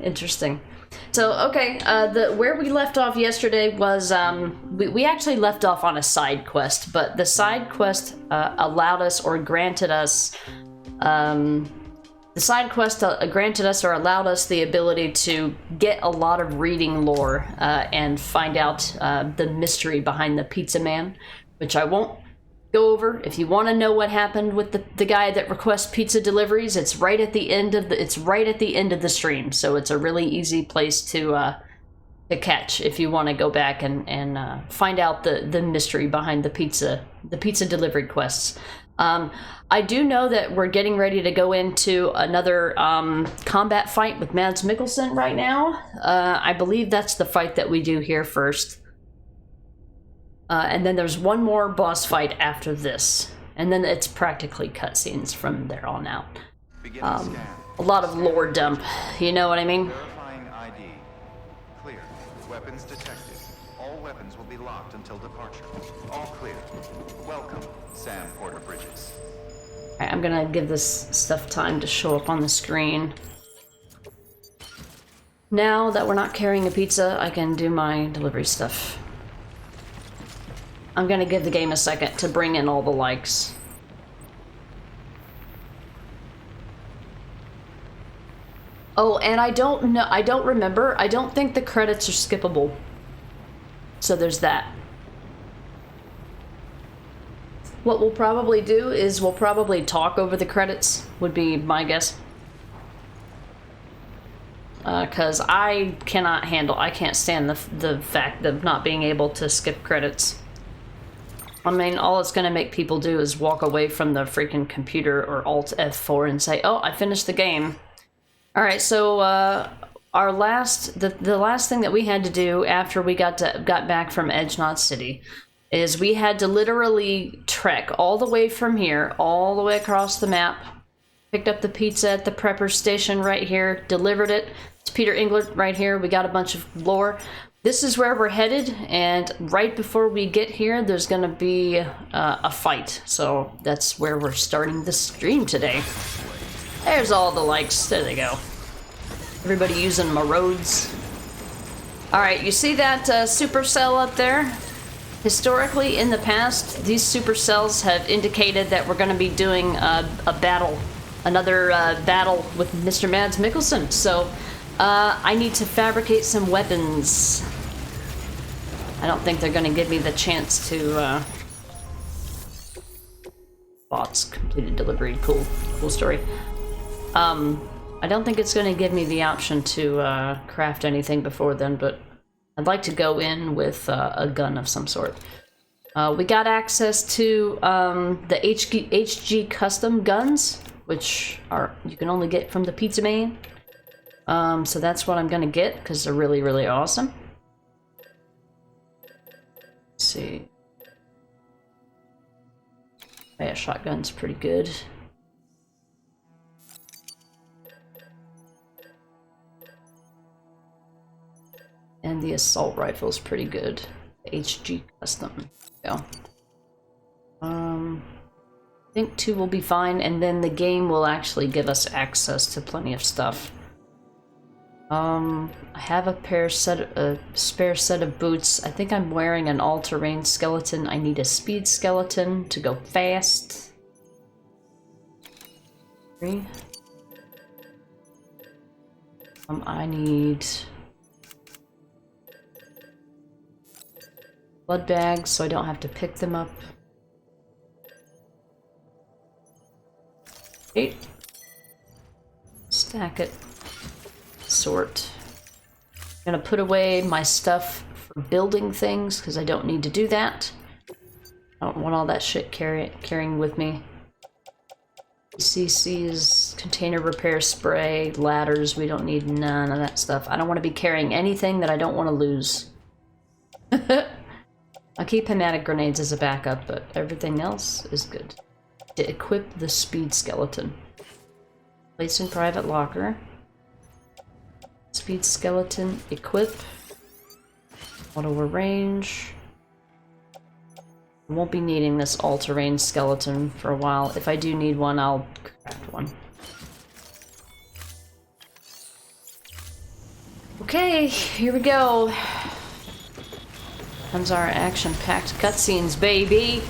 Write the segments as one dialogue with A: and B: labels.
A: interesting. So, okay, where we left off yesterday was, we actually left off on a side quest, but the side quest allowed us or granted us, the side quest granted us or allowed us the ability to get a lot of reading lore and find out the mystery behind the pizza man, which I won't go over. If you want to know what happened with the guy that requests pizza deliveries, it's right at the end of the stream, so it's a really easy place to catch if you want to go back and find out the mystery behind the pizza delivery quests. I do know that we're getting ready to go into another combat fight with Mads Mikkelsen right now. I believe that's the fight that we do here first. And then there's one more boss fight after this. And then it's practically cutscenes from there on out. A lot of lore dump, you know what I mean?
B: Verifying ID. Clear. Weapons detected. All weapons will be locked until departure. All clear. Welcome, Sam Porter Bridges.
A: Alright, I'm gonna give this stuff time to show up on the screen. Now that we're not carrying a pizza, I can do my delivery stuff. I'm gonna give the game a second to bring in all the likes. Oh, and I don't remember. I don't think the credits are skippable. So there's that. What we'll probably do is we'll probably talk over the credits, would be my guess. Because I can't stand the fact of not being able to skip credits. I mean, all it's going to make people do is walk away from the freaking computer or Alt F4 and say, oh, I finished the game. Alright, so the last thing that we had to do after we got back from Edge Knot City is we had to literally trek all the way from here, all the way across the map, picked up the pizza at the prepper station right here, delivered it. It's Peter England right here. We got a bunch of lore. This is where we're headed, and right before we get here, there's gonna be a fight. So that's where we're starting the stream today. There's all the likes. There they go. Everybody using my roads. Alright, you see that supercell up there? Historically, in the past, these supercells have indicated that we're gonna be doing a battle. Another battle with Mr. Mads Mikkelsen. So, I need to fabricate some weapons. I don't think they're gonna give me the chance to, bots completed delivery, cool story. I don't think it's gonna give me the option to, craft anything before then, but I'd like to go in with, a gun of some sort. We got access to, the HG custom guns, which you can only get from the Pizza Man. So that's what I'm gonna get, because they're really, really awesome. Let's see. Yeah, shotgun's pretty good. And the assault rifle's pretty good. HG custom. Go. I think 2 will be fine, and then the game will actually give us access to plenty of stuff. I have a spare set of boots. I think I'm wearing an all-terrain skeleton. I need a speed skeleton to go fast. 3. I need blood bags so I don't have to pick them up. 8. Stack it. Sort. I'm gonna put away my stuff for building things because I don't need to do that. I don't want all that shit carrying with me. CC's container repair spray, ladders, we don't need none of that stuff. I don't want to be carrying anything that I don't want to lose. I'll keep hematic grenades as a backup, but everything else is good. To equip the speed skeleton. Place in private locker. Speed skeleton, equip. Auto arrange. I won't be needing this all-terrain skeleton for a while. If I do need one, I'll craft one. Okay, here we go. Comes our action-packed cutscenes, baby.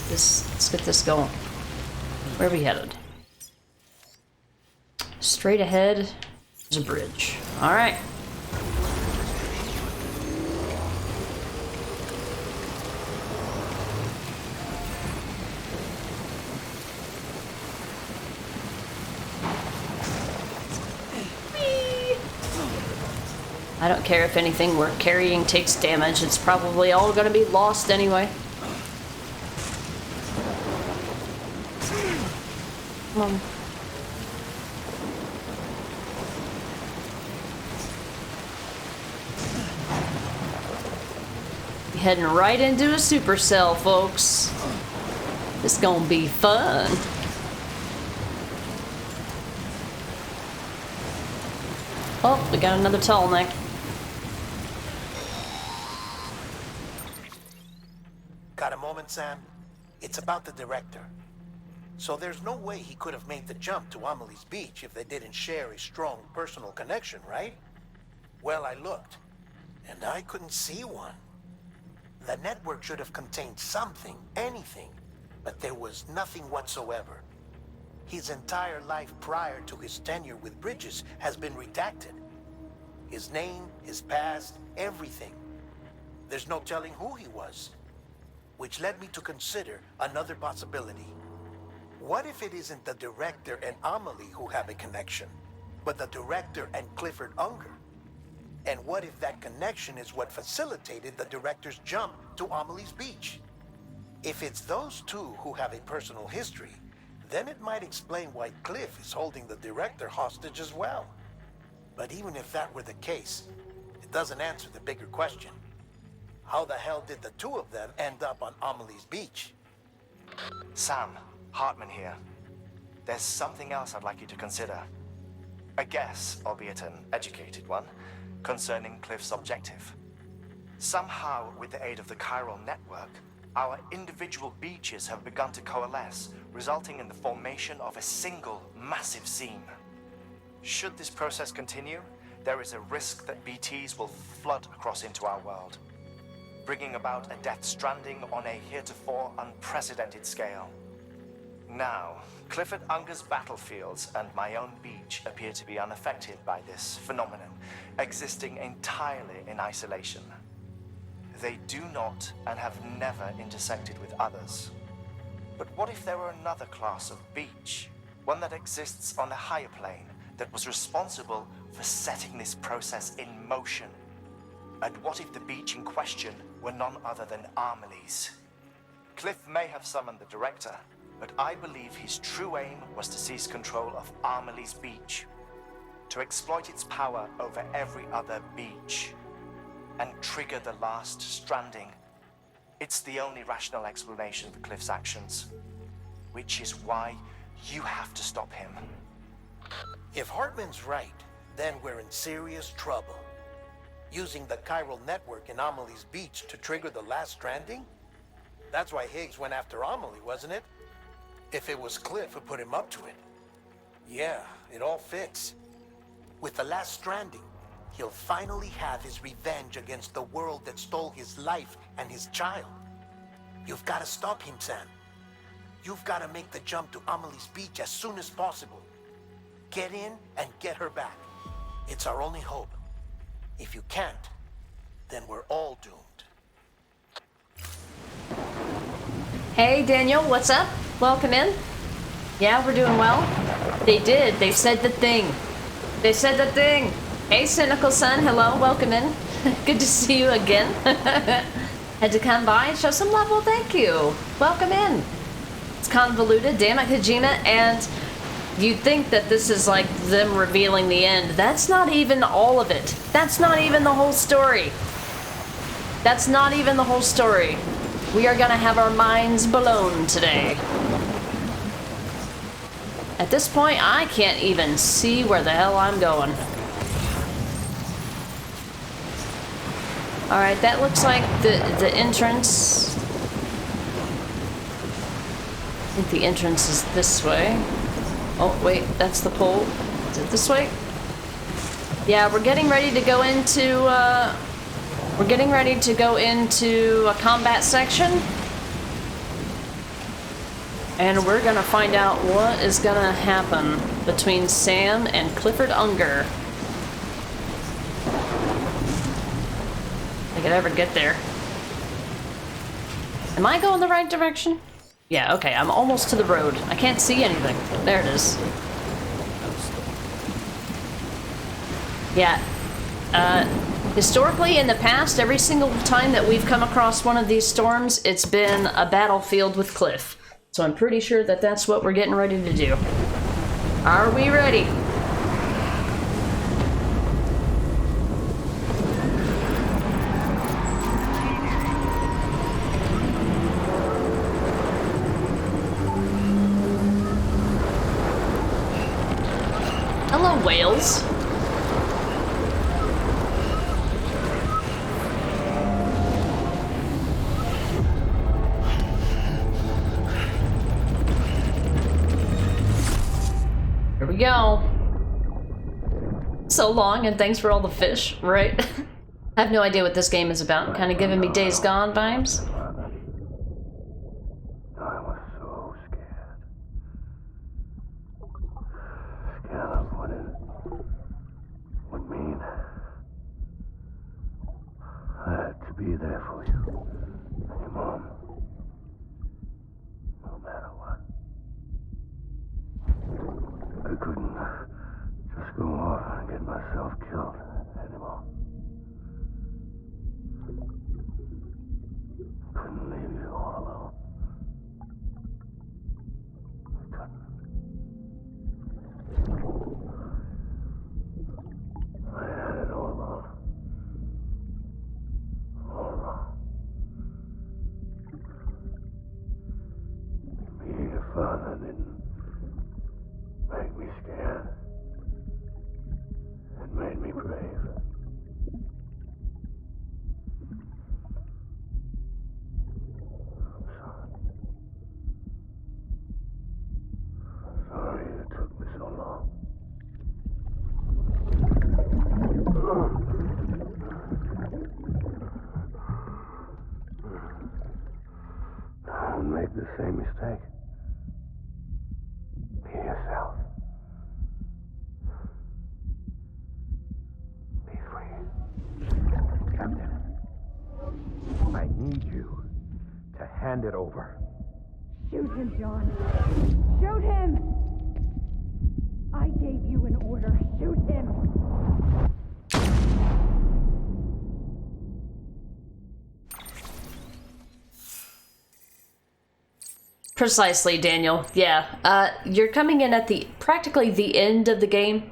A: Let's get this going. Where are we headed? Straight ahead is a bridge. All right. I don't care if anything we're carrying takes damage. It's probably all going to be lost anyway. Come on. Heading right into a supercell, folks. It's gonna be fun. Oh, we got another tall neck.
C: Got a moment, Sam? It's about the director. So there's no way he could have made the jump to Amelie's Beach if they didn't share a strong personal connection, right? Well, I looked, and I couldn't see one. The network should have contained something, anything, but there was nothing whatsoever. His entire life prior to his tenure with Bridges has been redacted. His name, his past, everything. There's no telling who he was. Which led me to consider another possibility. What if it isn't the director and Amelie who have a connection, but the director and Clifford Unger? And what if that connection is what facilitated the director's jump to Amelie's Beach? If it's those two who have a personal history, then it might explain why Cliff is holding the director hostage as well. But even if that were the case, it doesn't answer the bigger question. How the hell did the two of them end up on Amelie's Beach?
D: Sam, Hartman here. There's something else I'd like you to consider. A guess, albeit an educated one, concerning Cliff's objective. Somehow, with the aid of the chiral network, our individual beaches have begun to coalesce, resulting in the formation of a single massive seam. Should this process continue, there is a risk that BTs will flood across into our world, bringing about a death stranding on a heretofore unprecedented scale. Now, Clifford Unger's battlefields and my own beach appear to be unaffected by this phenomenon, existing entirely in isolation. They do not and have never intersected with others. But what if there were another class of beach, one that exists on a higher plane, that was responsible for setting this process in motion? And what if the beach in question were none other than Amelie's? Cliff may have summoned the director, but I believe his true aim was to seize control of Amelie's Beach, to exploit its power over every other beach, and trigger the last stranding. It's the only rational explanation for Cliff's actions, which is why you have to stop him.
C: If Hartman's right, then we're in serious trouble. Using the chiral network in Amelie's Beach to trigger the last stranding? That's why Higgs went after Amelie, wasn't it? If it was Cliff who put him up to it. Yeah, it all fits. With the last stranding, he'll finally have his revenge against the world that stole his life and his child. You've got to stop him, Sam. You've got to make the jump to Amelie's Beach as soon as possible. Get in and get her back. It's our only hope. If you can't, then we're all doomed.
A: Hey, Daniel, what's up? Welcome in. Yeah, we're doing well. They did. They said the thing. They said the thing. Hey, Cynical Sun. Hello. Welcome in. Good to see you again. Had to come by and show some love. Well, thank you. Welcome in. It's convoluted. Damn it, Hajime. And you think that this is like them revealing the end. That's not even all of it. That's not even the whole story. That's not even the whole story. We are gonna have our minds blown today. At this point, I can't even see where the hell I'm going. Alright, that looks like the entrance. I think the entrance is this way. Oh, wait, that's the pole. Is it this way? Yeah, we're getting ready to go into, a combat section. And we're gonna find out what is gonna happen between Sam and Clifford Unger. If I could ever get there. Am I going the right direction? Yeah, okay, I'm almost to the road. I can't see anything. There it is. Yeah. Historically, in the past, every single time that we've come across one of these storms, it's been a battlefield with cliff. So I'm pretty sure that that's what we're getting ready to do. Are we ready? Hello, whales. Here we go. So long, and thanks for all the fish, right? I have no idea what this game is about. Kind of giving me Days Gone vibes.
E: I was so scared. Scared of what it would mean. I had to be there for you. And your mom. No matter what. I couldn't just go off and get myself killed anymore. Couldn't leave you all alone. I couldn't. I had it all wrong. All wrong. Being a father didn't make me scared. It made me brave. I'm sorry. Sorry it took me so long. Don't make the same mistake. Be yourself. Be free. Captain, I need you to hand it over.
F: Shoot him, John. Shoot him! I gave you an order. Shoot him!
A: Precisely, Daniel. Yeah. You're coming in at practically the end of the game.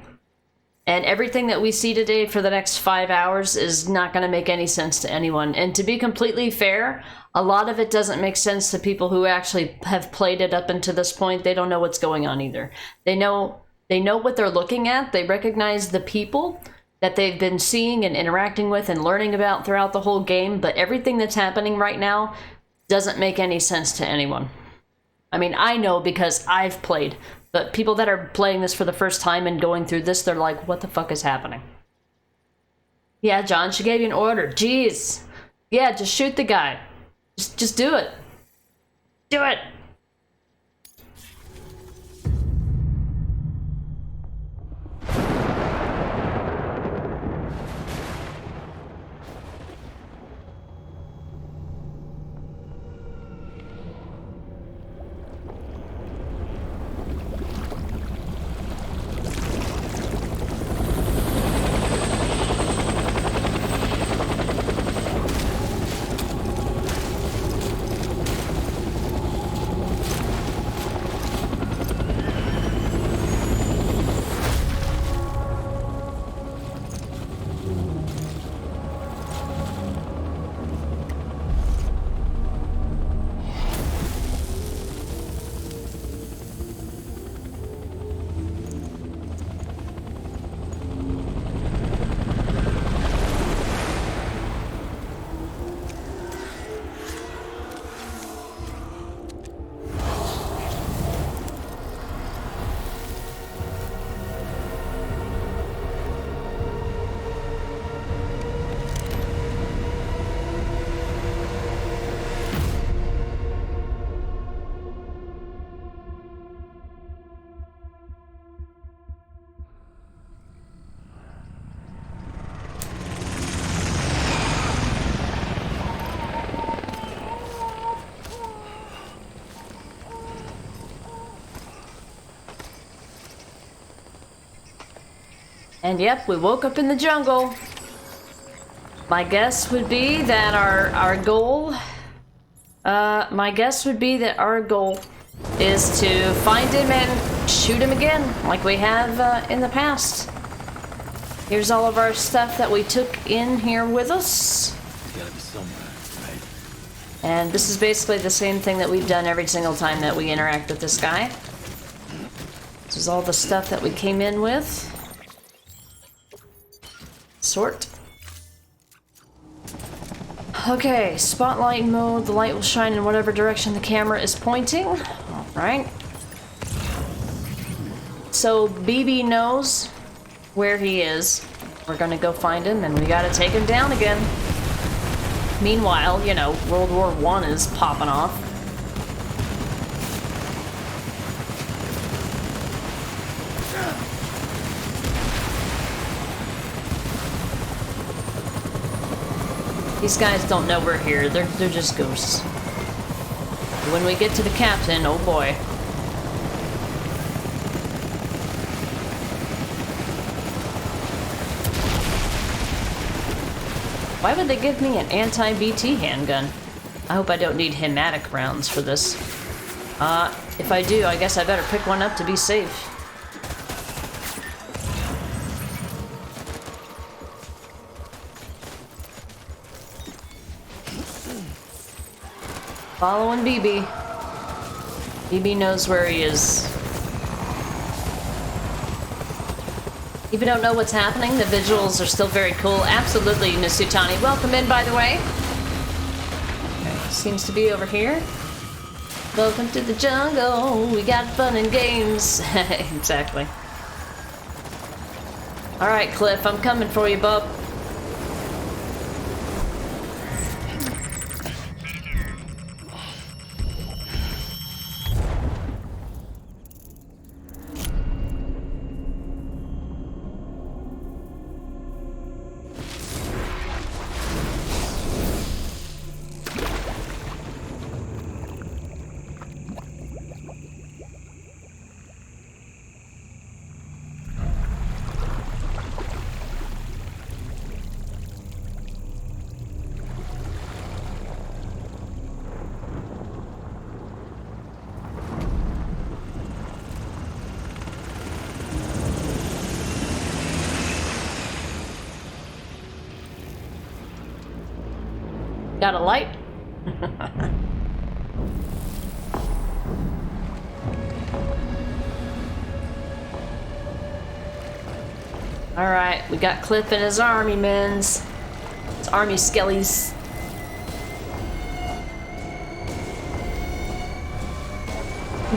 A: And everything that we see today for the next 5 hours is not going to make any sense to anyone. And to be completely fair, a lot of it doesn't make sense to people who actually have played it up until this point. They don't know what's going on either. They know what they're looking at. They recognize the people that they've been seeing and interacting with and learning about throughout the whole game. But everything that's happening right now doesn't make any sense to anyone. I mean, I know because I've played. But people that are playing this for the first time and going through this, they're like, what the fuck is happening? Yeah, John, she gave you an order. Jeez. Yeah, just shoot the guy. Just do it. Do it. And yep, we woke up in the jungle. My guess would be that our goal... my guess would be that our goal is to find him and shoot him again, like we have in the past. Here's all of our stuff that we took in here with us.
E: It's gotta be somewhere, right?
A: And this is basically the same thing that we've done every single time that we interact with this guy. This is all the stuff that we came in with. Sort. Okay, spotlight mode. The light will shine in whatever direction the camera is pointing. Alright. So BB knows where he is. We're gonna go find him and we gotta take him down again. Meanwhile, you know, World War I is popping off. These guys don't know we're here. They're just ghosts. When we get to the captain, oh boy. Why would they give me an anti-BT handgun? I hope I don't need hematic rounds for this. If I do, I guess I better pick one up to be safe. Following BB. BB knows where he is. If you don't know what's happening, the visuals are still very cool. Absolutely, Nisutani. Welcome in, by the way. Okay, seems to be over here. Welcome to the jungle. We got fun and games. Exactly. Alright, Cliff, I'm coming for you, bub. Got a light? Alright, we got Cliff and his army men's. His army skellies.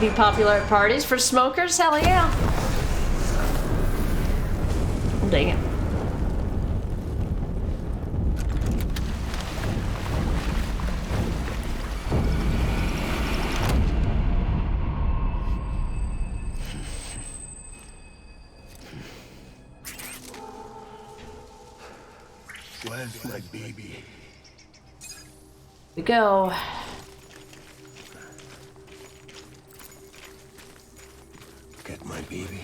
A: Be popular at parties for smokers? Hell yeah. Oh, dang it.
E: Where's my baby?
A: We go.
E: Get my baby.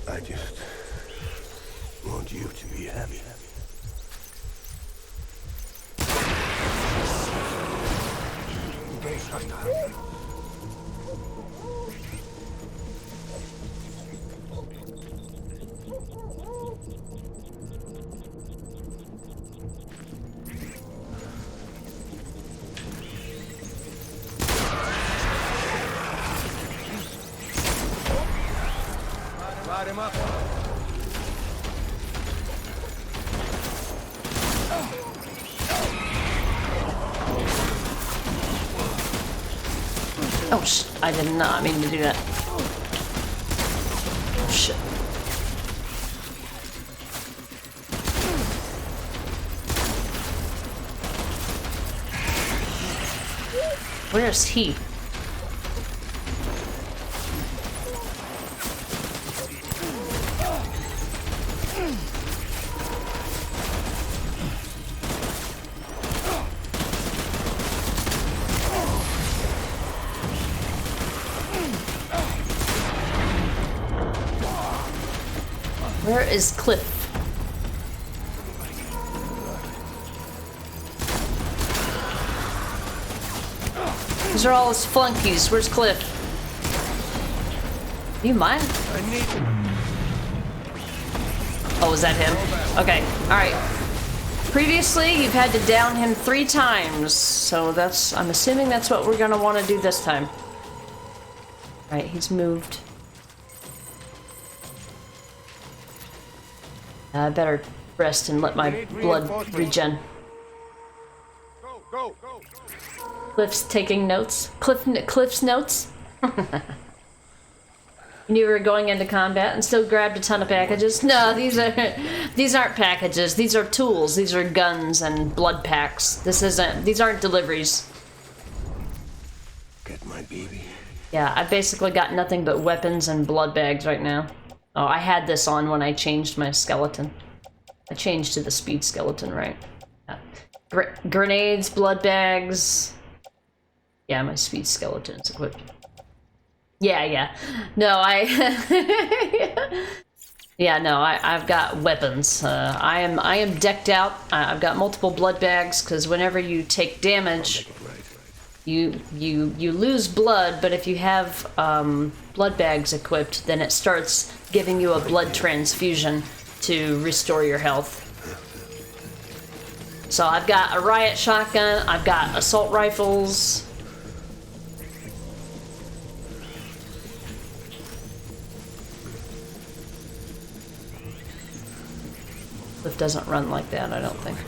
E: I just want you to be happy.
B: Light him up.
A: Oh, I did not mean to do that. Oh, shit. Where's he? Where is Cliff? These are all his flunkies. Where's Cliff? You mind? Oh, is that him? Okay, alright. Previously, you've had to down him 3 times, so that's... I'm assuming that's what we're gonna want to do this time. Alright, he's moved. I better rest and let my blood regen. Cliff's taking notes. Cliff's notes? You knew we were going into combat and still grabbed a ton of packages? No, these aren't packages. These are tools. These are guns and blood packs. These aren't deliveries.
E: Get my baby.
A: Yeah, I've basically got nothing but weapons and blood bags right now. Oh, I had this on when I changed my skeleton. I changed to the speed skeleton, right? Yeah. Grenades, blood bags. Yeah, my speed skeleton's equipped. Yeah. No, yeah, no, I've got weapons. I am decked out. I've got multiple blood bags because whenever you take damage, you lose blood. But if you have blood bags equipped, then it starts giving you a blood transfusion to restore your health. So I've got a riot shotgun. I've got assault rifles. Cliff doesn't run like that, I don't think.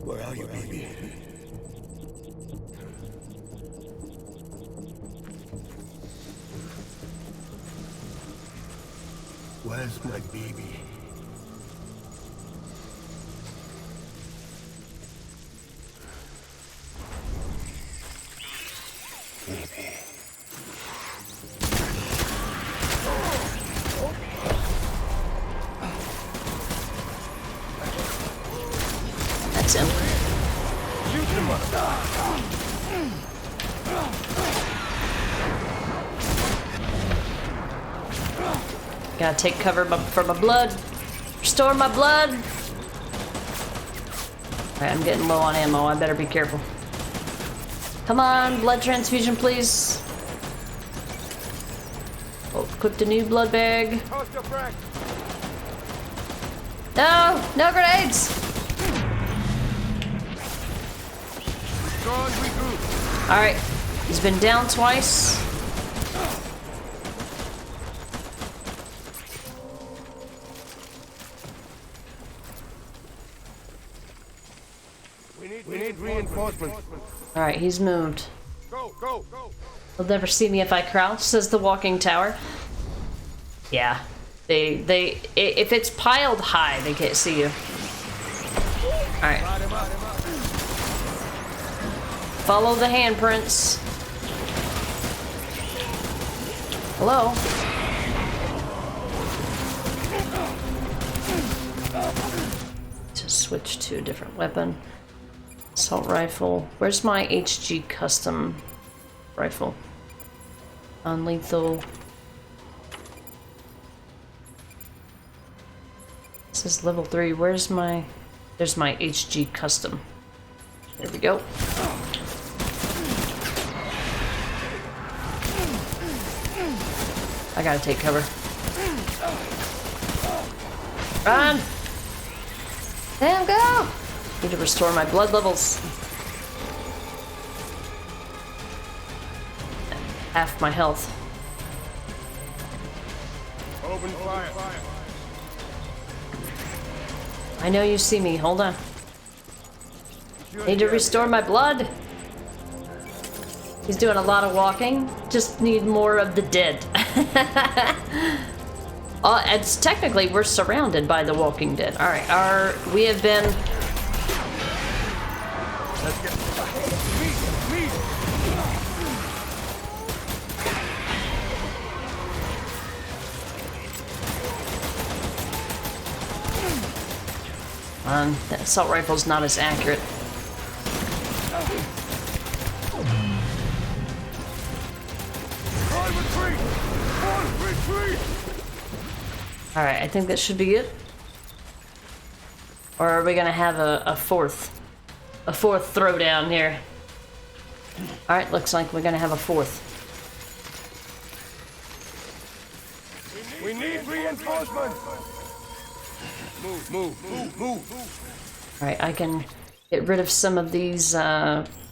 E: Where are you, baby? Where's my baby? Baby.
A: That's him. Gotta take cover for my blood. Restore my blood. Alright, I'm getting low on ammo. I better be careful. Come on, blood transfusion, please. Oh, equipped a new blood bag. No! No grenades! Alright, he's been down twice.
E: We need reinforcements.
A: Alright, he's moved. Go. They'll never see me if I crouch, says the walking tower. Yeah. If it's piled high, they can't see you. Alright. Follow the handprints. Hello? To switch to a different weapon. Assault rifle. Where's my HG custom rifle? Non-lethal. This is level 3. Where's my... There's my HG custom. There we go. I gotta take cover. Run! Damn, go! Need to restore my blood levels. Half my health.
E: Open fire.
A: I know you see me. Hold on. Need to restore my blood. He's doing a lot of walking. Just need more of the dead. It's technically we're surrounded by the Walking Dead. All right, we have been.
E: Let's get
A: The assault rifle's not as accurate. Alright, I think that should be it. Or are we gonna have a fourth throwdown here? Alright, looks like we're gonna have a fourth.
G: We need reinforcements! Move.
A: Alright, I can get rid of some of these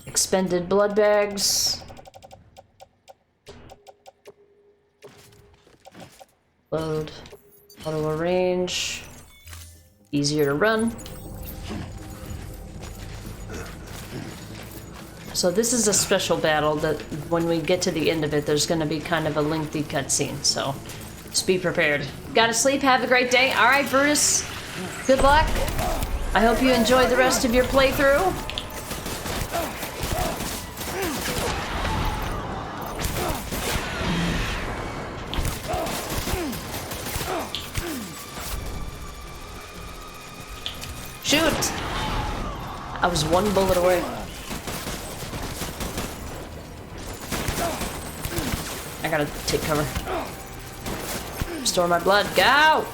A: expended blood bags. Load. Auto arrange. Easier to run. So this is a special battle that when we get to the end of it, there's going to be kind of a lengthy cutscene, so just be prepared. Gotta sleep, have a great day. Alright, Brutus, good luck. I hope you enjoy the rest of your playthrough. Shoot! I was one bullet away. I gotta take cover. Restore my blood. Go!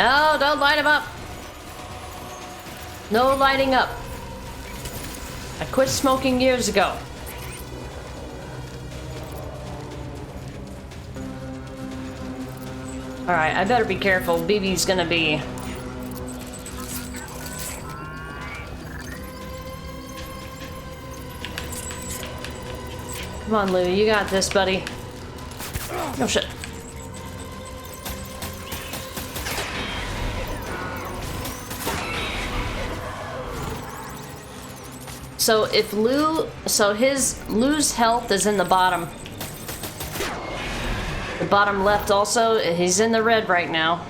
A: Oh, don't light him up. No lighting up. I quit smoking years ago. Alright, I better be careful. BB's gonna be... Come on, Lou, you got this, buddy. Oh, shit. So if Lou's health is in the bottom left also, he's in the red right now.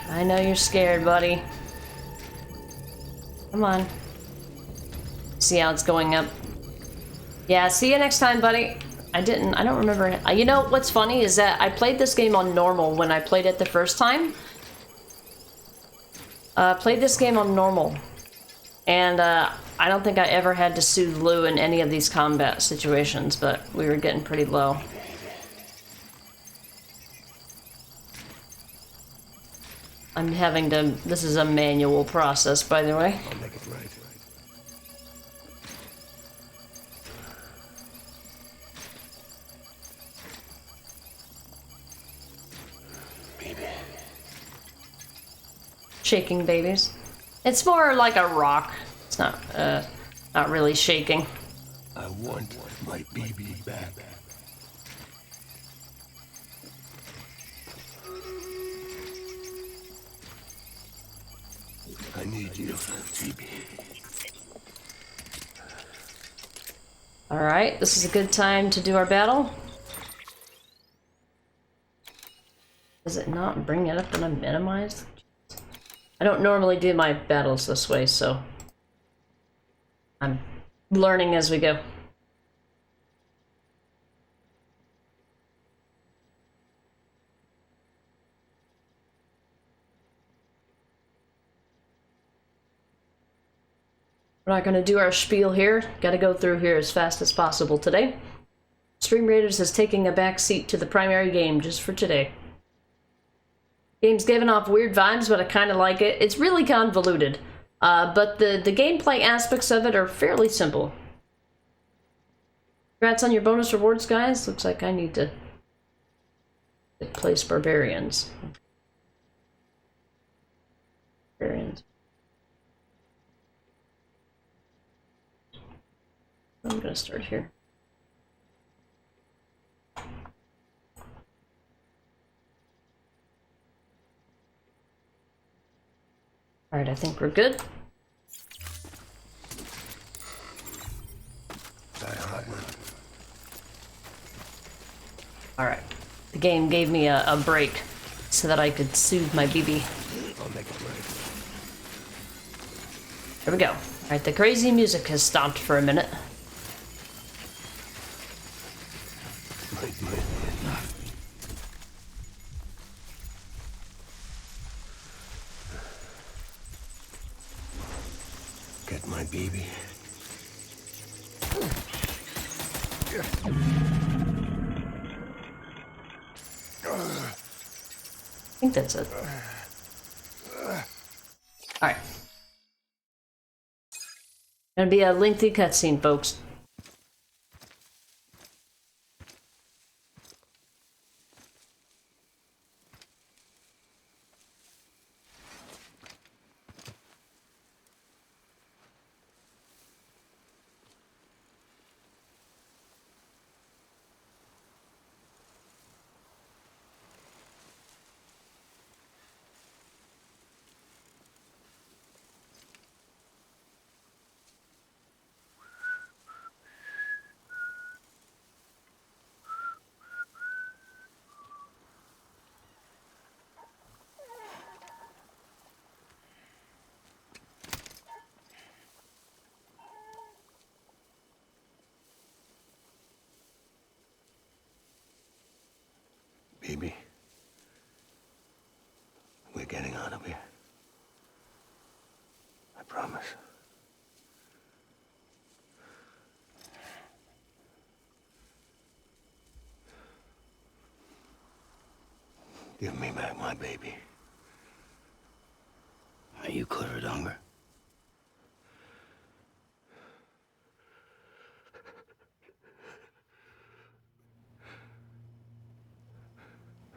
A: I know you're scared, buddy. Come on. See how it's going up. Yeah, see you next time, buddy. I don't remember. You know, what's funny is that I played this game on normal when I played it the first time. Played this game on normal. And I don't think I ever had to soothe Lou in any of these combat situations, but we were getting pretty low. I'm having to... This is a manual process, by the way.
G: I'll make it right.
A: Shaking babies. It's more like a rock. It's not really shaking.
G: I want my baby back. I need you, baby.
A: Alright, this is a good time to do our battle. Does it not bring it up when I'm minimized? I don't normally do my battles this way, so I'm learning as we go. We're not going to do our spiel here. Got to go through here as fast as possible today. Stream Raiders is taking a back seat to the primary game just for today. Game's giving off weird vibes, but I kind of like it. It's really convoluted, but the gameplay aspects of it are fairly simple. Congrats on your bonus rewards, guys. Looks like I need to place barbarians. Barbarians. I'm gonna start here. All right, I think we're good. All right, the game gave me a break so that I could soothe my BB.
G: I'll make it right.
A: There we go. Alright, the crazy music has stopped for a minute.
G: My dear. Get my baby.
A: I think that's it. Alright. Gonna be a lengthy cutscene, folks.
G: Baby. We're getting out of here. I promise. Give me back my baby. Are you clear of hunger?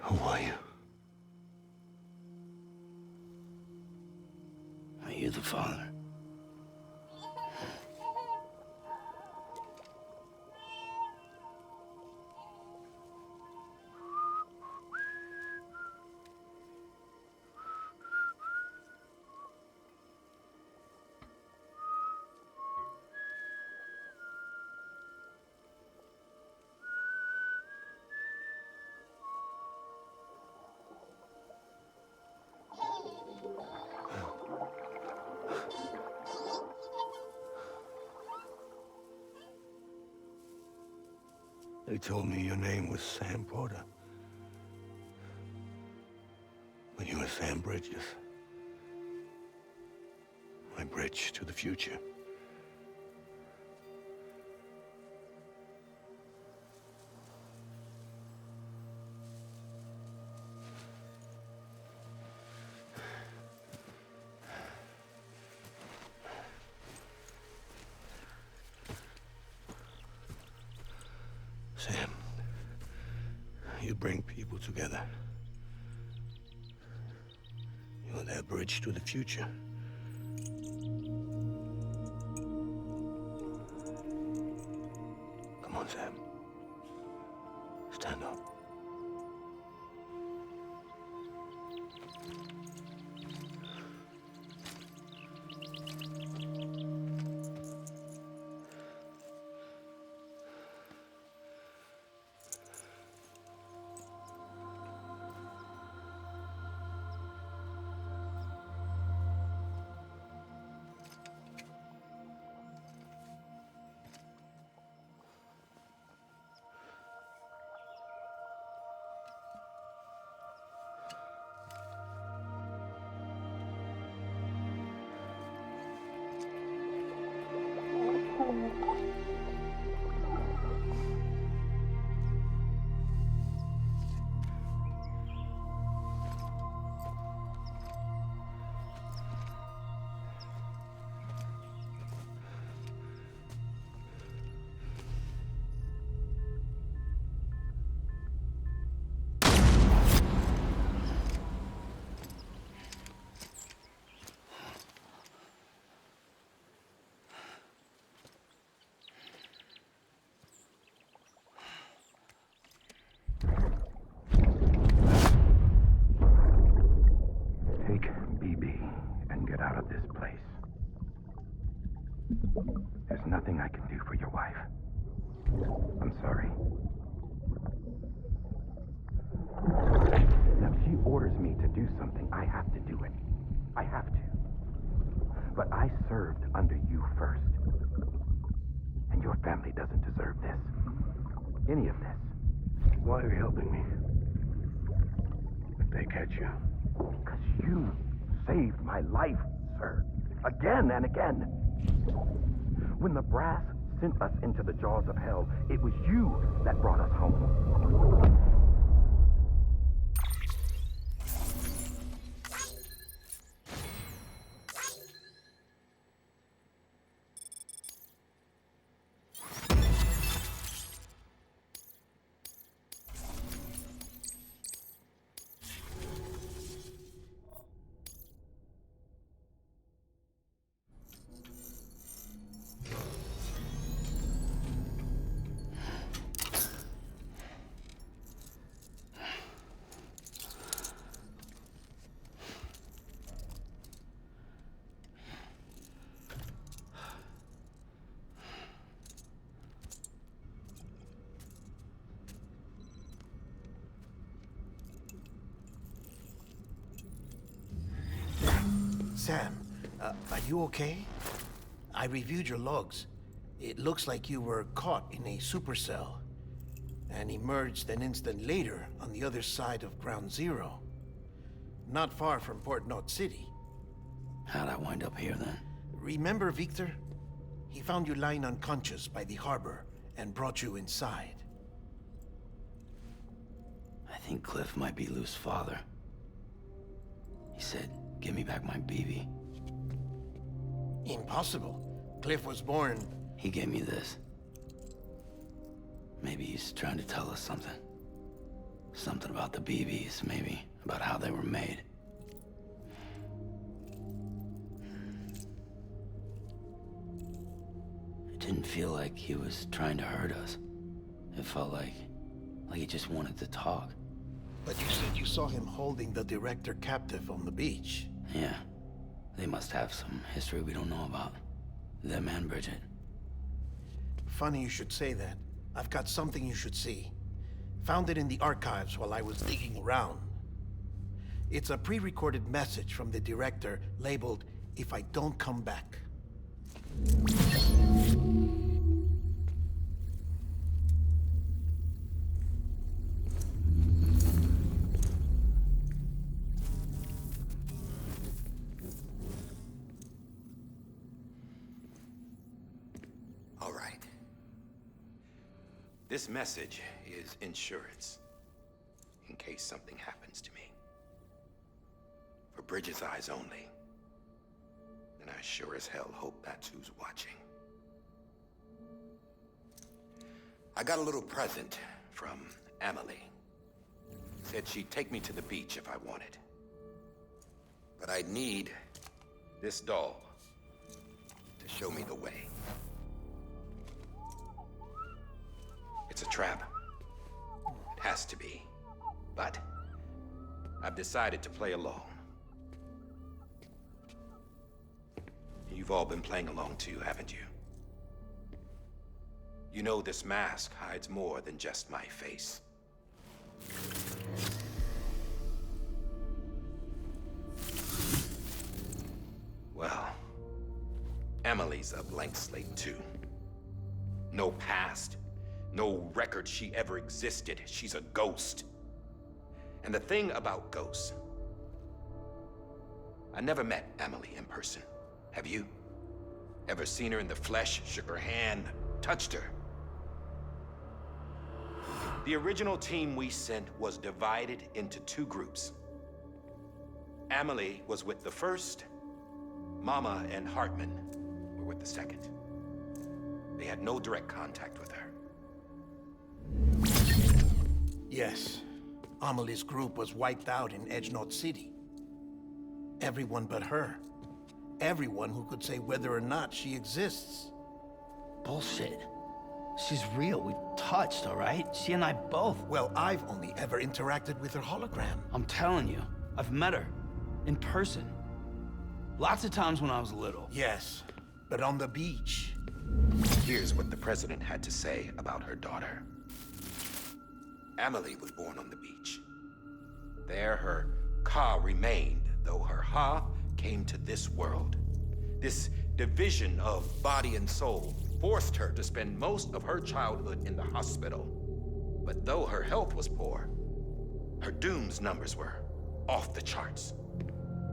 G: Who are you? Are you the father? They told me your name was Sam Porter. But you were Sam Bridges. My bridge to the future. Sam, you bring people together. You're their bridge to the future. Come on, Sam. Stand up. Take BB and get out of this place. There's nothing I can do for your wife. I'm sorry. Now, if she orders me to do something, I have to do it. I have to. But I served under you first. And your family doesn't deserve this. Any of this.
E: Why are you helping me? If they catch you.
G: Because you saved my life, sir. Again and again. When the brass sent us into the jaws of hell, it was you that brought us home.
C: Sam, are you okay? I reviewed your logs. It looks like you were caught in a supercell and emerged an instant later on the other side of Ground Zero. Not far from Port Knot City.
H: How'd I wind up here then?
C: Remember Victor? He found you lying unconscious by the harbor and brought you inside.
H: I think Cliff might be Lou's father. He said, give me back my BB.
C: Impossible. Cliff was born...
H: He gave me this. Maybe he's trying to tell us something. Something about the BBs, maybe. About how they were made. It didn't feel like he was trying to hurt us. It felt like he just wanted to talk.
C: But you said you saw him holding the director captive on the beach.
H: Yeah. They must have some history we don't know about. Them and Bridget.
C: Funny you should say that. I've got something you should see. Found it in the archives while I was digging around. It's a pre-recorded message from the director labeled, "If I don't come back."
G: All right. This message is insurance. In case something happens to me. For Bridget's eyes only. And I sure as hell hope that's who's watching. I got a little present from Amelie. Said she'd take me to the beach if I wanted. But I'd need this doll to show me the way. It's a trap. It has to be. But I've decided to play along. You've all been playing along too, haven't you? You know this mask hides more than just my face. Well, Emily's a blank slate too. No past. No record she ever existed. She's a ghost. And the thing about ghosts, I never met Emily in person. Have you? Ever seen her in the flesh, shook her hand, touched her? The original team we sent was divided into two groups. Amelie was with the first. Mama and Hartman were with the second. They had no direct contact with her.
C: Yes. Amelie's group was wiped out in Edge Knot City. Everyone but her. Everyone who could say whether or not she exists.
H: Bullshit. She's real. We touched, all right? She and I both.
C: Well, I've only ever interacted with her hologram.
H: I'm telling you, I've met her. In person. Lots of times when I was little.
C: Yes, but on the beach.
G: Here's what the president had to say about her daughter. Amelie was born on the beach. There her ka remained, though her ha came to this world. This division of body and soul forced her to spend most of her childhood in the hospital. But though her health was poor, her Doom's numbers were off the charts.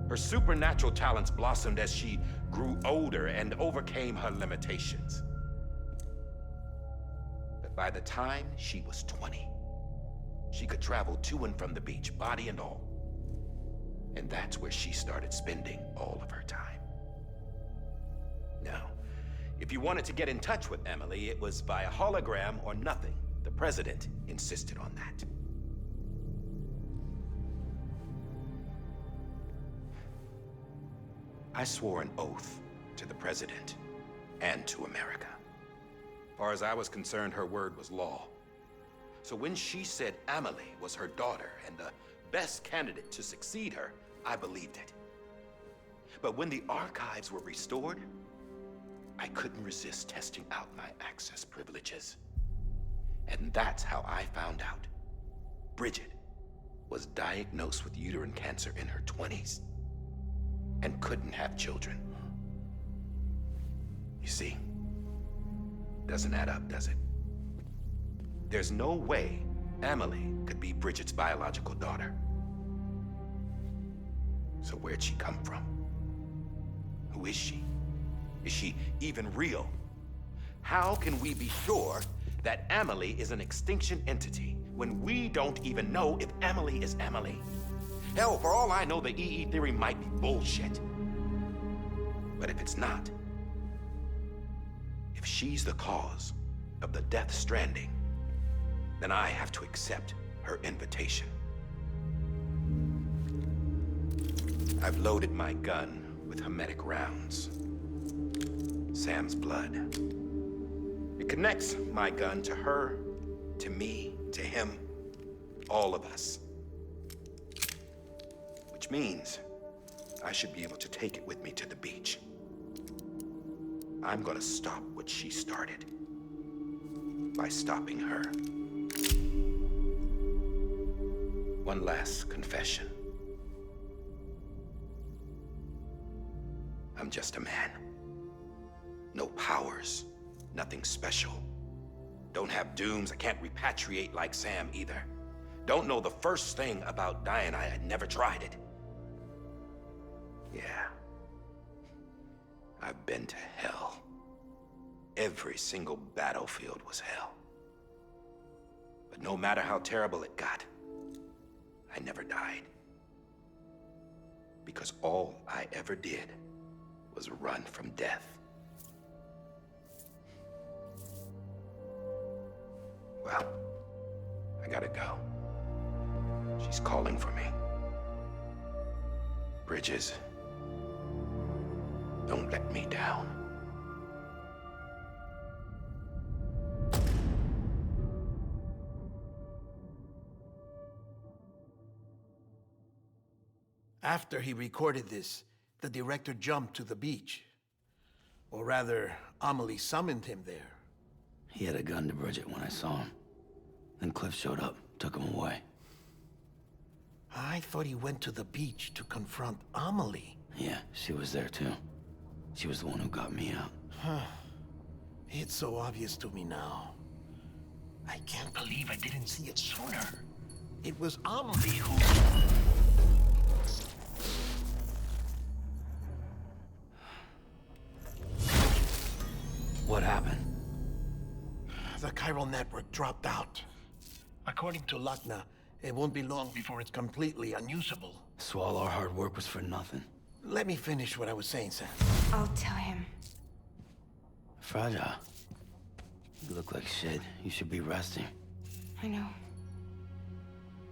G: Her supernatural talents blossomed as she grew older and overcame her limitations. But by the time she was 20, she could travel to and from the beach, body and all. And that's where she started spending all of her time. Now, if you wanted to get in touch with Emily, it was via hologram or nothing. The president insisted on that. I swore an oath to the president and to America. As far as I was concerned, her word was law. So when she said Amelie was her daughter and the best candidate to succeed her, I believed it. But when the archives were restored, I couldn't resist testing out my access privileges. And that's how I found out Bridget was diagnosed with uterine cancer in her 20s and couldn't have children. You see, doesn't add up, does it? There's no way Amelie could be Bridget's biological daughter. So where'd she come from? Who is she? Is she even real? How can we be sure that Amelie is an extinction entity when we don't even know if Amelie is Amelie? Hell, for all I know, the EE theory might be bullshit. But if it's not, if she's the cause of the death stranding, then I have to accept her invitation. I've loaded my gun with hermetic rounds. Sam's blood. It connects my gun to her, to me, to him, all of us. Which means I should be able to take it with me to the beach. I'm gonna stop what she started by stopping her. One last confession. I'm just a man. No powers, nothing special. Don't have dooms, I can't repatriate like Sam either. Don't know the first thing about dying, I never tried it. Yeah. I've been to hell. Every single battlefield was hell. But no matter how terrible it got, I never died. Because all I ever did was run from death. Well, I gotta go. She's calling for me. Bridges, don't let me down.
C: After he recorded this, the director jumped to the beach. Or rather, Amelie summoned him there.
H: He had a gun to Bridget when I saw him. Then Cliff showed up, took him away.
C: I thought he went to the beach to confront Amelie.
H: Yeah, she was there too. She was the one who got me out.
C: It's so obvious to me now. I can't believe I didn't see it sooner. It was Amelie who...
H: What happened?
C: The chiral network dropped out. According to Lakna, it won't be long before it's completely unusable.
H: So all our hard work was for nothing.
C: Let me finish what I was saying, Sam.
F: I'll tell him.
H: Fragile. You look like shit. You should be resting.
F: I know.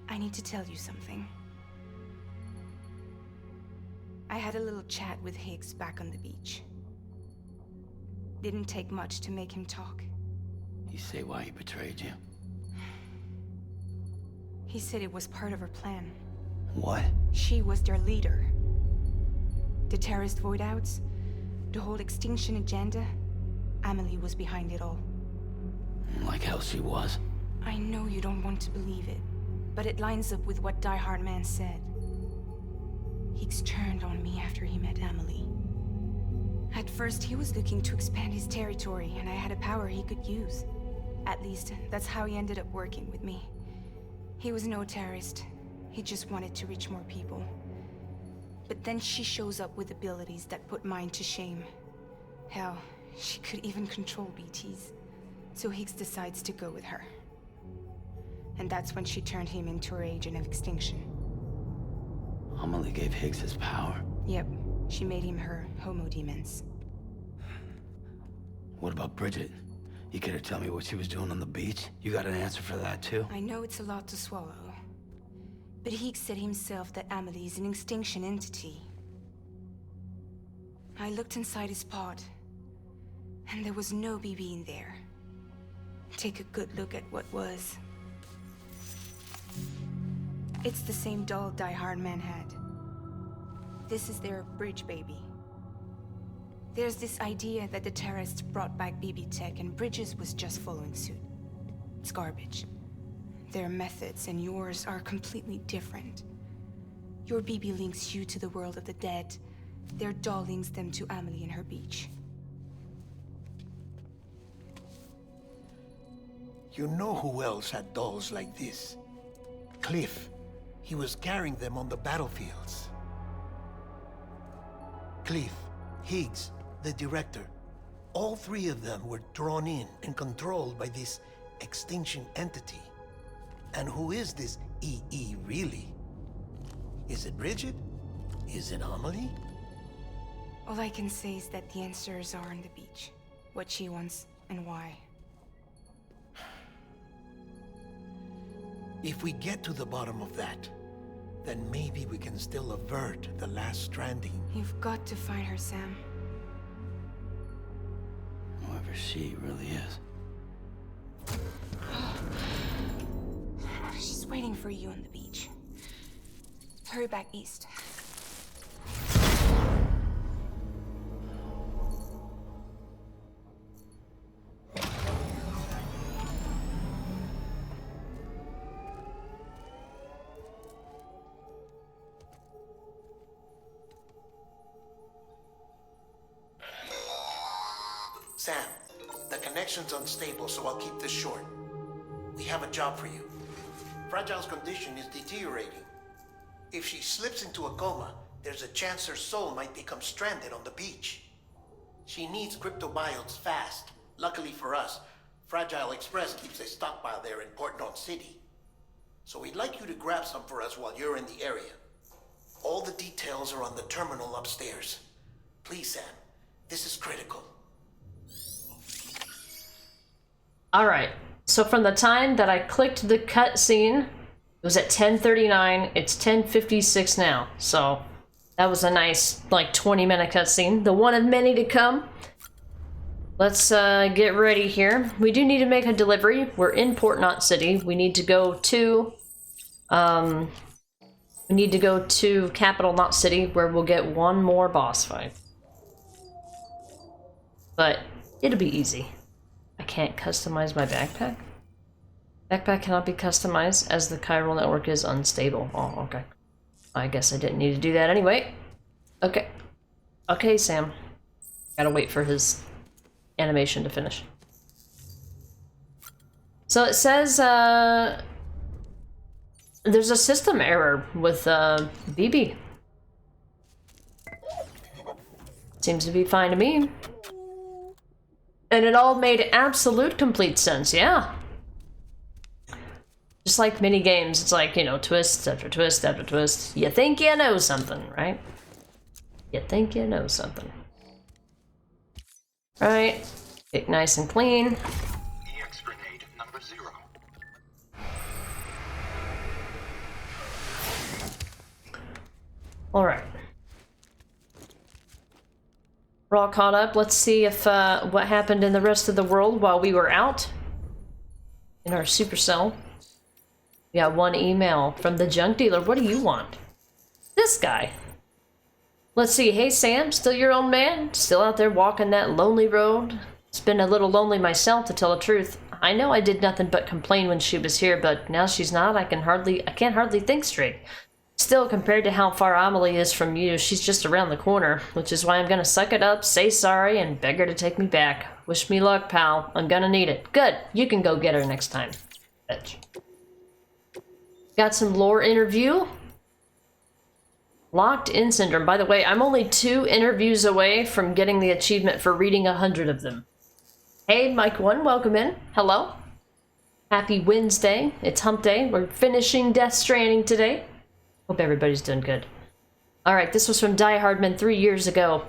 F: I need to tell you something. I had a little chat with Higgs back on the beach. Didn't take much to make him talk.
H: You say why he betrayed you?
F: He said it was part of her plan.
H: What?
F: She was their leader. The terrorist void outs, the whole extinction agenda, Amelie was behind it all.
H: Like hell she was.
F: I know you don't want to believe it, but it lines up with what Die Hard Man said. Higgs turned on me after he met Amelie. At first, he was looking to expand his territory, and I had a power he could use. At least, that's how he ended up working with me. He was no terrorist. He just wanted to reach more people. But then she shows up with abilities that put mine to shame. Hell, she could even control BTs. So Higgs decides to go with her. And that's when she turned him into her agent of extinction.
H: Amelie gave Higgs his power.
F: Yep, she made him her homo demons.
H: What about Bridget? You care to tell me what she was doing on the beach? You got an answer for that too?
F: I know it's a lot to swallow. But Higgs said himself that Amelie is an extinction entity. I looked inside his pod, and there was no BB in there. Take a good look at what was. It's the same doll Die Hard Man had. This is their bridge baby. There's this idea that the terrorists brought back BB tech and Bridges was just following suit. It's garbage. Their methods and yours are completely different. Your BB links you to the world of the dead. Their doll links them to Amelie and her beach.
C: You know who else had dolls like this? Cliff. He was carrying them on the battlefields. Cliff, Higgs, the director. All three of them were drawn in and controlled by this extinction entity. And who is this EE really? Is it Bridget? Is it Amelie?
F: All I can say is that the answers are on the beach. What she wants and why.
C: If we get to the bottom of that, then maybe we can still avert the last stranding.
F: You've got to find her, Sam.
H: Whoever she really is.
F: She's waiting for you on the beach. Hurry back east.
C: Sam, the connection's unstable, so I'll keep this short. We have a job for you. Fragile's condition is deteriorating. If she slips into a coma, there's a chance her soul might become stranded on the beach. She needs cryptobiotes fast. Luckily for us, Fragile Express keeps a stockpile there in Port North City. So we'd like you to grab some for us while you're in the area. All the details are on the terminal upstairs. Please, Sam, this is critical.
A: Alright, so from the time that I clicked the cutscene, it was at 10:39, it's 10:56 now, so that was a nice, like, 20-minute cutscene, the one of many to come. Let's get ready here. We do need to make a delivery. We're in Port Knot City. We need to go to, Capital Knot City, where we'll get one more boss fight. But it'll be easy. I can't customize my backpack? Backpack cannot be customized as the chiral network is unstable. Oh, okay. I guess I didn't need to do that anyway. Okay. Okay, Sam. Gotta wait for his animation to finish. So it says, there's a system error with, BB. Seems to be fine to me. And it all made absolute complete sense, yeah. Just like mini games, it's like, you know, twist after twist after twist. You think you know something, right? You think you know something. Right, get nice and clean.
I: EX grenade number 0.
A: Alright. We're all caught up. Let's see if what happened in the rest of the world while we were out in our supercell. We got one email from the junk dealer. What do you want? This guy. Let's see. Hey Sam, still your old man? Still out there walking that lonely road? It's been a little lonely myself, to tell the truth. I know I did nothing but complain when she was here, but now she's not. I can't hardly think straight. Still, compared to how far Amelie is from you, she's just around the corner, which is why I'm gonna suck it up, say sorry, and beg her to take me back. Wish me luck, pal. I'm gonna need it. Good. You can go get her next time. Bitch. Got some lore interview. Locked in syndrome. By the way, I'm only 2 interviews away from getting the achievement for reading 100 of them. Hey, Mike 1, welcome in. Hello. Happy Wednesday. It's hump day. We're finishing Death Stranding today. Hope everybody's doing good. Alright, this was from Die Hardman 3 years ago.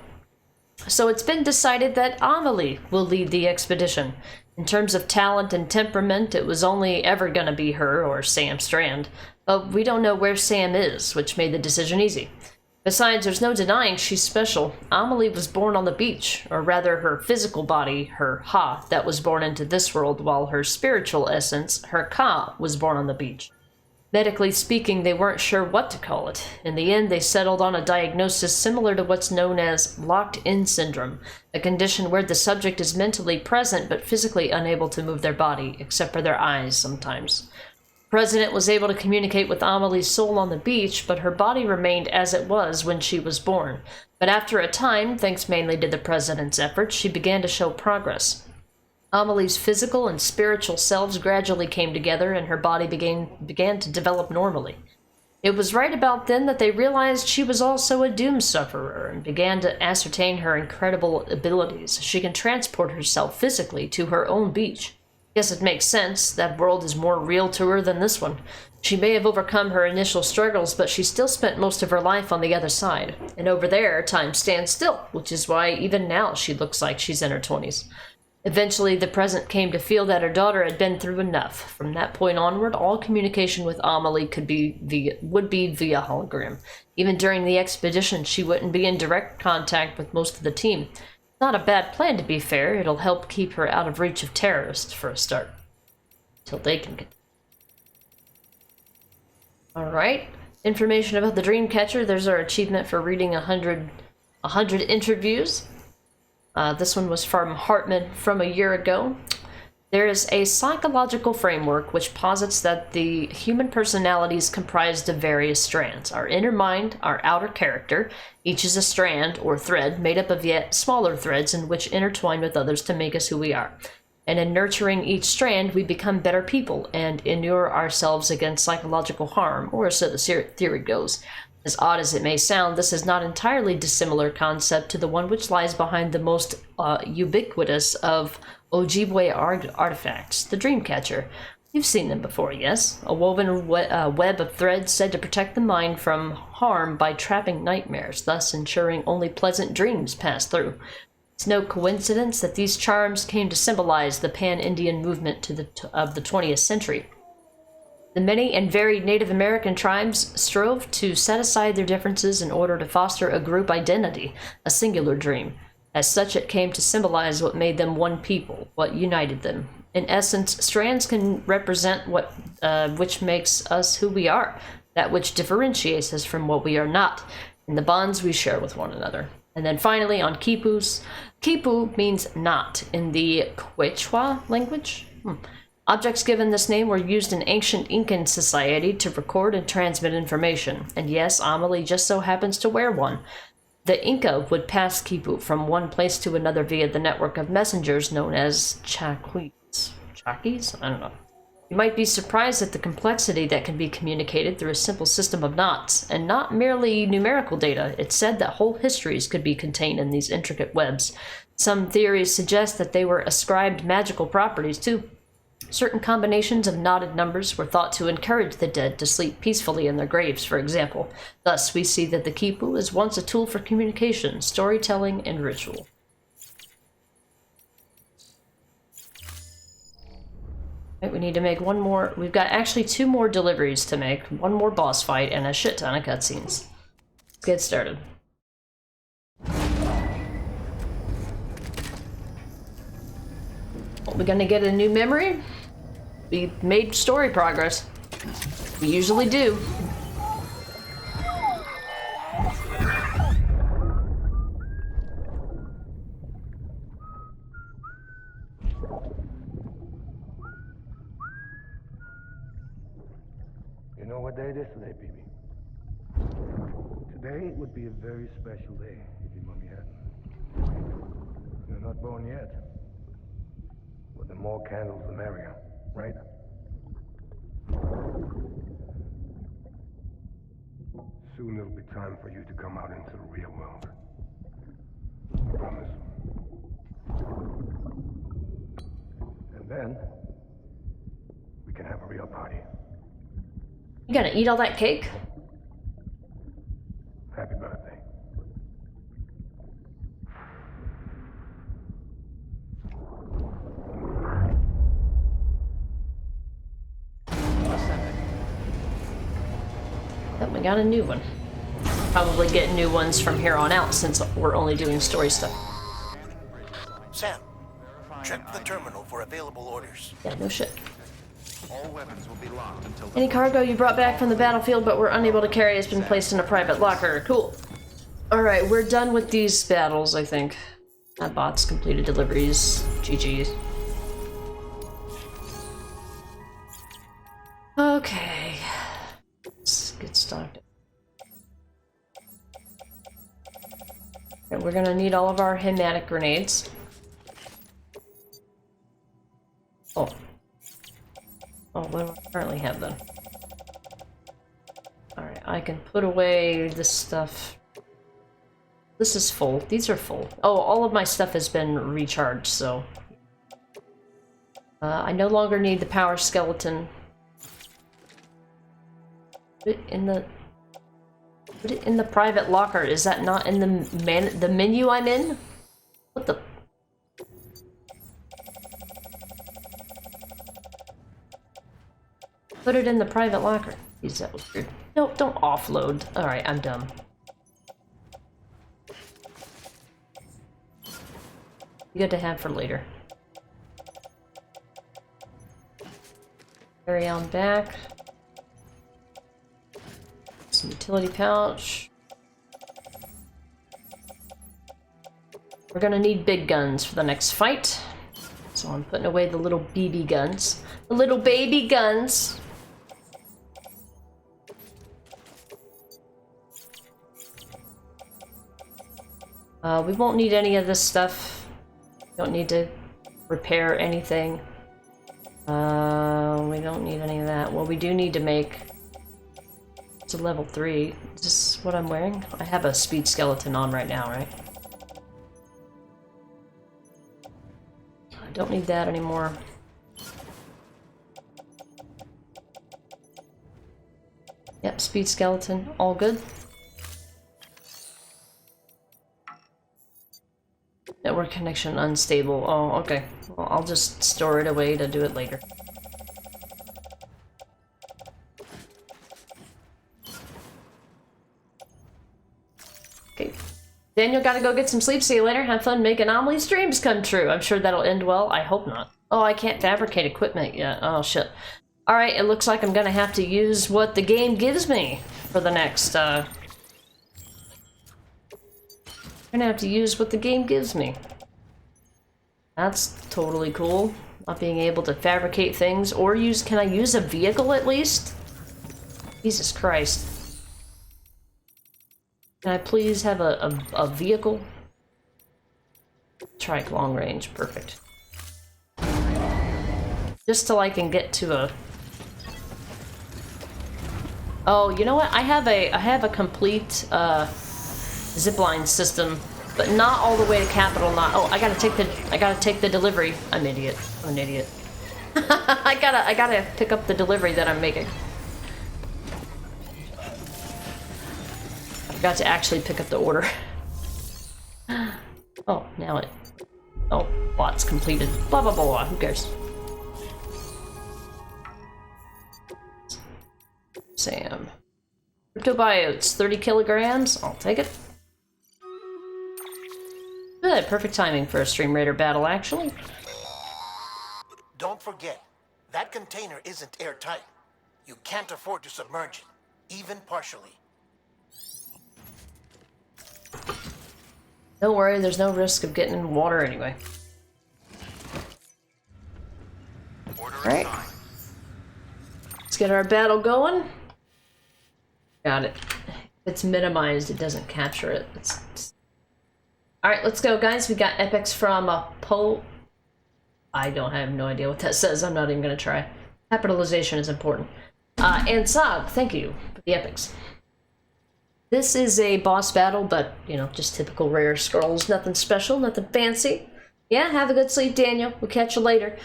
A: So it's been decided that Amelie will lead the expedition. In terms of talent and temperament, it was only ever gonna be her or Sam Strand. But we don't know where Sam is, which made the decision easy. Besides, there's no denying she's special. Amelie was born on the beach, or rather her physical body, her Ha, that was born into this world, while her spiritual essence, her Ka, was born on the beach. Medically speaking, they weren't sure what to call it. In the end, they settled on a diagnosis similar to what's known as locked-in syndrome, a condition where the subject is mentally present but physically unable to move their body, except for their eyes sometimes. The President was able to communicate with Amelie's soul on the beach, but her body remained as it was when she was born. But after a time, thanks mainly to the President's efforts, she began to show progress. Amelie's physical and spiritual selves gradually came together, and her body began to develop normally. It was right about then that they realized she was also a doom sufferer and began to ascertain her incredible abilities. She can transport herself physically to her own beach. Guess it makes sense. That world is more real to her than this one. She may have overcome her initial struggles, but she still spent most of her life on the other side. And over there, time stands still, which is why even now she looks like she's in her 20s. Eventually, the President came to feel that her daughter had been through enough. From that point onward, all communication with Amelie would be via hologram. Even during the expedition, she wouldn't be in direct contact with most of the team. Not a bad plan, to be fair. It'll help keep her out of reach of terrorists, for a start. Till they can get... Alright. Information about the Dreamcatcher. There's our achievement for reading 100 interviews. This one was from Hartman from a year ago. There is a psychological framework which posits that the human personality is comprised of various strands. Our inner mind, our outer character, each is a strand or thread made up of yet smaller threads in which intertwine with others to make us who we are. And in nurturing each strand, we become better people and inure ourselves against psychological harm, or so the theory goes. As odd as it may sound, this is not entirely dissimilar concept to the one which lies behind the most ubiquitous of Ojibwe artifacts, the Dreamcatcher. You've seen them before, yes? A woven web of threads said to protect the mind from harm by trapping nightmares, thus ensuring only pleasant dreams pass through. It's no coincidence that these charms came to symbolize the pan-Indian movement of the 20th century. The many and varied Native American tribes strove to set aside their differences in order to foster a group identity, a singular dream. As such, it came to symbolize what made them one people, what united them. In essence, strands can represent what which makes us who we are, that which differentiates us from what we are not, and the bonds we share with one another. And then finally, on quipus. Quipu means not in the Quechua language. Objects given this name were used in ancient Incan society to record and transmit information, and yes, Amelie just so happens to wear one. The Inca would pass quipu from one place to another via the network of messengers known as chaquis. Chaquis? I don't know. You might be surprised at the complexity that can be communicated through a simple system of knots, and not merely numerical data. It's said that whole histories could be contained in these intricate webs. Some theories suggest that they were ascribed magical properties too. Certain combinations of knotted numbers were thought to encourage the dead to sleep peacefully in their graves, for example. Thus, we see that the quipu is once a tool for communication, storytelling, and ritual. Right, we need to make one more. We've got actually 2 more deliveries to make, one more boss fight, and a shit ton of cutscenes. Let's get started. We're gonna get a new memory. We made story progress. We usually do.
E: You know what day it is today, baby? Today would be a very special day if your mommy hadn't. You're not born yet. But the more candles, the merrier, right? Soon it'll be time for you to come out into the real world. I promise. And then, we can have a real party.
A: You gonna eat all that cake?
E: Happy birthday.
A: Yep, we got a new one. Probably get new ones from here on out since we're only doing story stuff.
C: Sam, check the terminal for available orders.
A: Yeah, no shit.
B: All weapons will be locked until
A: Any cargo you brought back from the battlefield but were unable to carry has been placed in a private locker. Cool. Alright, we're done with these battles, I think. Bots, completed deliveries. GG. Okay. Let's get started. And we're gonna need all of our hematic grenades. Oh. Oh, what do I currently have then? Alright, I can put away this stuff. This is full. These are full. Oh, all of my stuff has been recharged, so... I no longer need the power skeleton. Put it in the... Put it in the private locker. Is that not in the menu I'm in? What the... Put it in the private locker. Jeez, that was weird. No, don't offload. Alright, I'm dumb. Good to have for later. Carry on back. Some utility pouch. We're gonna need big guns for the next fight. So I'm putting away the little BB guns. The little baby guns. We won't need any of this stuff. Don't need to repair anything. We don't need any of that. Well, we do need to make... It's a level 3. Is this what I'm wearing? I have a speed skeleton on right now, right? I don't need that anymore. Yep, speed skeleton. All good. Network connection unstable. Oh, okay. Well, I'll just store it away to do it later. Okay. Daniel, gotta go get some sleep. See you later. Have fun making Amelie's dreams come true. I'm sure that'll end well. I hope not. Oh, I can't fabricate equipment yet. Oh, shit. Alright, it looks like I'm gonna have to use what the game gives me for the next, I'm gonna have to use what the game gives me. That's totally cool. Not being able to fabricate things or use... Can I use a vehicle at least? Jesus Christ. Can I please have a vehicle? Trike long range, perfect. Just till I can get to a... Oh, you know what? I have a complete zipline system, but not all the way to Capital Knot. Oh, I gotta take the delivery. I'm an idiot. I'm an idiot. I gotta pick up the delivery that I'm making. I forgot to actually pick up the order. Oh, now it... Oh, lot's completed. Blah, blah, blah, blah. Who cares? Sam. Cryptobiotes, 30 kilograms. I'll take it. Good, perfect timing for a Stream Raider battle, actually.
C: Don't forget, that container isn't airtight. You can't afford to submerge it, even partially.
A: Don't worry, there's no risk of getting in water anyway. Alright. Let's get our battle going. Got it. it's minimized, it doesn't capture it. Alright, let's go, guys. We got epics from I have no idea what that says. I'm not even gonna try. Capitalization is important. And Saab, thank you for the epics. This is a boss battle, but, you know, just typical rare scrolls. Nothing special, nothing fancy. Yeah, have a good sleep, Daniel. We'll catch you later.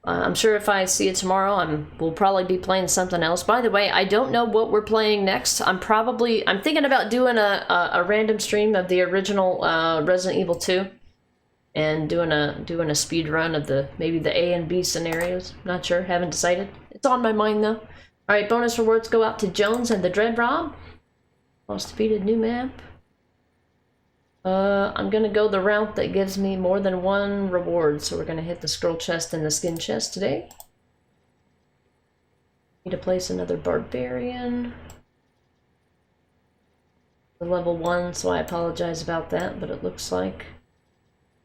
A: I'm sure if I see you tomorrow, we'll probably be playing something else. By the way, I don't know what we're playing next. I'm thinking about doing a random stream of the original Resident Evil 2. And doing a speed run of maybe the A and B scenarios. Not sure, haven't decided. It's on my mind though. Alright, bonus rewards go out to Jones and the Dread Rob. Most defeated, new map. I'm gonna go the route that gives me more than one reward, so we're gonna hit the scroll chest and the skin chest today. Need to place another barbarian. We're level 1, so I apologize about that, but it looks like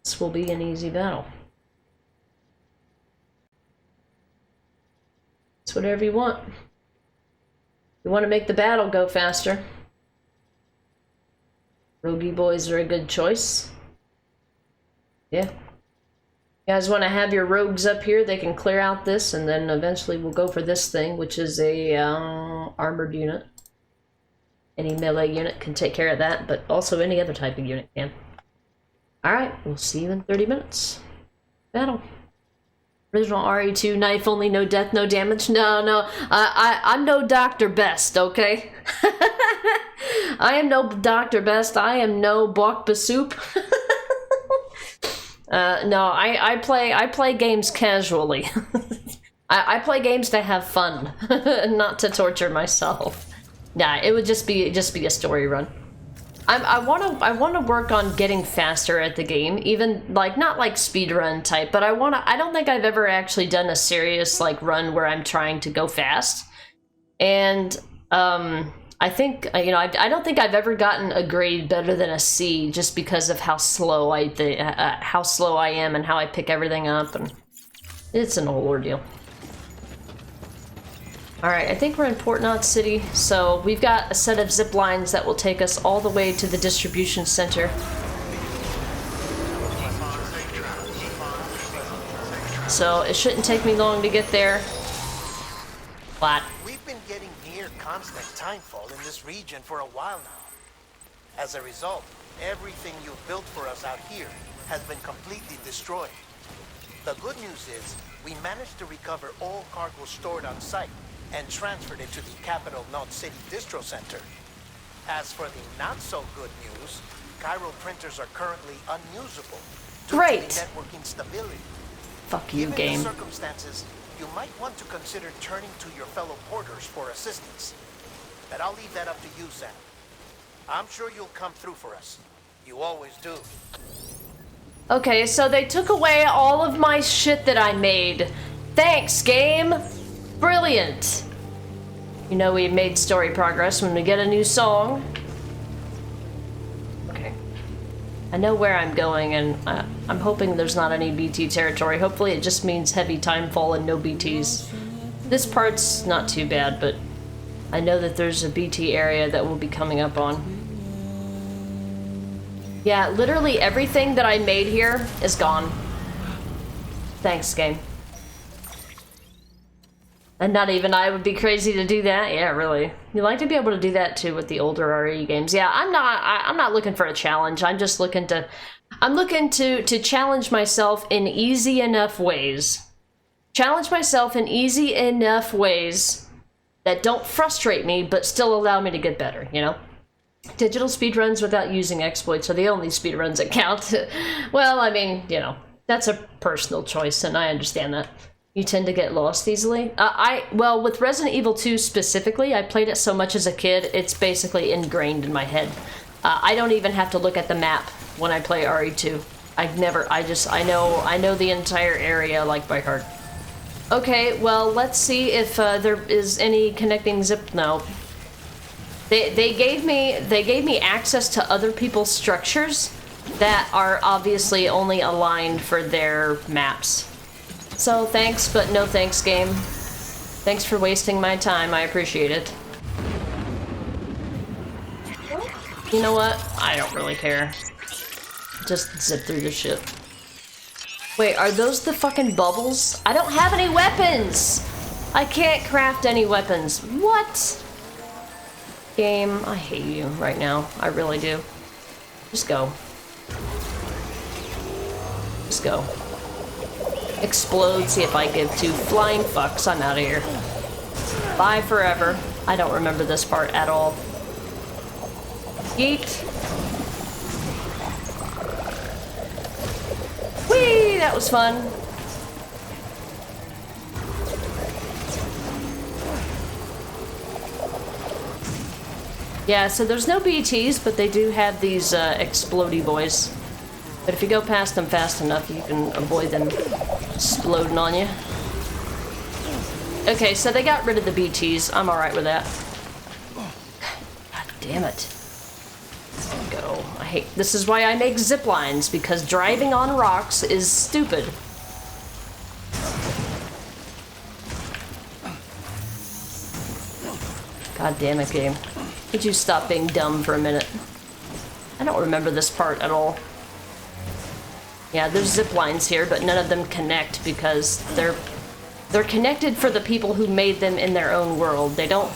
A: this will be an easy battle. It's whatever you want. You want to make the battle go faster. Rogie boys are a good choice. Yeah. You guys want to have your rogues up here, they can clear out this, and then eventually we'll go for this thing, which is a armored unit. Any melee unit can take care of that, but also any other type of unit can. Alright, we'll see you in 30 minutes. Battle. Original RE2, knife only, no death, no damage. No, I'm no Dr. Best, okay? I am no Dr. Best, I am no Bok Basoup. No, I play games casually. I play games to have fun, not to torture myself. Nah, it would just be a story run. I want to work on getting faster at the game, even like not like speedrun type, but I don't think I've ever actually done a serious like run where I'm trying to go fast. And I think, you know, I don't think I've ever gotten a grade better than a C just because of how slow I am and how I pick everything up, and it's an whole ordeal. Alright, I think we're in Port Knot City, so we've got a set of zip lines that will take us all the way to the distribution center. So it shouldn't take me long to get there. Flat.
C: We've been getting near constant timefall in this region for a while now. As a result, everything you've built for us out here has been completely destroyed. The good news is, we managed to recover all cargo stored on site and transferred it to the capital Knot City Distro Center. As for the not-so-good news, Chiral printers are currently unusable due to the network instability.
A: Fuck you,
C: Given
A: game.
C: the circumstances, you might want to consider turning to your fellow porters for assistance. But I'll leave that up to you, Sam. I'm sure you'll come through for us. You always do.
A: Okay, so they took away all of my shit that I made. Thanks, game! Brilliant! You know we made story progress when we get a new song. Okay. I know where I'm going, and I'm hoping there's not any BT territory. Hopefully it just means heavy timefall and no BTs. This part's not too bad, but I know that there's a BT area that we'll be coming up on. Yeah, literally everything that I made here is gone. Thanks, game. And not even I would be crazy to do that. Yeah, really. You like to be able to do that too with the older RE games. Yeah, I'm not looking for a challenge. I'm just looking to challenge myself in easy enough ways. Challenge myself in easy enough ways that don't frustrate me but still allow me to get better, you know? Digital speedruns without using exploits are the only speedruns that count. Well, I mean, you know, that's a personal choice and I understand that. You tend to get lost easily. Well, with Resident Evil 2 specifically, I played it so much as a kid, it's basically ingrained in my head. I don't even have to look at the map when I play RE2. I know the entire area like by heart. Okay, well, let's see if there is any connecting zip. No. They gave me access to other people's structures that are obviously only aligned for their maps. So thanks, but no thanks, game. Thanks for wasting my time, I appreciate it. You know what? I don't really care. Just zip through this shit. Wait, are those the fucking bubbles? I don't have any weapons! I can't craft any weapons. What? Game, I hate you right now. I really do. Just go. Just go. Explode, see if I give two flying fucks. I'm out of here. Bye forever. I don't remember this part at all. Yeet. Whee! That was fun. Yeah, so there's no BTs, but they do have these explodey boys. But if you go past them fast enough, you can avoid them exploding on you. Okay, so they got rid of the BTs. I'm alright with that. God damn it. Go. I hate... This is why I make zip lines, because driving on rocks is stupid. God damn it, game. Could you stop being dumb for a minute? I don't remember this part at all. Yeah, there's zip lines here, but none of them connect because they're connected for the people who made them in their own world. They don't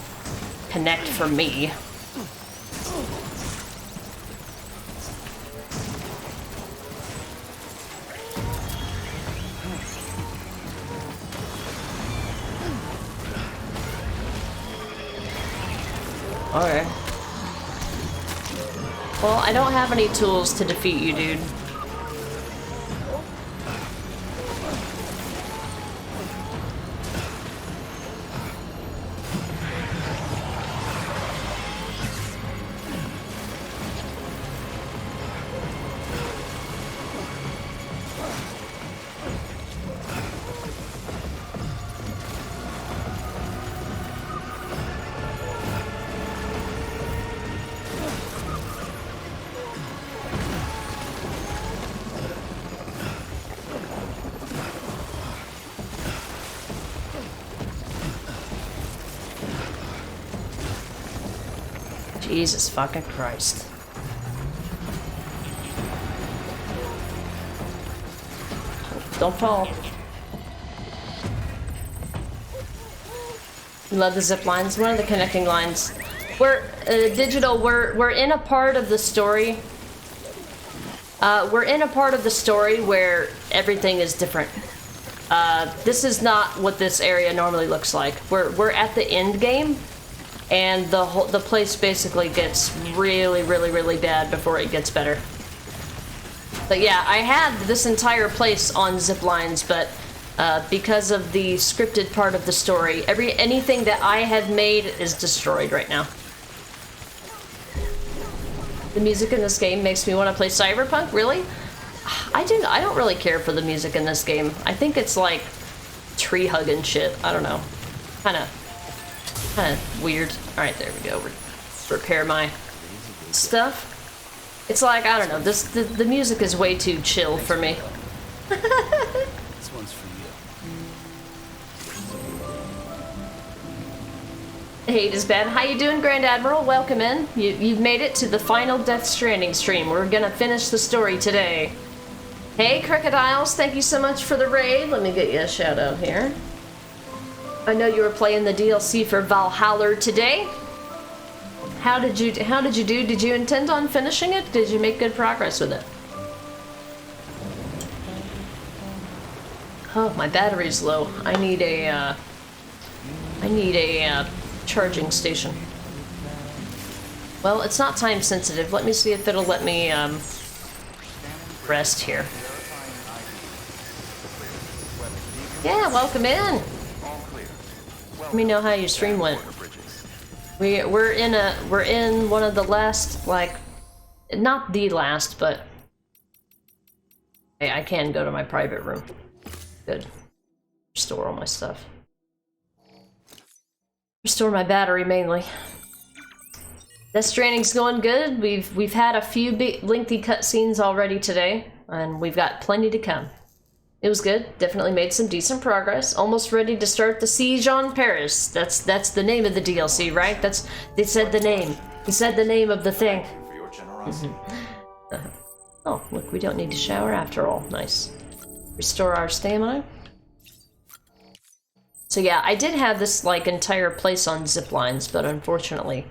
A: connect for me. Okay. Well, I don't have any tools to defeat you, dude. Jesus fucking Christ. Don't fall. Love the zip lines. One of the connecting lines. We're digital. We're in a part of the story. We're in a part of the story where everything is different. This is not what this area normally looks like. We're at the end game. And the place basically gets really, really, really bad before it gets better. But yeah, I had this entire place on zip lines, but because of the scripted part of the story, anything that I had made is destroyed right now. The music in this game makes me want to play Cyberpunk. Really? I don't really care for the music in this game. I think it's like tree hugging shit. I don't know. Kind of weird. Alright, there we go. Repair my stuff. It's like, I don't know, the music is way too chill for me.
H: This one's for you.
A: Hate is bad. How you doing, Grand Admiral? Welcome in. You've made it to the final Death Stranding stream. We're gonna finish the story today. Hey, Crocodiles, thank you so much for the raid. Let me get you a shout out here. I know you were playing the DLC for Valhalla today. How did you do? Did you intend on finishing it? Did you make good progress with it? Oh, my battery's low. I need a charging station. Well, it's not time sensitive. Let me see if it'll let me rest here. Yeah, welcome in. Let me know how your stream went. We're in one of the last, like, not the last, but hey, I can go to my private room. Good. Restore all my stuff. Restore my battery mainly. Death Stranding's going good. We've had a few lengthy cutscenes already today, and we've got plenty to come. It was good. Definitely made some decent progress. Almost ready to start the siege on Paris. That's the name of the DLC, right? They said the name. He said the name of the thing.
B: For your
D: boss.
A: Oh, look, we don't need to shower after all. Nice. Restore our stamina. So yeah, I did have this, like, entire place on zip lines, but unfortunately,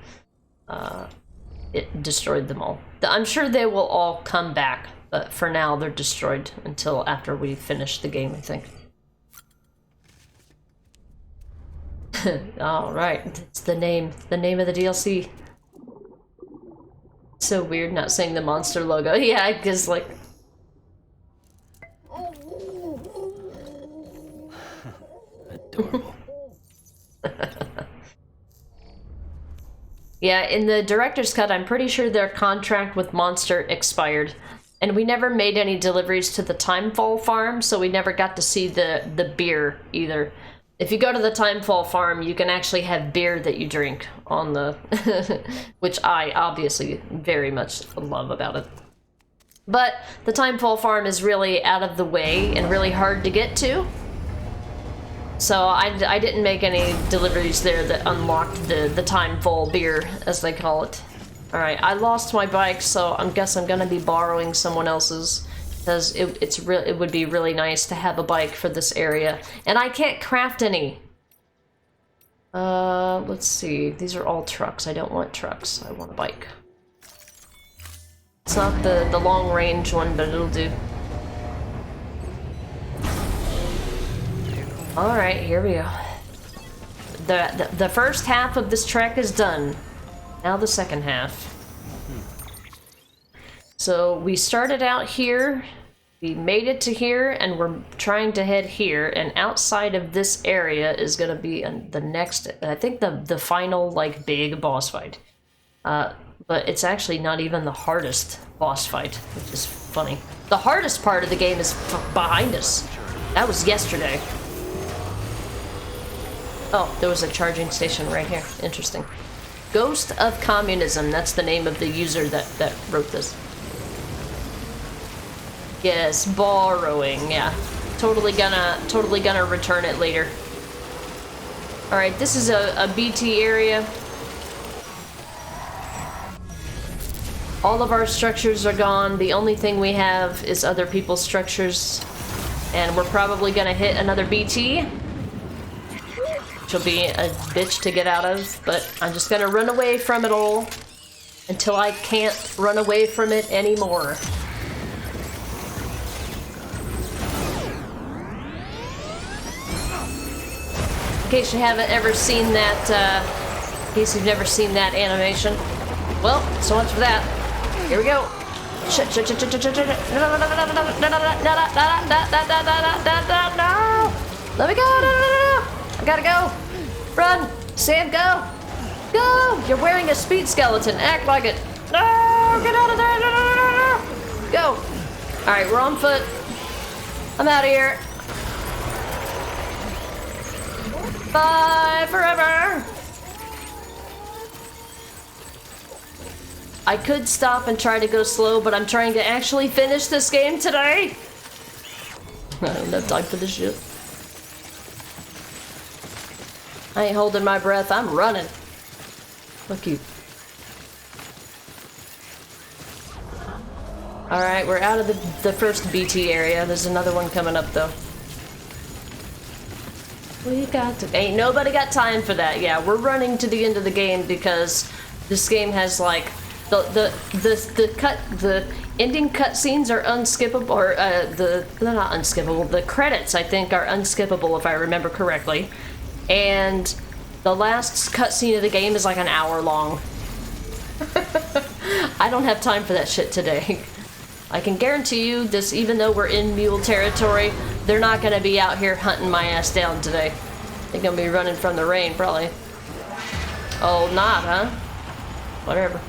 A: it destroyed them all. I'm sure they will all come back, but for now, they're destroyed until after we finish the game, I think. Alright, it's the name of the DLC. So weird not saying the monster logo. Yeah, because, like...
H: Adorable.
A: Yeah, in the director's cut, I'm pretty sure their contract with Monster expired. And we never made any deliveries to the Timefall farm, so we never got to see the beer either. If you go to the Timefall farm, you can actually have beer that you drink on the... which I obviously very much love about it. But the Timefall farm is really out of the way and really hard to get to. So I didn't make any deliveries there that unlocked the Timefall beer, as they call it. Alright, I lost my bike, so I guess I'm gonna be borrowing someone else's. Because it would be really nice to have a bike for this area. And I can't craft any. Let's see. These are all trucks. I don't want trucks. I want a bike. It's not the long range one, but it'll do. Alright, here we go. The first half of this trek is done. Now the second half. So we started out here, we made it to here, and we're trying to head here, and outside of this area is gonna be the next, I think the final, like, big boss fight. But it's actually not even the hardest boss fight, which is funny. The hardest part of the game is behind us. That was yesterday. Oh, there was a charging station right here. Interesting. Ghost of Communism, that's the name of the user that wrote this. Yes, borrowing, yeah. Totally gonna return it later. Alright, this is a BT area. All of our structures are gone. The only thing we have is other people's structures. And we're probably gonna hit another BT. Which will be a bitch to get out of, but I'm just gonna run away from it all until I can't run away from it anymore. In case you haven't ever seen that, in case you've never seen that animation. Well, so much for that. Here we go. Shit. No. Let me go. No. I gotta go. Run. Sam, go. Go. You're wearing a speed skeleton. Act like it. No. Get out of there. No. Go. All right, we're on foot. I'm out of here. Bye forever. I could stop and try to go slow, but I'm trying to actually finish this game today. I don't have time for this shit. I ain't holding my breath. I'm running. Fuck you. Alright, we're out of the first BT area. There's another one coming up, though. We got to... Ain't nobody got time for that. Yeah, we're running to the end of the game because this game has, like... The ending cutscenes are unskippable, or they're not unskippable. The credits, I think, are unskippable if I remember correctly, and the last cutscene of the game is like an hour long. I don't have time for that shit today. I can guarantee you this, even though we're in mule territory, they're not gonna be out here hunting my ass down today. They're gonna be running from the rain, probably. Oh, not, huh? Whatever.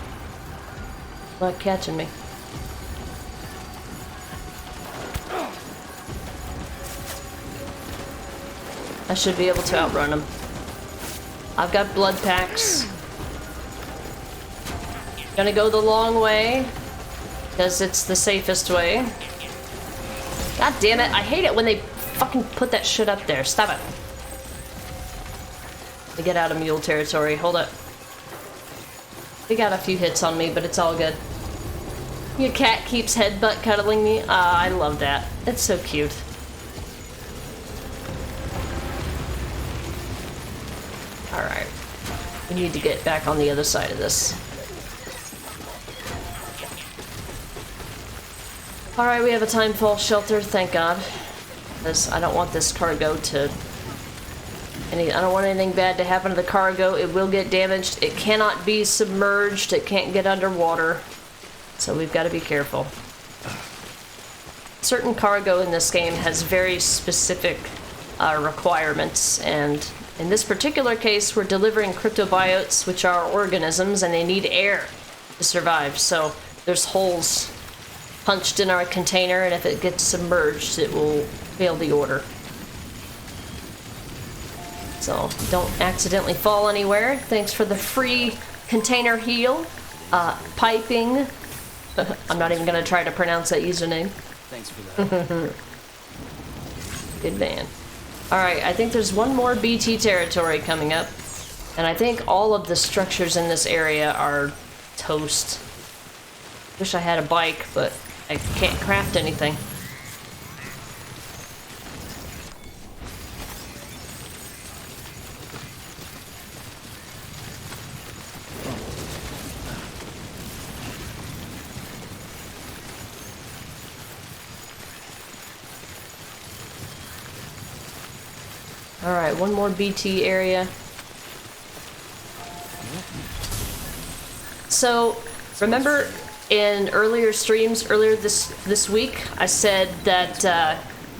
A: Not catching me. I should be able to outrun them. I've got blood packs. Gonna go the long way because it's the safest way. God damn it, I hate it when they fucking put that shit up there. Stop it. Let me get out of mule territory. Hold up. They got a few hits on me, but it's all good. Your cat keeps headbutt cuddling me. I love that. It's so cute. Alright. We need to get back on the other side of this. Alright, we have a timefall shelter, thank God. Because I don't want this cargo to... I don't want anything bad to happen to the cargo. It will get damaged. It cannot be submerged. It can't get underwater. So we've got to be careful. Certain cargo in this game has very specific requirements, and in this particular case, we're delivering cryptobiotes, which are organisms, and they need air to survive. So there's holes punched in our container, and if it gets submerged, it will fail the order. So don't accidentally fall anywhere. Thanks for the free container heal. Piping. I'm not even going to try to pronounce that username.
H: Thanks for that.
A: Good man. Alright, I think there's one more BT territory coming up. And I think all of the structures in this area are toast. Wish I had a bike, but I can't craft anything. Alright, one more BT area. So, remember in earlier streams, earlier this week, I said that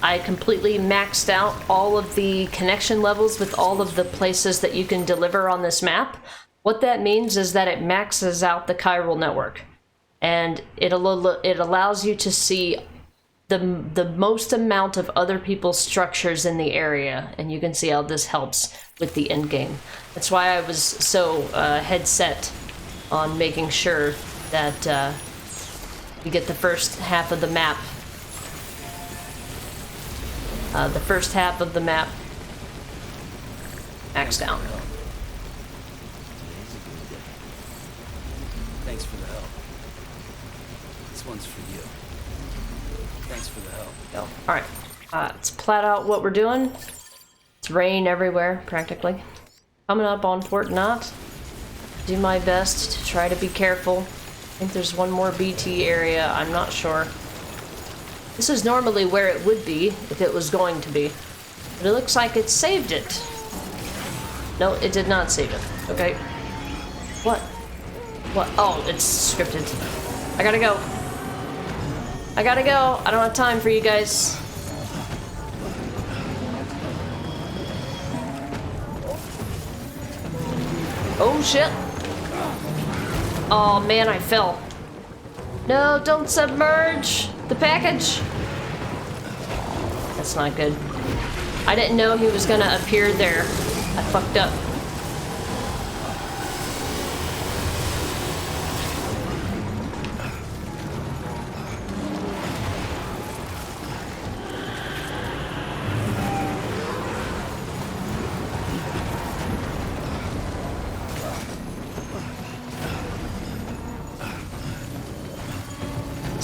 A: I completely maxed out all of the connection levels with all of the places that you can deliver on this map? What that means is that it maxes out the chiral network. And it allows you to see the most amount of other people's structures in the area, and you can see how this helps with the end game. That's why I was so head set on making sure that you get the first half of the map. The first half of the map maxed out.
H: Thanks for the help. This one's for you. Thanks for the help.
A: Go. Alright, let's plat out what we're doing. It's rain everywhere, practically. Coming up on Fort Knot. Do my best to try to be careful. I think there's one more BT area, I'm not sure. This is normally where it would be, if it was going to be. But it looks like it saved it. No, it did not save it. Okay. What? What? Oh, it's scripted. I gotta go. I gotta go. I don't have time for you guys. Oh shit. Oh man, I fell. No, don't submerge the package. That's not good. I didn't know he was gonna appear there. I fucked up.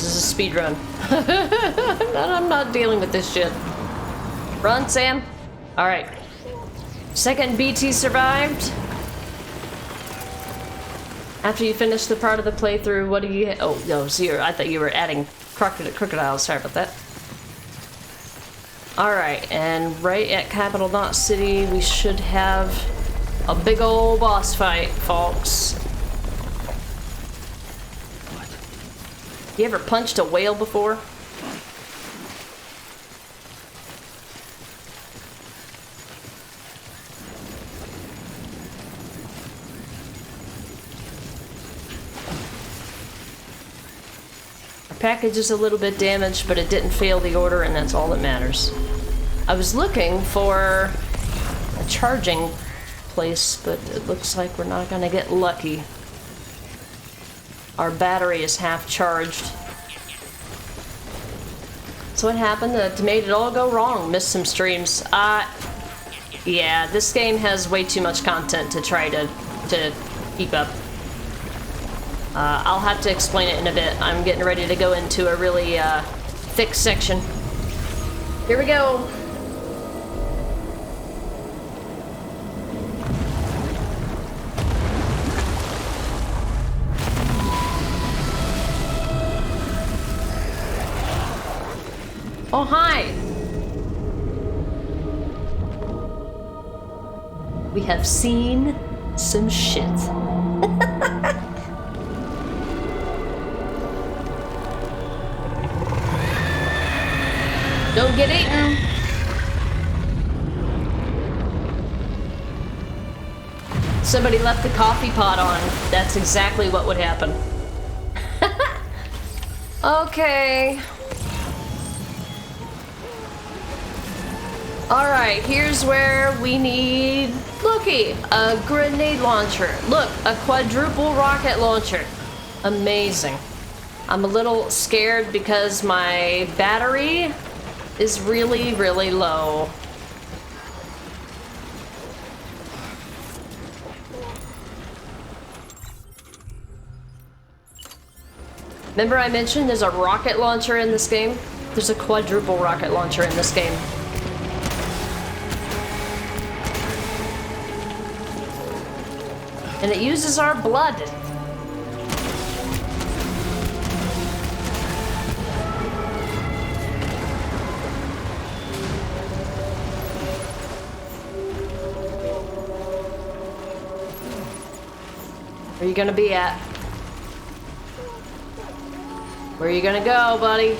A: Speed run. I'm not dealing with this shit. Run, Sam. All right. Second BT survived. After you finish the part of the playthrough, what do you? Oh no, 0. I thought you were adding crocodiles. Sorry about that. All right, and right at Capital Knot City, we should have a big old boss fight, folks. You ever punched a whale before? Our package is a little bit damaged, but it didn't fail the order, and that's all that matters. I was looking for a charging place, but it looks like we're not gonna get lucky. Our battery is half charged. So what happened? That made it all go wrong. Missed some streams. Yeah, this game has way too much content to try to keep up. I'll have to explain it in a bit. I'm getting ready to go into a really thick section. Here we go. Oh, hi. We have seen some shit. Don't get eaten. Somebody left the coffee pot on. That's exactly what would happen. Okay. Alright, here's where we need, looky, a grenade launcher. Look, a quadruple rocket launcher. Amazing. I'm a little scared because my battery is really, really low. Remember I mentioned there's a rocket launcher in this game? There's a quadruple rocket launcher in this game. And it uses our blood. Where are you gonna be at? Where are you gonna go, buddy?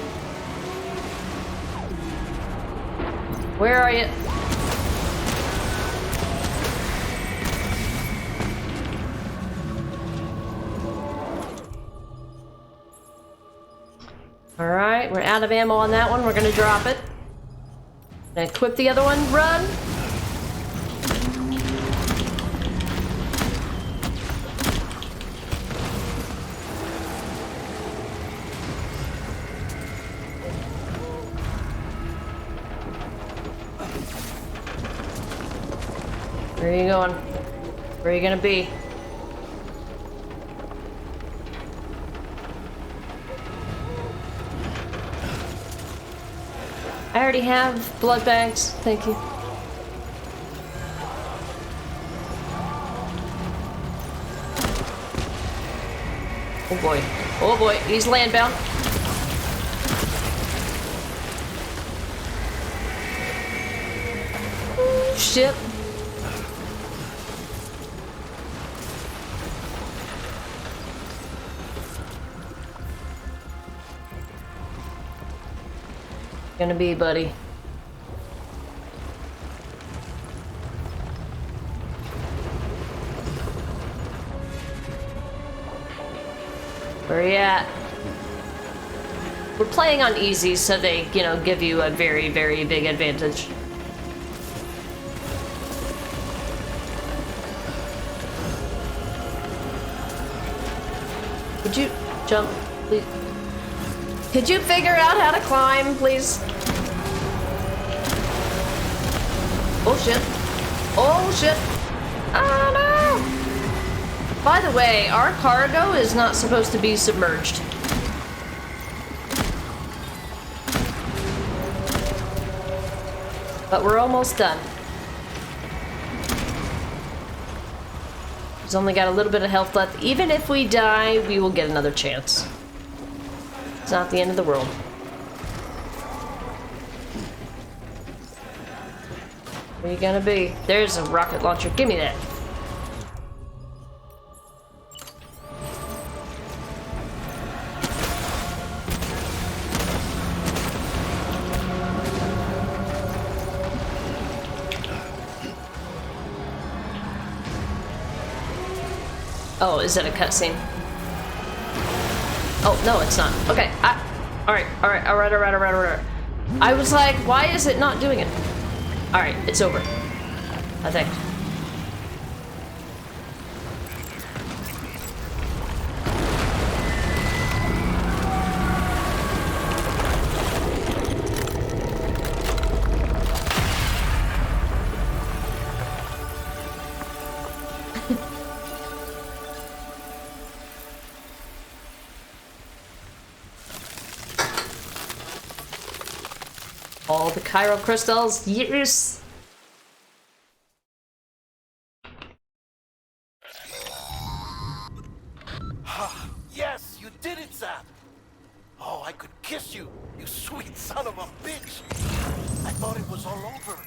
A: Where are you? Alright, we're out of ammo on that one. We're gonna drop it. And equip the other one. Run! Where are you going? Where are you gonna be? I already have blood bags, thank you. Oh boy, he's landbound. Ooh, shit. Gonna be, buddy. Where are you at? We're playing on easy, so they, you know, give you a very, very big advantage. Could you jump, please? Could you figure out how to climb, please? Oh shit. Oh shit. Oh no! By the way, our cargo is not supposed to be submerged. But we're almost done. He's only got a little bit of health left. Even if we die, we will get another chance. It's not the end of the world. Where you gonna be? There's a rocket launcher. Give me that. Oh, is that a cutscene? Oh, no, it's not. Okay. Alright. I was like, why is it not doing it? Alright, it's over. I think. All the chiral crystals, yes!
C: Yes, you did it, Sam! Oh, I could kiss you, you sweet son of a bitch! I thought it was all over.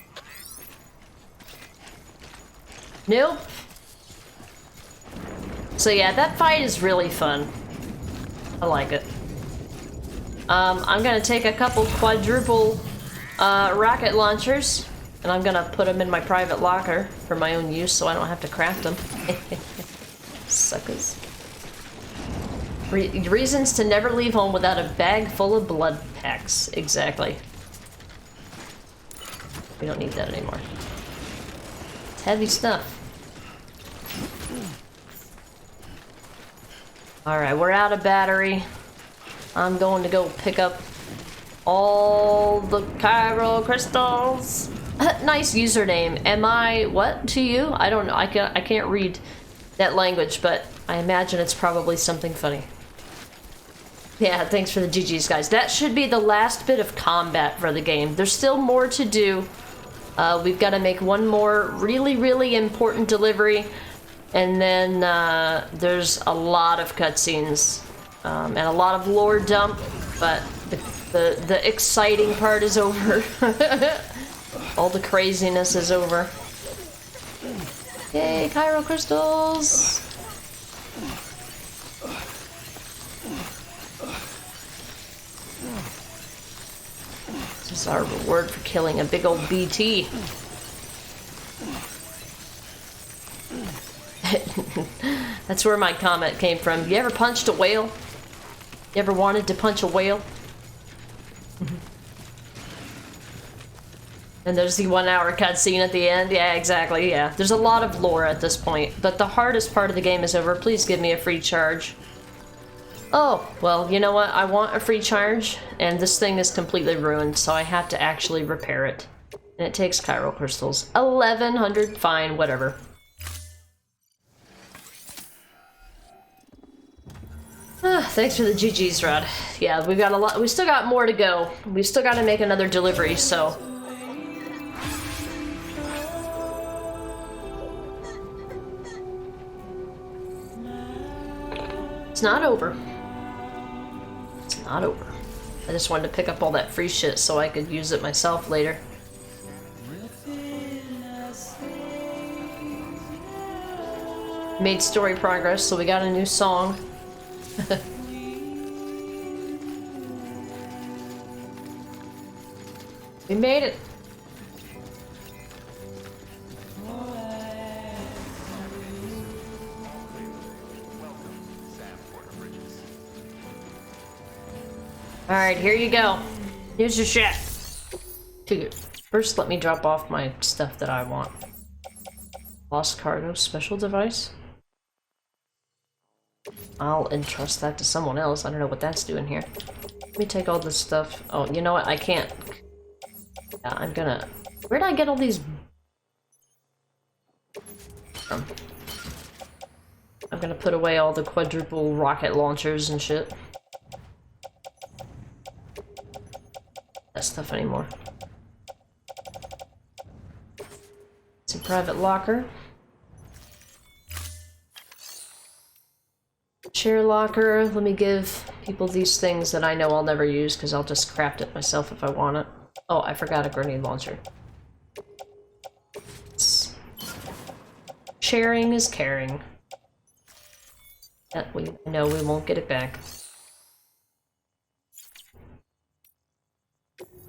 A: Nope. So yeah, that fight is really fun. I like it. I'm gonna take a couple quadruple rocket launchers, and I'm gonna put them in my private locker for my own use so I don't have to craft them. Suckers. Reasons to never leave home without a bag full of blood packs. Exactly. We don't need that anymore. It's heavy stuff. Alright, we're out of battery. I'm going to go pick up all the chiral crystals. Nice username. Am I what to you? I don't know. I can't read that language, but I imagine it's probably something funny. Yeah, thanks for the GGs, guys. That should be the last bit of combat for the game. There's still more to do. We've got to make one more really, really important delivery. And then there's a lot of cutscenes and a lot of lore dump, but the exciting part is over. All the craziness is over. Yay, chiral crystals! This is our reward for killing a big old BT. That's where my comment came from. You ever punched a whale? You ever wanted to punch a whale? And there's the 1 hour cutscene at the end. Yeah, exactly, yeah. There's a lot of lore at this point, but the hardest part of the game is over. Please give me a free charge. Oh, well, you know what? I want a free charge, and this thing is completely ruined, so I have to actually repair it. And it takes chiral crystals. 1100, fine, whatever. Thanks for the GG's, Rod. Yeah, we've got a lot. We still got more to go. We still got to make another delivery, so. It's not over. It's not over. I just wanted to pick up all that free shit so I could use it myself later. Made story progress, so we got a new song. We made it. Alright, here you go. Here's your shit. First, let me drop off my stuff that I want. Lost cargo special device. I'll entrust that to someone else. I don't know what that's doing here. Let me take all this stuff. Oh, you know what? I can't. Yeah, I'm gonna... Where'd I get all these from? I'm gonna put away all the quadruple rocket launchers and shit. That stuff anymore. It's a private locker. Share locker. Let me give people these things that I know I'll never use because I'll just craft it myself if I want it. Oh, I forgot a grenade launcher. Sharing is caring. We know we won't get it back.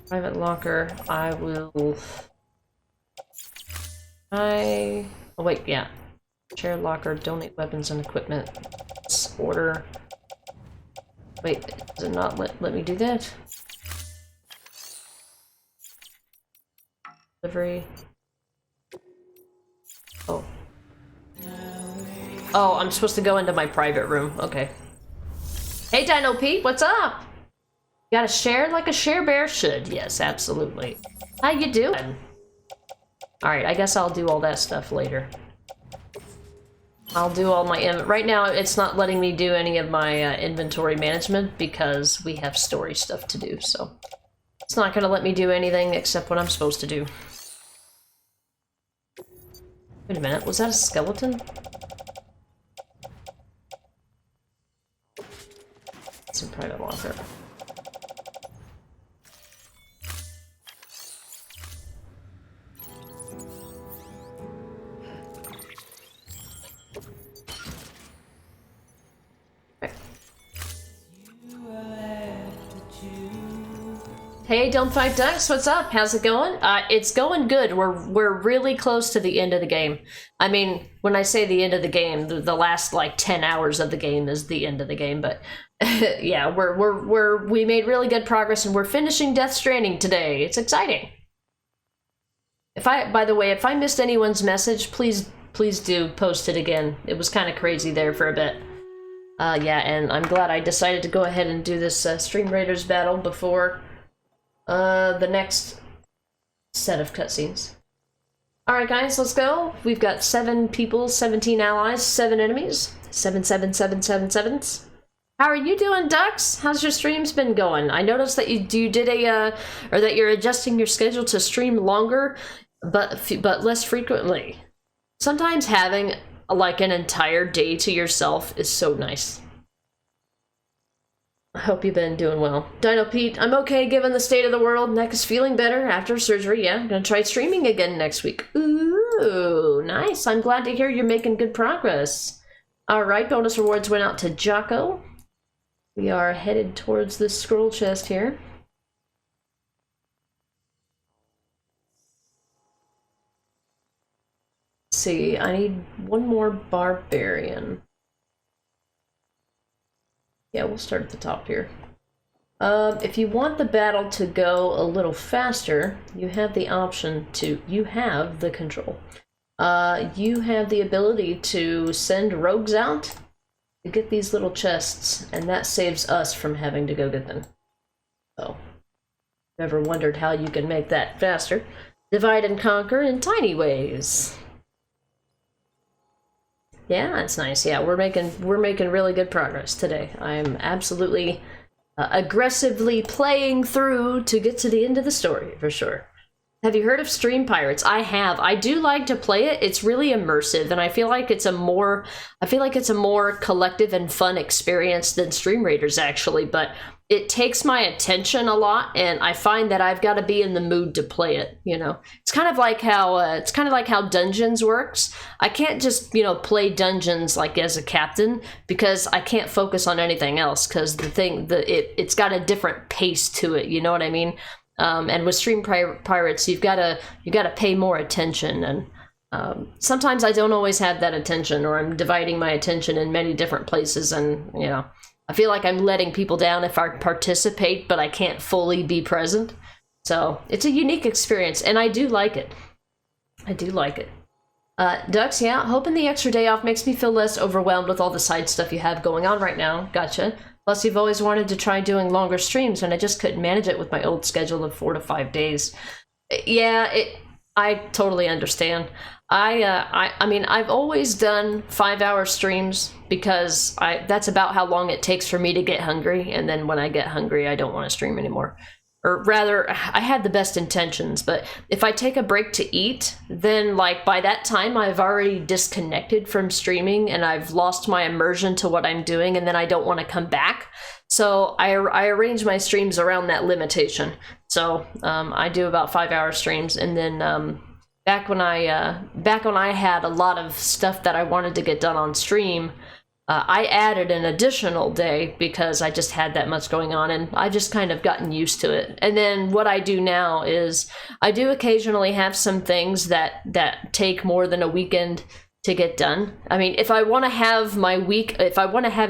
A: Private locker. I will. Oh wait, yeah. Share locker. Donate weapons and equipment. Order. Wait, does it not let me do that? Delivery. Oh. Oh, I'm supposed to go into my private room. Okay. Hey, Dino Pete, what's up? You gotta share like a share bear should. Yes, absolutely. How you doing? Alright, I guess I'll do all that stuff later. I'll do all my... Right now, it's not letting me do any of my inventory management because we have story stuff to do, so... It's not gonna let me do anything except what I'm supposed to do. Wait a minute, was that a skeleton? It's in private locker. Hey, Don't Fight Ducks, what's up? How's it going? It's going good. We're really close to the end of the game. I mean, when I say the end of the game, the last like 10 hours of the game is the end of the game. But yeah, we made really good progress, and we're finishing Death Stranding today. It's exciting. By the way, if I missed anyone's message, please do post it again. It was kind of crazy there for a bit. Yeah, and I'm glad I decided to go ahead and do this Stream Raiders battle before the next set of cutscenes. Alright guys, let's go. We've got 7 people, 17 allies, 7 enemies. 77777s. How are you doing, Ducks? How's your streams been going? I noticed that you did or that you're adjusting your schedule to stream longer, but less frequently. Sometimes having like an entire day to yourself is so nice. I hope you've been doing well. Dino Pete, I'm okay given the state of the world. Neck is feeling better after surgery. Yeah, I'm gonna try streaming again next week. Ooh, nice. I'm glad to hear you're making good progress. Alright, bonus rewards went out to Jocko. We are headed towards the scroll chest here. Let's see, I need one more barbarian. Yeah, we'll start at the top here. If you want the battle to go a little faster, you have the option to, you have the control. You have the ability to send rogues out to get these little chests, and that saves us from having to go get them. So, never wondered how you can make that faster. Divide and conquer in tiny ways. Yeah, that's nice. Yeah, we're making really good progress today. I'm absolutely aggressively playing through to get to the end of the story for sure. Have you heard of Stream Pirates? I have. I do like to play it. It's really immersive, and I feel like it's a more collective and fun experience than Stream Raiders actually, but it takes my attention a lot, and I find that I've got to be in the mood to play it, you know. It's kind of like how Dungeons works. I can't just, you know, play Dungeons like as a captain because I can't focus on anything else because it's got a different pace to it, you know what I mean? And with Stream Pirates, you gotta pay more attention, and sometimes I don't always have that attention, or I'm dividing my attention in many different places, and you know, I feel like I'm letting people down if I participate, but I can't fully be present. So it's a unique experience, and I do like it. I do like it. Ducks, yeah, hoping the extra day off makes me feel less overwhelmed with all the side stuff you have going on right now. Gotcha. Plus, you've always wanted to try doing longer streams, and I just couldn't manage it with my old schedule of 4 to 5 days. Yeah, I totally understand. I mean, I've always done 5-hour streams because that's about how long it takes for me to get hungry, and then when I get hungry, I don't want to stream anymore. Or rather, I had the best intentions, but if I take a break to eat, then like by that time I've already disconnected from streaming and I've lost my immersion to what I'm doing, and then I don't want to come back. So I arrange my streams around that limitation. So I do about 5-hour streams, and then back when I had a lot of stuff that I wanted to get done on stream, I added an additional day because I just had that much going on, and I just kind of gotten used to it. And then what I do now is I do occasionally have some things that take more than a weekend to get done. I mean, if I want to have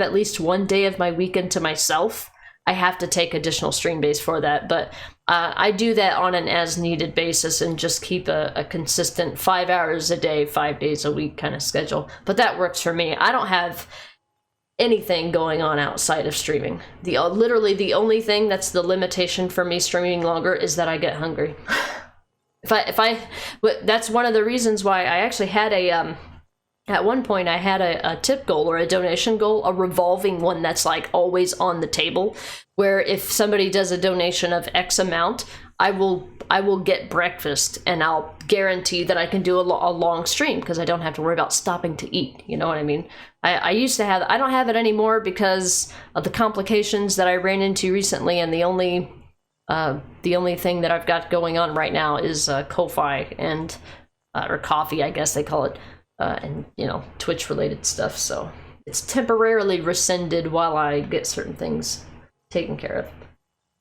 A: at least one day of my weekend to myself, I have to take additional stream days for that. But I do that on an as-needed basis and just keep a consistent 5 hours a day, 5 days a week kind of schedule. But that works for me. I don't have anything going on outside of streaming. Literally the only thing that's the limitation for me streaming longer is that I get hungry. That's one of the reasons why I actually had At one point, I had a tip goal or a donation goal, a revolving one that's like always on the table, where if somebody does a donation of X amount, I will get breakfast, and I'll guarantee that I can do a long stream because I don't have to worry about stopping to eat. You know what I mean? I used to have, I don't have it anymore because of the complications that I ran into recently, and the only thing that I've got going on right now is Ko-Fi and or coffee, I guess they call it. And, you know, Twitch related stuff, so it's temporarily rescinded while I get certain things taken care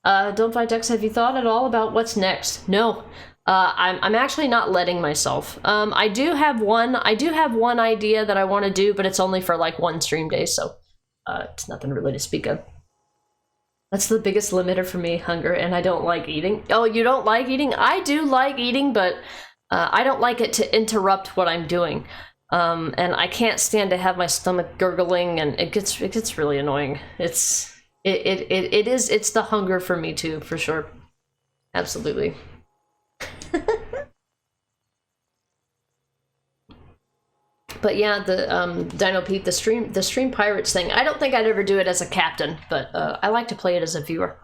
A: of. Don't Fight Dex, have you thought at all about what's next? No. I'm actually not letting myself. I do have one idea that I want to do, but it's only for like one stream day, so it's nothing really to speak of. That's the biggest limiter for me, hunger, and I don't like eating. Oh, you don't like eating? I do like eating, but I don't like it to interrupt what I'm doing. And I can't stand to have my stomach gurgling, and it gets really annoying. It's the hunger for me too, for sure. Absolutely. But yeah, the Dino Pete, the stream pirates thing, I don't think I'd ever do it as a captain, but I like to play it as a viewer.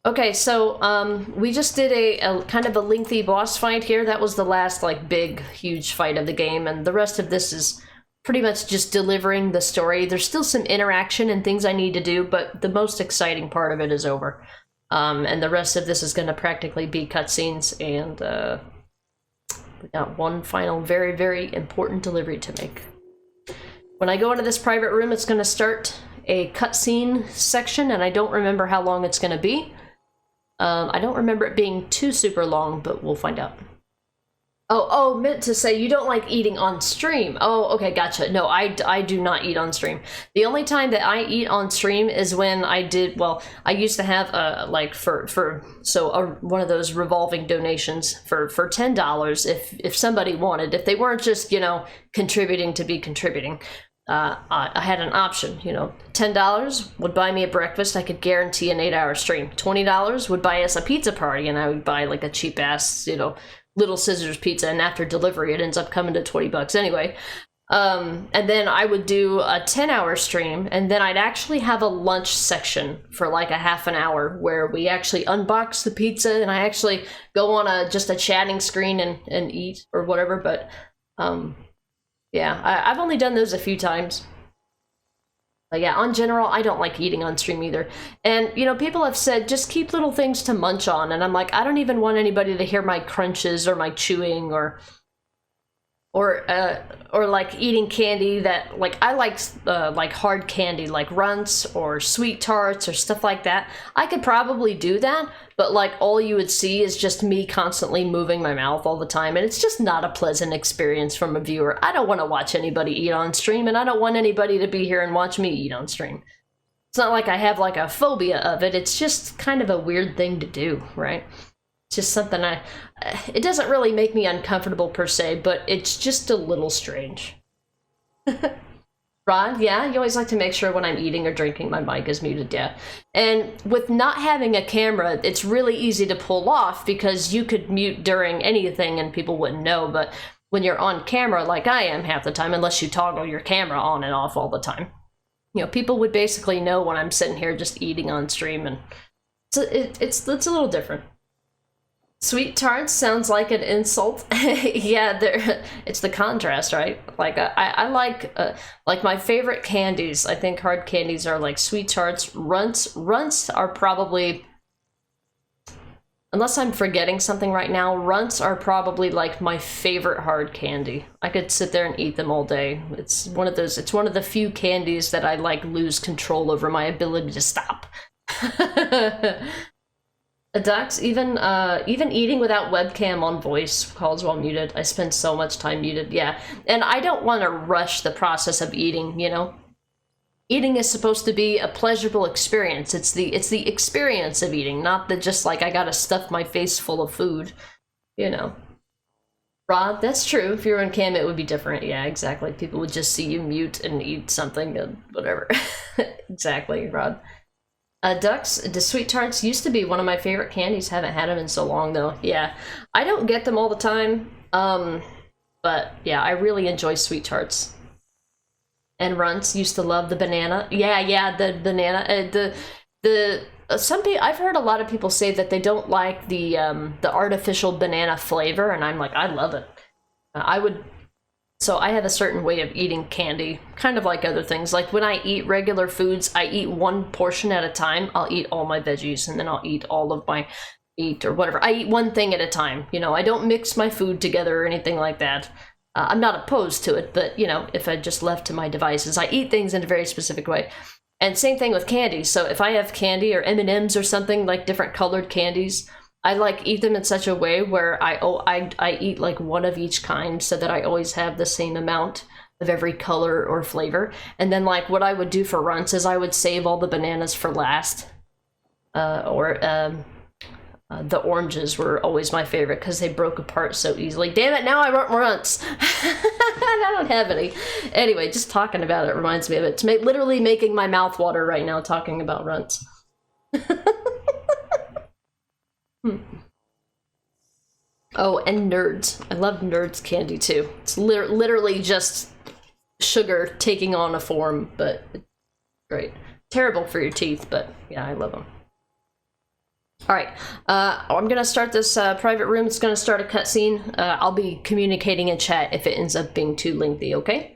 A: Okay, so we just did a kind of a lengthy boss fight here. That was the last like big, huge fight of the game, and the rest of this is pretty much just delivering the story. There's still some interaction and things I need to do, but the most exciting part of it is over. And the rest of this is going to practically be cutscenes, and we got one final very, very important delivery to make. When I go into this private room, it's going to start a cutscene section, and I don't remember how long it's going to be. I don't remember it being too super long, but we'll find out. Oh, meant to say you don't like eating on stream. Oh, okay, gotcha. No, I do not eat on stream. The only time that I eat on stream is when I used to have like one of those revolving donations for $10 if somebody wanted, if they weren't just, you know, contributing to be contributing. I had an option, you know, $10 would buy me a breakfast. I could guarantee an 8-hour stream. $20 would buy us a pizza party, and I would buy like a cheap ass, you know, Little Scissors pizza, and after delivery it ends up coming to $20 anyway. And then I would do a 10-hour stream, and then I'd actually have a lunch section for like a half an hour where we actually unbox the pizza, and I actually go on just a chatting screen and eat or whatever. But yeah, I've only done those a few times. But yeah, on general, I don't like eating on stream either. And, you know, people have said, just keep little things to munch on. And I'm like, I don't even want anybody to hear my crunches or my chewing or like eating candy that, like, I like hard candy, like runts or sweet tarts or stuff like that. I could probably do that, but like all you would see is just me constantly moving my mouth all the time, and it's just not a pleasant experience from a viewer. I don't want to watch anybody eat on stream, and I don't want anybody to be here and watch me eat on stream. It's not like I have like a phobia of it, it's just kind of a weird thing to do, right? It's just something it doesn't really make me uncomfortable per se, but it's just a little strange. Rod, yeah, you always like to make sure when I'm eating or drinking my mic is muted, yeah. And with not having a camera, it's really easy to pull off because you could mute during anything and people wouldn't know, but when you're on camera like I am half the time, unless you toggle your camera on and off all the time, you know, people would basically know when I'm sitting here just eating on stream, and it's a little different. Sweet tarts sounds like an insult. Yeah, it's the contrast, right? Like I like my favorite candies. I think hard candies are like sweet tarts. Runts are probably, unless I'm forgetting something right now, runts are probably like my favorite hard candy. I could sit there and eat them all day. It's one of the few candies that I like lose control over my ability to stop. Ducks, even eating without webcam on voice calls while muted. I spend so much time muted, yeah. And I don't want to rush the process of eating, you know? Eating is supposed to be a pleasurable experience. It's the experience of eating, not the just like I gotta stuff my face full of food, you know? Rod, that's true. If you were on cam, it would be different. Yeah, exactly. People would just see you mute and eat something and whatever. Exactly, Rod. Ducks, the sweet tarts used to be one of my favorite candies. Haven't had them in so long though. Yeah, I don't get them all the time. But yeah, I really enjoy sweet tarts. And Runts used to love the banana. Yeah, the banana. Some people, I've heard a lot of people say that they don't like the artificial banana flavor, and I'm like, I love it. So I have a certain way of eating candy, kind of like other things. Like when I eat regular foods, I eat one portion at a time. I'll eat all my veggies, and then I'll eat all of my meat or whatever. I eat one thing at a time. You know, I don't mix my food together or anything like that. I'm not opposed to it, but you know, if I just left to my devices, I eat things in a very specific way. And same thing with candy. So if I have candy or M&Ms or something, like different colored candies, I like eat them in such a way where I eat like one of each kind so that I always have the same amount of every color or flavor. And then like what I would do for Runts is I would save all the bananas for last. The oranges were always my favorite because they broke apart so easily. Damn it, now I want Runts. I don't have any. Anyway, just talking about it reminds me of it. It's literally making my mouth water right now talking about Runts. Oh, and Nerds. I love Nerds candy too. It's literally just sugar taking on a form, but it's great. Terrible for your teeth, but yeah, I love them. Alright, I'm gonna start this private room. It's gonna start a cutscene. I'll be communicating in chat if it ends up being too lengthy, okay?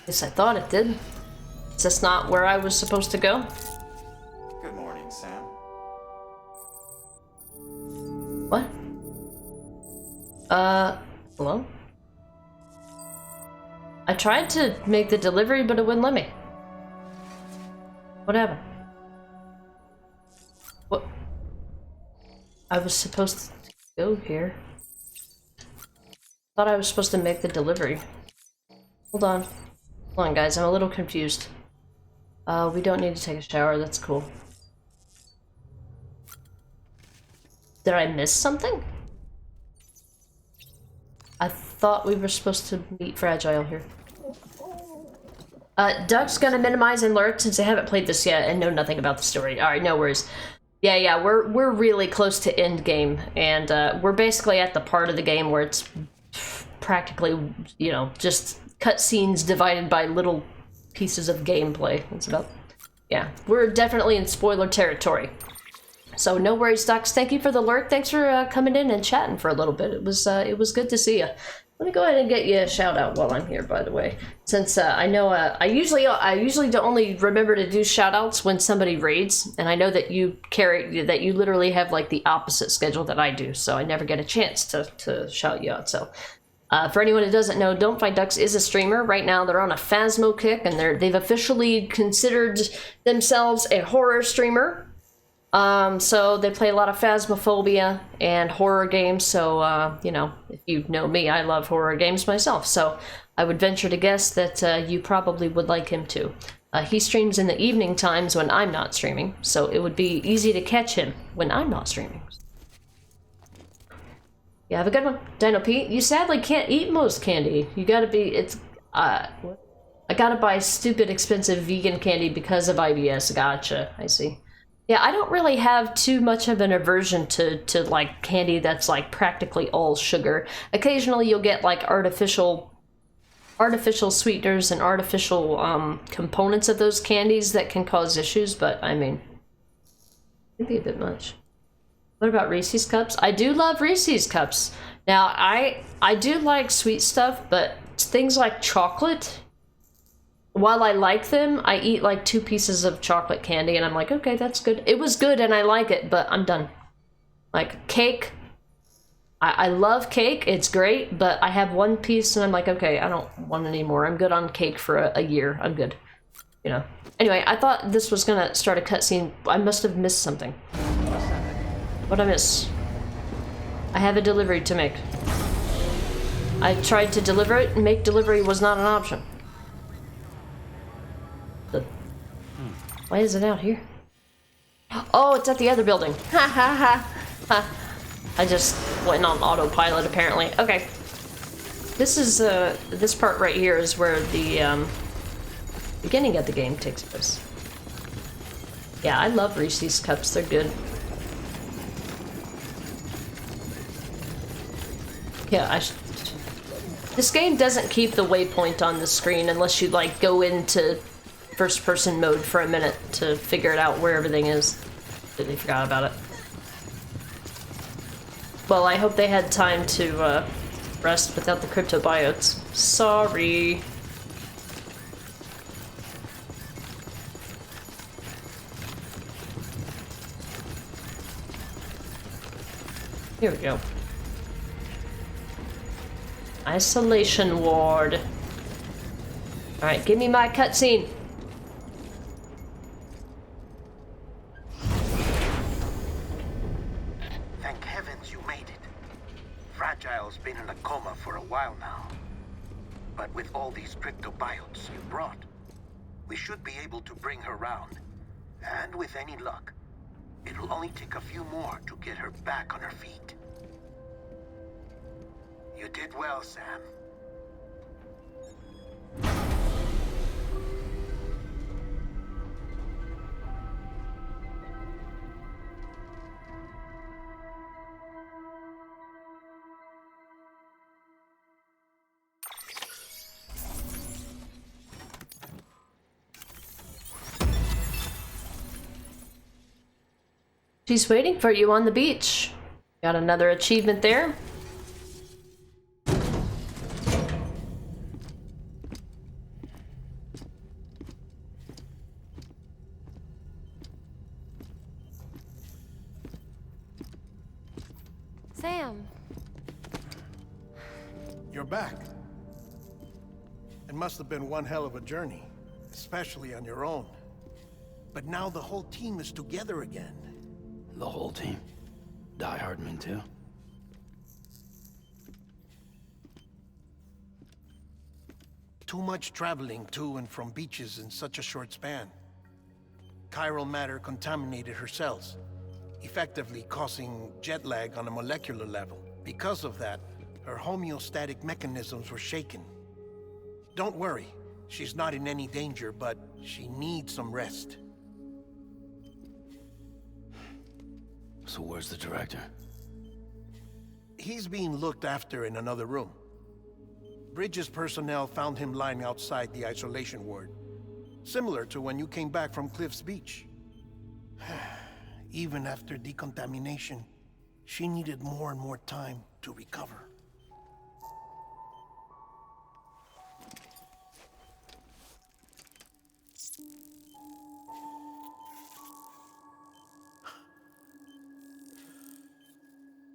A: Yes, I thought it did. Is this not where I was supposed to go?
B: Good morning, Sam.
A: What? Hello? I tried to make the delivery, but it wouldn't let me. What happened? What? I was supposed to go here. Thought I was supposed to make the delivery. Hold on. Hold on, guys. I'm a little confused. We don't need to take a shower. That's cool. Did I miss something? I thought we were supposed to meet Fragile here. Duck's gonna minimize and lurk since I haven't played this yet and know nothing about the story. Alright, no worries. Yeah, we're really close to end game, and we're basically at the part of the game where it's practically, you know, just cutscenes divided by little pieces of gameplay. It's about, yeah, we're definitely in spoiler territory. So no worries, Ducks. Thank you for the lurk. Thanks for coming in and chatting for a little bit. It was good to see you. Let me go ahead and get you a shout out while I'm here, by the way. Since I know I usually don't only remember to do shout outs when somebody raids, and I know that you literally have like the opposite schedule that I do, so I never get a chance to shout you out. So for anyone who doesn't know, Don't Fight Ducks is a streamer. Right now they're on a Phasmo kick, and they've officially considered themselves a horror streamer. So they play a lot of Phasmophobia and horror games, so, you know, if you know me, I love horror games myself, so I would venture to guess that you probably would like him too. He streams in the evening times when I'm not streaming, so it would be easy to catch him when I'm not streaming. Yeah, have a good one. Dino Pete, you sadly can't eat most candy. You gotta be, I gotta buy stupid expensive vegan candy because of IBS. Gotcha, I see. Yeah, I don't really have too much of an aversion to like candy that's like practically all sugar. Occasionally you'll get like artificial sweeteners and artificial components of those candies that can cause issues, but I mean, it'd be a bit much. What about Reese's Cups? I do love Reese's Cups. Now, I do like sweet stuff, but things like chocolate, while I like them, I eat like 2 pieces of chocolate candy and I'm like, okay, that's good. It was good and I like it, but I'm done. Like cake, I love cake, it's great, but I have 1 piece and I'm like, okay, I don't want any more. I'm good on cake for a year. I'm good, you know. Anyway, I thought this was gonna start a cutscene. I must have missed something. What'd I miss? I have a delivery to make. I tried to deliver it, and make delivery was not an option. Why is it out here? Oh, it's at the other building. Ha ha ha. Ha. I just went on autopilot apparently. Okay. This is, this part right here is where the, beginning of the game takes place. Yeah, I love Reese's Cups. They're good. Yeah, this game doesn't keep the waypoint on the screen unless you, like, go into first-person mode for a minute to figure it out where everything is. Completely forgot about it. Well, I hope they had time to, rest without the cryptobiotes. Sorry. Here we go. Isolation ward. Alright, give me my cutscene.
C: Thank heavens you made it. Fragile's been in a coma for a while now. But with all these cryptobiotes you brought, we should be able to bring her round. And with any luck, it'll only take a few more to get her back on her feet. You did well, Sam.
A: She's waiting for you on the beach. Got another achievement there.
J: Sam.
C: You're back. It must have been one hell of a journey, especially on your own. But now the whole team is together again.
H: The whole team? Die Hardman too?
C: Too much traveling to and from beaches in such a short span. Chiral matter contaminated her cells, effectively causing jet lag on a molecular level. Because of that, her homeostatic mechanisms were shaken. Don't worry, she's not in any danger, but she needs some rest.
H: So where's the director?
C: He's being looked after in another room. Bridges personnel found him lying outside the isolation ward. Similar to when you came back from Cliff's Beach. Even after decontamination, she needed more and more time to recover.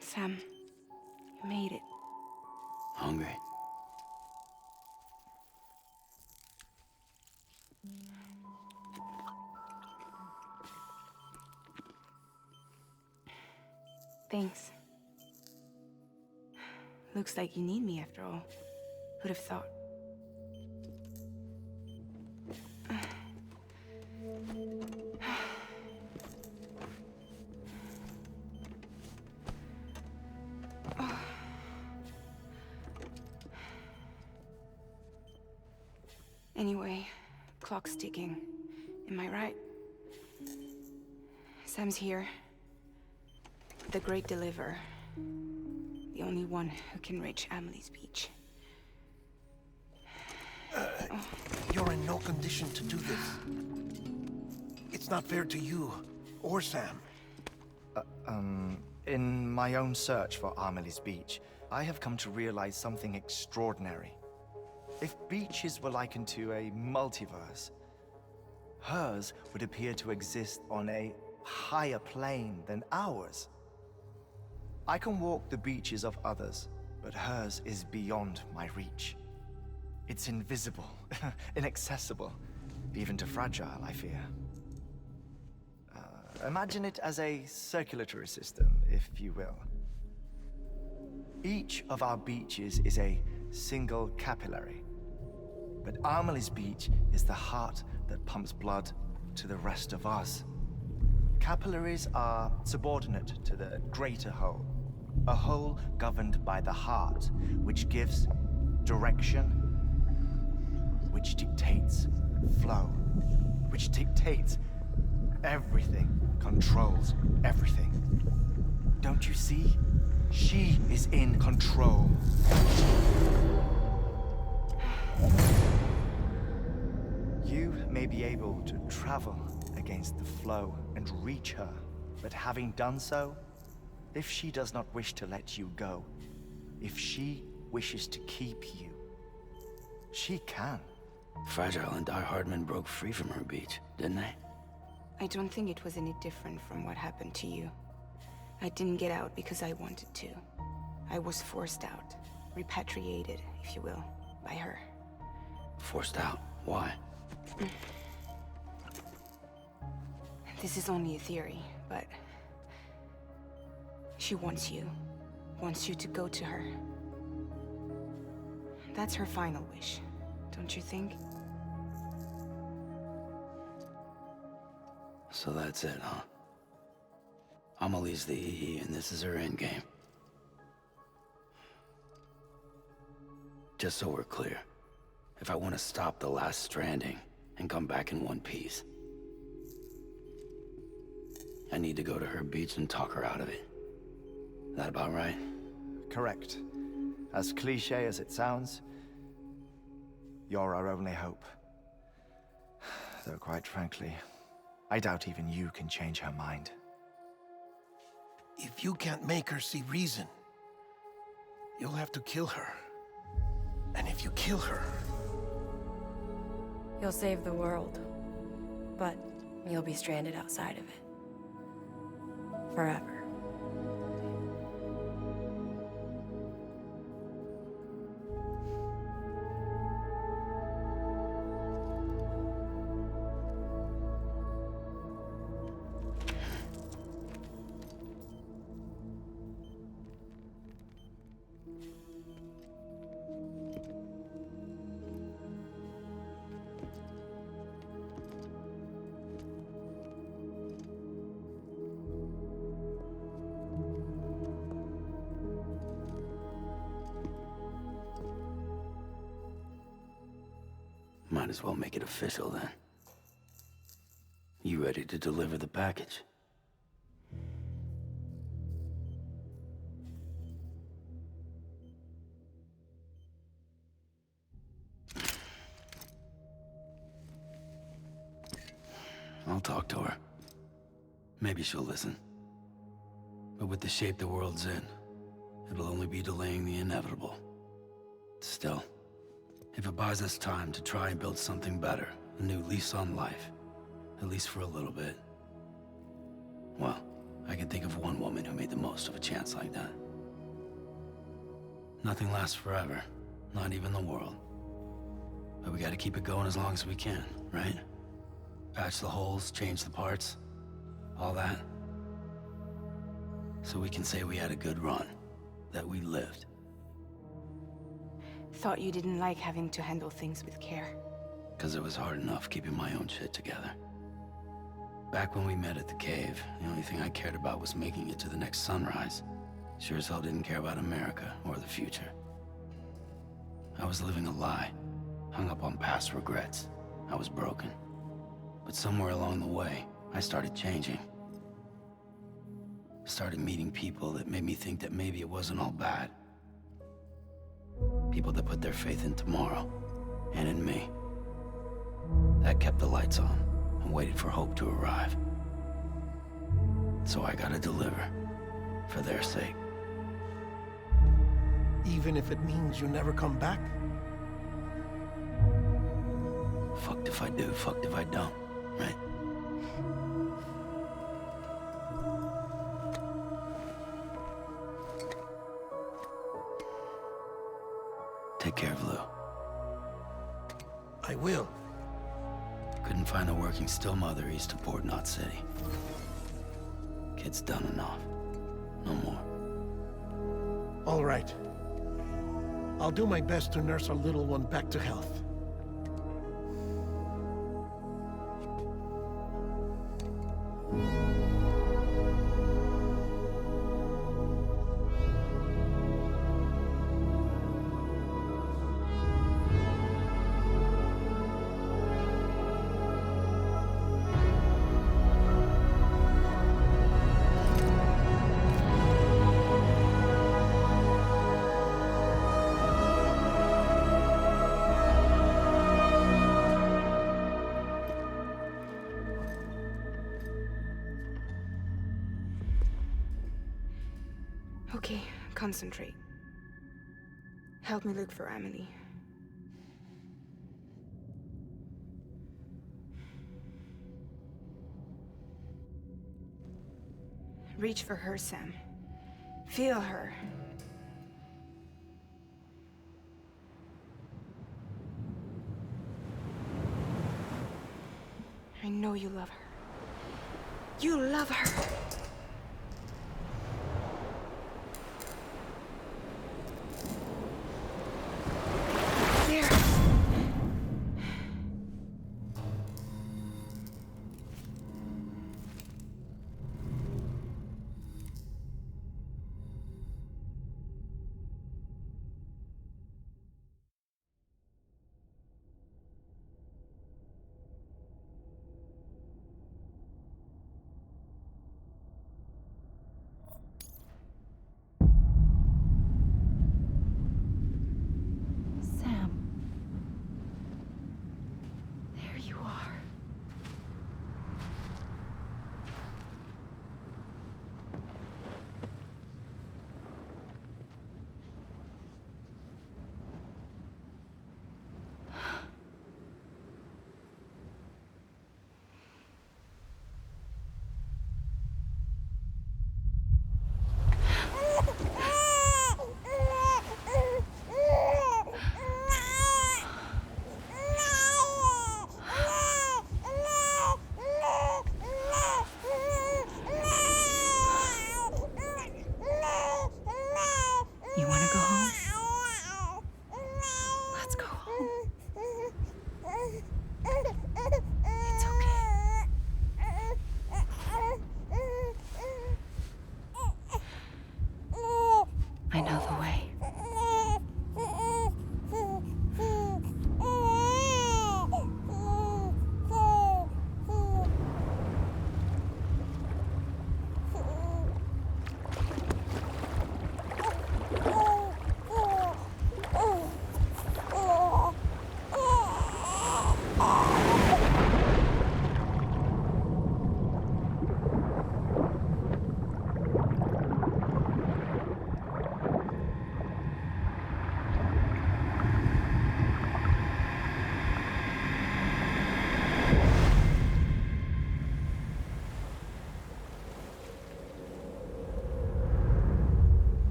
F: Sam, you made it.
H: Hungry?
F: Thanks. Looks like you need me after all. Who'd have thought? Anyway, clock's ticking. Am I right? Sam's here. The Great Deliverer. The only one who can reach Amelie's Beach.
C: You're in no condition to do this. It's not fair to you or Sam.
D: In my own search for Amelie's Beach, I have come to realize something extraordinary. If beaches were likened to a multiverse, hers would appear to exist on a higher plane than ours. I can walk the beaches of others, but hers is beyond my reach. It's invisible, inaccessible, even to Fragile, I fear. Imagine it as a circulatory system, if you will. Each of our beaches is a single capillary, but Amelie's Beach is the heart that pumps blood to the rest of us. Capillaries are subordinate to the greater whole. A whole governed by the heart, which gives direction, which dictates flow, which dictates everything, controls everything. Don't you see? She is in control. You may be able to travel against the flow and reach her, but having done so, if she does not wish to let you go, if she wishes to keep you, she can.
H: Fragile and Die Hardman broke free from her beach, didn't they?
F: I don't think it was any different from what happened to you. I didn't get out because I wanted to. I was forced out, repatriated, if you will, by her.
H: Forced out? Why?
F: This is only a theory, but she wants you to go to her. That's her final wish, don't you think?
H: So that's it, huh? Amelie's the EE, and this is her endgame. Just so we're clear, if I want to stop the last Stranding and come back in one piece, I need to go to her beach and talk her out of it. That about right?
D: Correct. As cliche as it sounds, you're our only hope. Though quite frankly, I doubt even you can change her mind.
C: If you can't make her see reason, you'll have to kill her. And if you kill her...
J: You'll save the world, but you'll be stranded outside of it. Forever.
H: Might as well make it official then. You ready to deliver the package? I'll talk to her. Maybe she'll listen. But with the shape the world's in, it'll only be delaying the inevitable. Still, if it buys us time to try and build something better, a new lease on life, at least for a little bit, well, I can think of one woman who made the most of a chance like that. Nothing lasts forever, not even the world. But we gotta keep it going as long as we can, right? Patch the holes, change the parts, all that. So we can say we had a good run, that we lived.
F: Thought you didn't like having to handle things with care.
H: 'Cause it was hard enough keeping my own shit together. Back when we met at the cave, the only thing I cared about was making it to the next sunrise. Sure as hell didn't care about America or the future. I was living a lie, hung up on past regrets. I was broken. But somewhere along the way, I started changing. Started meeting people that made me think that maybe it wasn't all bad. People that put their faith in tomorrow, and in me. That kept the lights on, and waited for hope to arrive. So I gotta deliver, for their sake.
C: Even if it means you never come back?
H: Fucked if I do, fucked if I don't, right? Take care of Lou.
C: I will.
H: Couldn't find a working still mother east of Port Knot City. Kid's done enough. No more.
C: All right. I'll do my best to nurse our little one back to health.
F: Okay, concentrate. Help me look for Emily. Reach for her, Sam. Feel her. I know you love her. You love her. There.
J: Sam. There you are. You want to go home? Let's go home. It's okay. I know the way.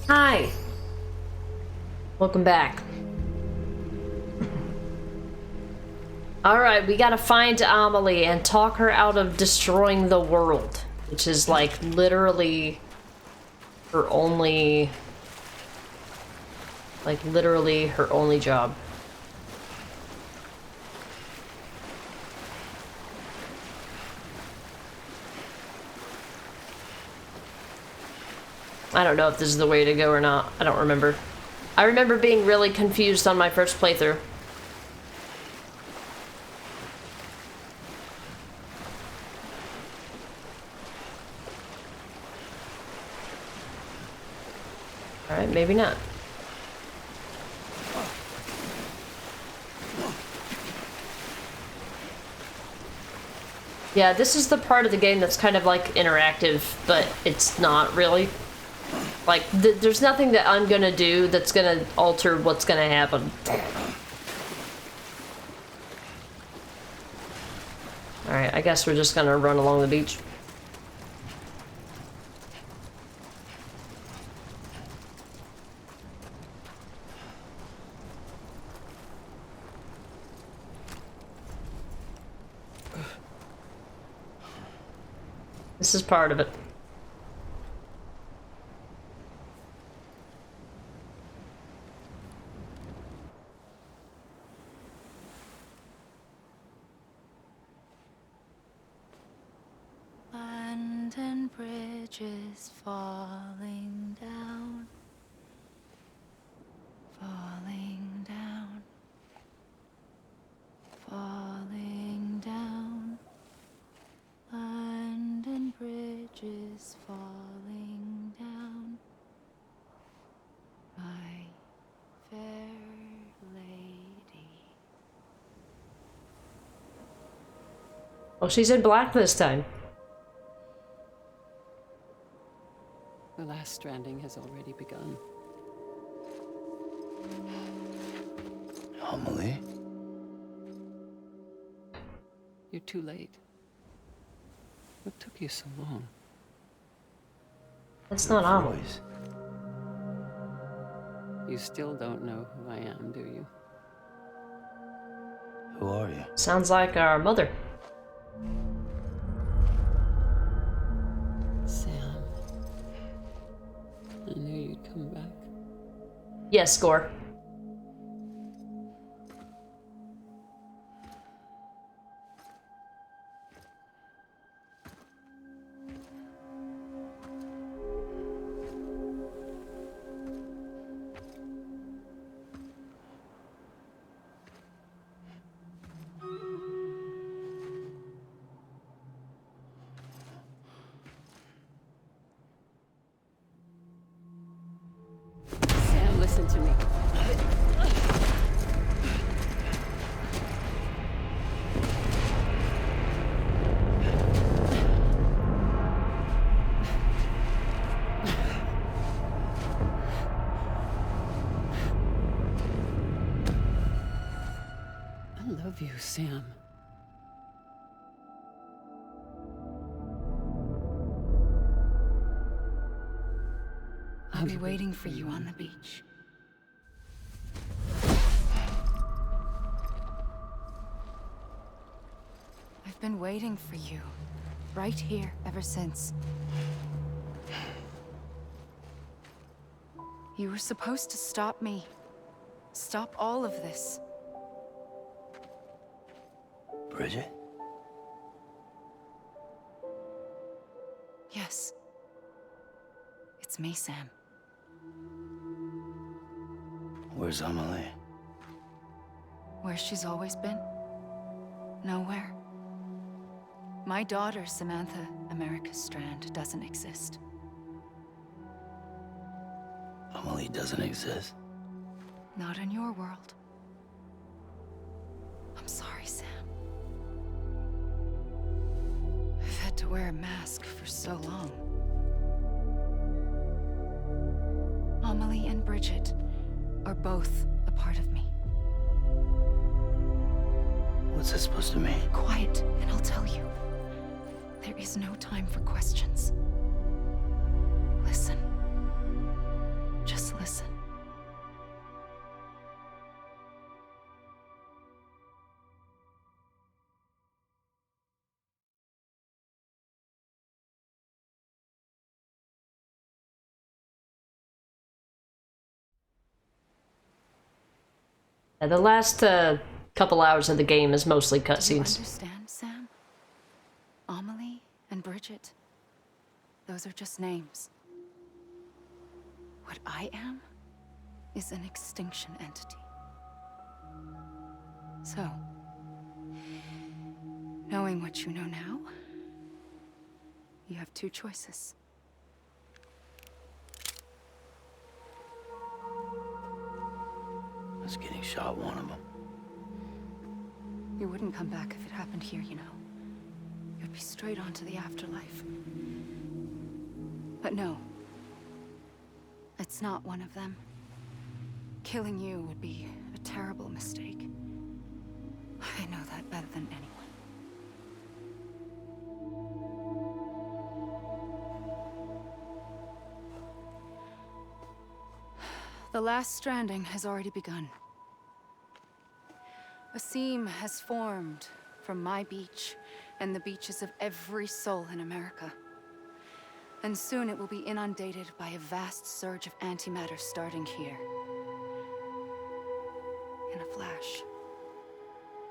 A: Hi. Welcome back. Alright, we gotta find Amelie and talk her out of destroying the world, which is like literally her only job. I don't know if this is the way to go or not. I don't remember. I remember being really confused on my first playthrough. Alright, maybe not. Yeah, this is the part of the game that's kind of like interactive, but it's not really. Like, there's nothing that I'm gonna do that's gonna alter what's gonna happen. Alright, I guess we're just gonna run along the beach. This is part of it.
K: London Bridge is falling down.
F: ashes falling down, my fair lady.
A: Oh, she's in black this time.
K: The last stranding has already begun.
H: Amelie?
K: You're too late. What took you so long?
A: That's not Amelie.
H: Voice.
K: You still don't know who I am, do you?
H: Who are you?
A: Sounds like our mother.
K: Sam. I knew you'd come back.
A: Yes, Gore.
K: Sam, listen to me. I love you, Sam.
F: I'll be waiting for you on the beach. I've been waiting for you, right here, ever since. You were supposed to stop me. Stop all of this.
H: Bridget?
F: Yes. It's me, Sam.
H: Where's Amelie?
F: Where she's always been? Nowhere. My daughter, Samantha America Strand, doesn't exist.
H: Amelie doesn't exist.
F: Not in your world. I'm sorry, Sam. I've had to wear a mask for so long. Amelie and Bridget are both a part of me.
H: What's this supposed to mean?
F: Quiet, and I'll tell you. There is no time for questions. Listen. Just listen.
A: Yeah, the last couple hours of the game is mostly
F: Do you
A: cutscenes.
F: understand, Sam? Amelie and Bridget. Those are just names. What I am is an extinction entity. So, knowing what you know now, you have two choices.
H: Us getting shot, one of them.
F: You wouldn't come back if it happened here, you know. You'd be straight on to the afterlife. But no. It's not one of them. Killing you would be a terrible mistake. I know that better than anyone. The last stranding has already begun. A seam has formed from my beach and the beaches of every soul in America. And soon it will be inundated by a vast surge of antimatter starting here. In a flash,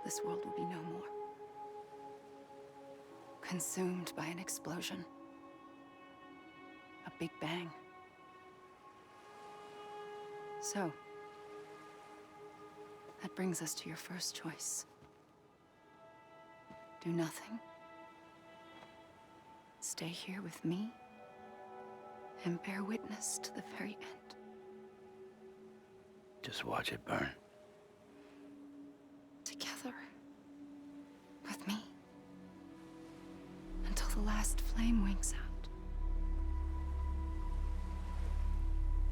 F: this world will be no more. Consumed by an explosion. A big bang. So, that brings us to your first choice. Do nothing, Stay here with me and bear witness to the very end.
H: Just watch it burn.
F: Together. With me. Until the last flame winks out.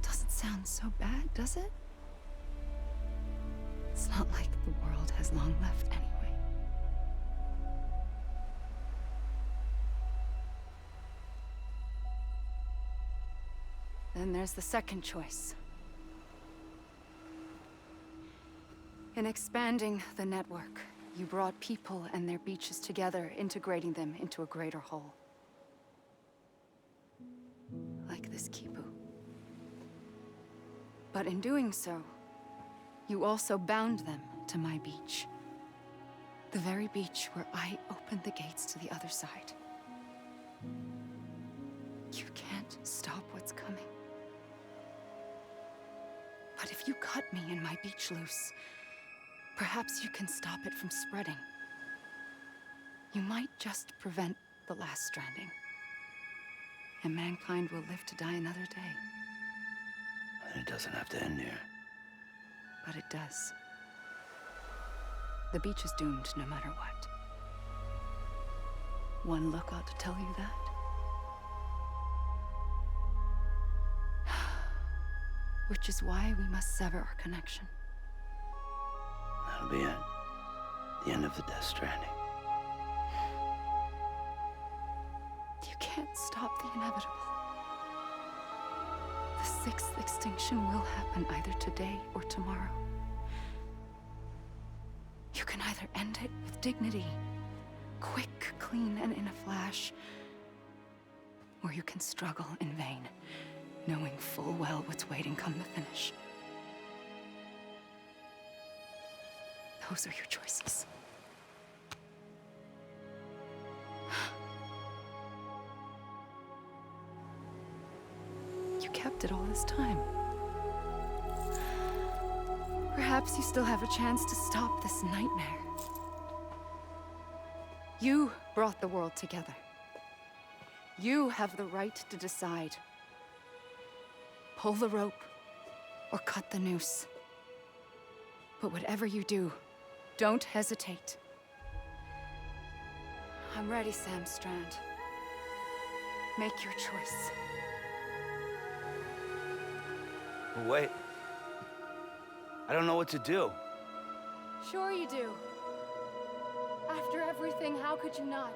F: Doesn't sound so bad, does it? It's not like the world has long left anyway. Then there's the second choice. In expanding the network, you brought people and their beaches together, integrating them into a greater whole. Like this Kipu. But in doing so, you also bound them to my beach. The very beach where I opened the gates to the other side. You can't stop what's coming. But if you cut me and my beach loose, perhaps you can stop it from spreading. You might just prevent the last stranding. And mankind will live to die another day.
H: And it doesn't have to end here.
F: But it does. The beach is doomed no matter what. One look ought to tell you that. Which is why we must sever our connection.
H: That'll be it. The end of the Death Stranding.
F: You can't stop the inevitable. The sixth extinction will happen either today or tomorrow. You can either end it with dignity, quick, clean, and in a flash, or you can struggle in vain, knowing full well what's waiting come the finish. Those are your choices. You kept it all this time. Perhaps you still have a chance to stop this nightmare. You brought the world together. You have the right to decide. Pull the rope or cut the noose. But whatever you do, don't hesitate. I'm ready, Sam Strand. Make your choice.
H: Wait. I don't know what to do.
F: Sure you do. After everything, how could you not?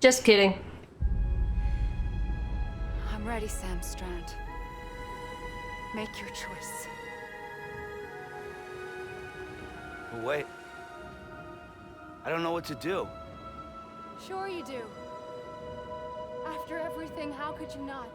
A: Just kidding.
F: I'm ready, Sam Strand. Make your choice.
H: Wait. I don't know what to do.
L: Sure you do. After everything, how could you not?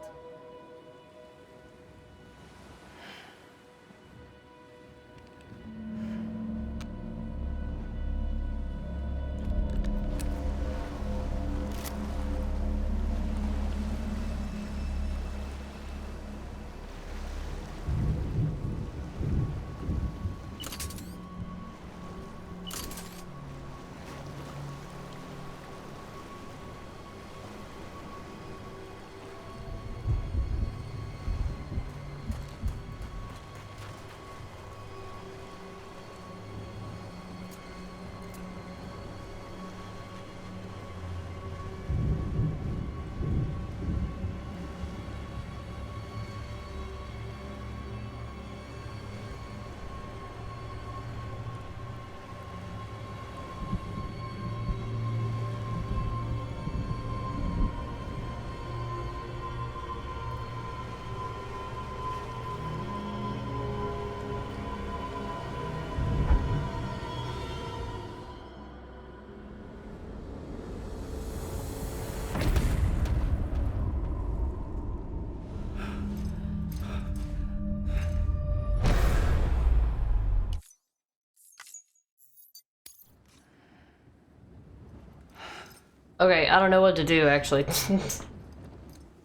A: Okay, I don't know what to do, actually.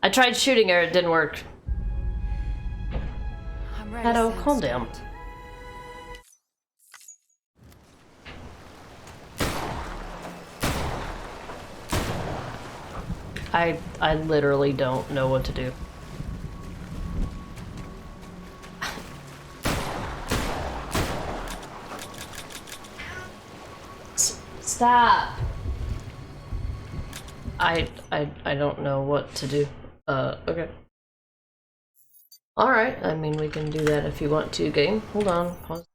A: I tried shooting her, it didn't work.
F: I'm ready,
A: Shadow,
F: Sam,
A: calm down. I literally don't know what to do. Stop! I don't know what to do. Okay. Alright, I mean, we can do that if you want to, game. Hold on, pause.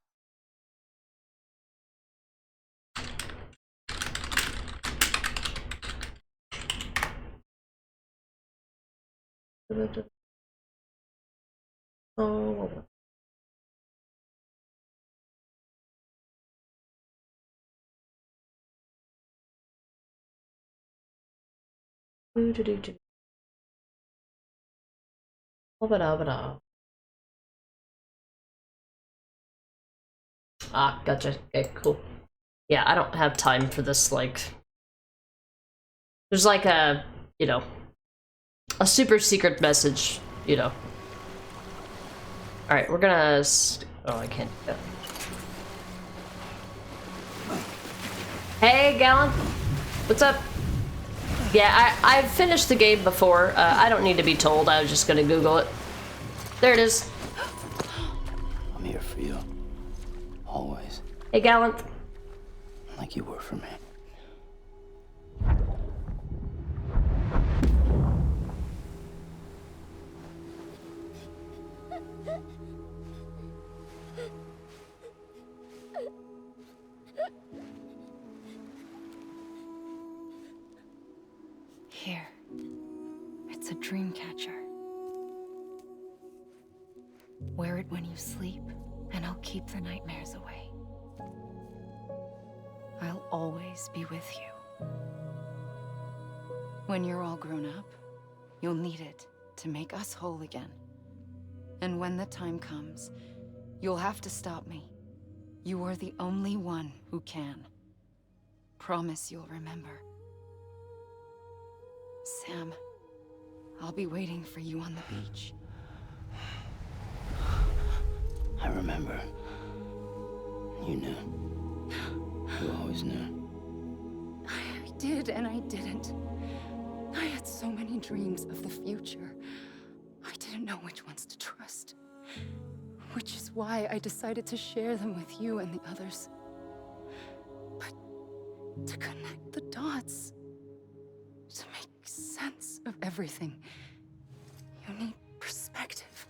A: Oh. Do-do-do-do. Ba-da-ba-da. Ah, gotcha. Okay, cool. Yeah, I don't have time for this, like... There's like a, you know, a super secret message, you know. Alright, we're gonna... Oh, I can't do that. Hey, Gallon! What's up? Yeah, I've finished the game before. I don't need to be told. I was just gonna Google it. There it is.
H: I'm here for you. Always.
A: Hey, Gallant.
H: Like you were for me.
F: Here. It's a dream catcher. Wear it when you sleep, and I'll keep the nightmares away. I'll always be with you. When you're all grown up, you'll need it to make us whole again. And when the time comes, you'll have to stop me. You are the only one who can. Promise you'll remember. Sam, I'll be waiting for you on the beach.
H: I remember. You knew. You always knew.
F: I did and I didn't. I had so many dreams of the future. I didn't know which ones to trust. Which is why I decided to share them with you and the others. But to connect the dots, to make sense of everything, you need perspective.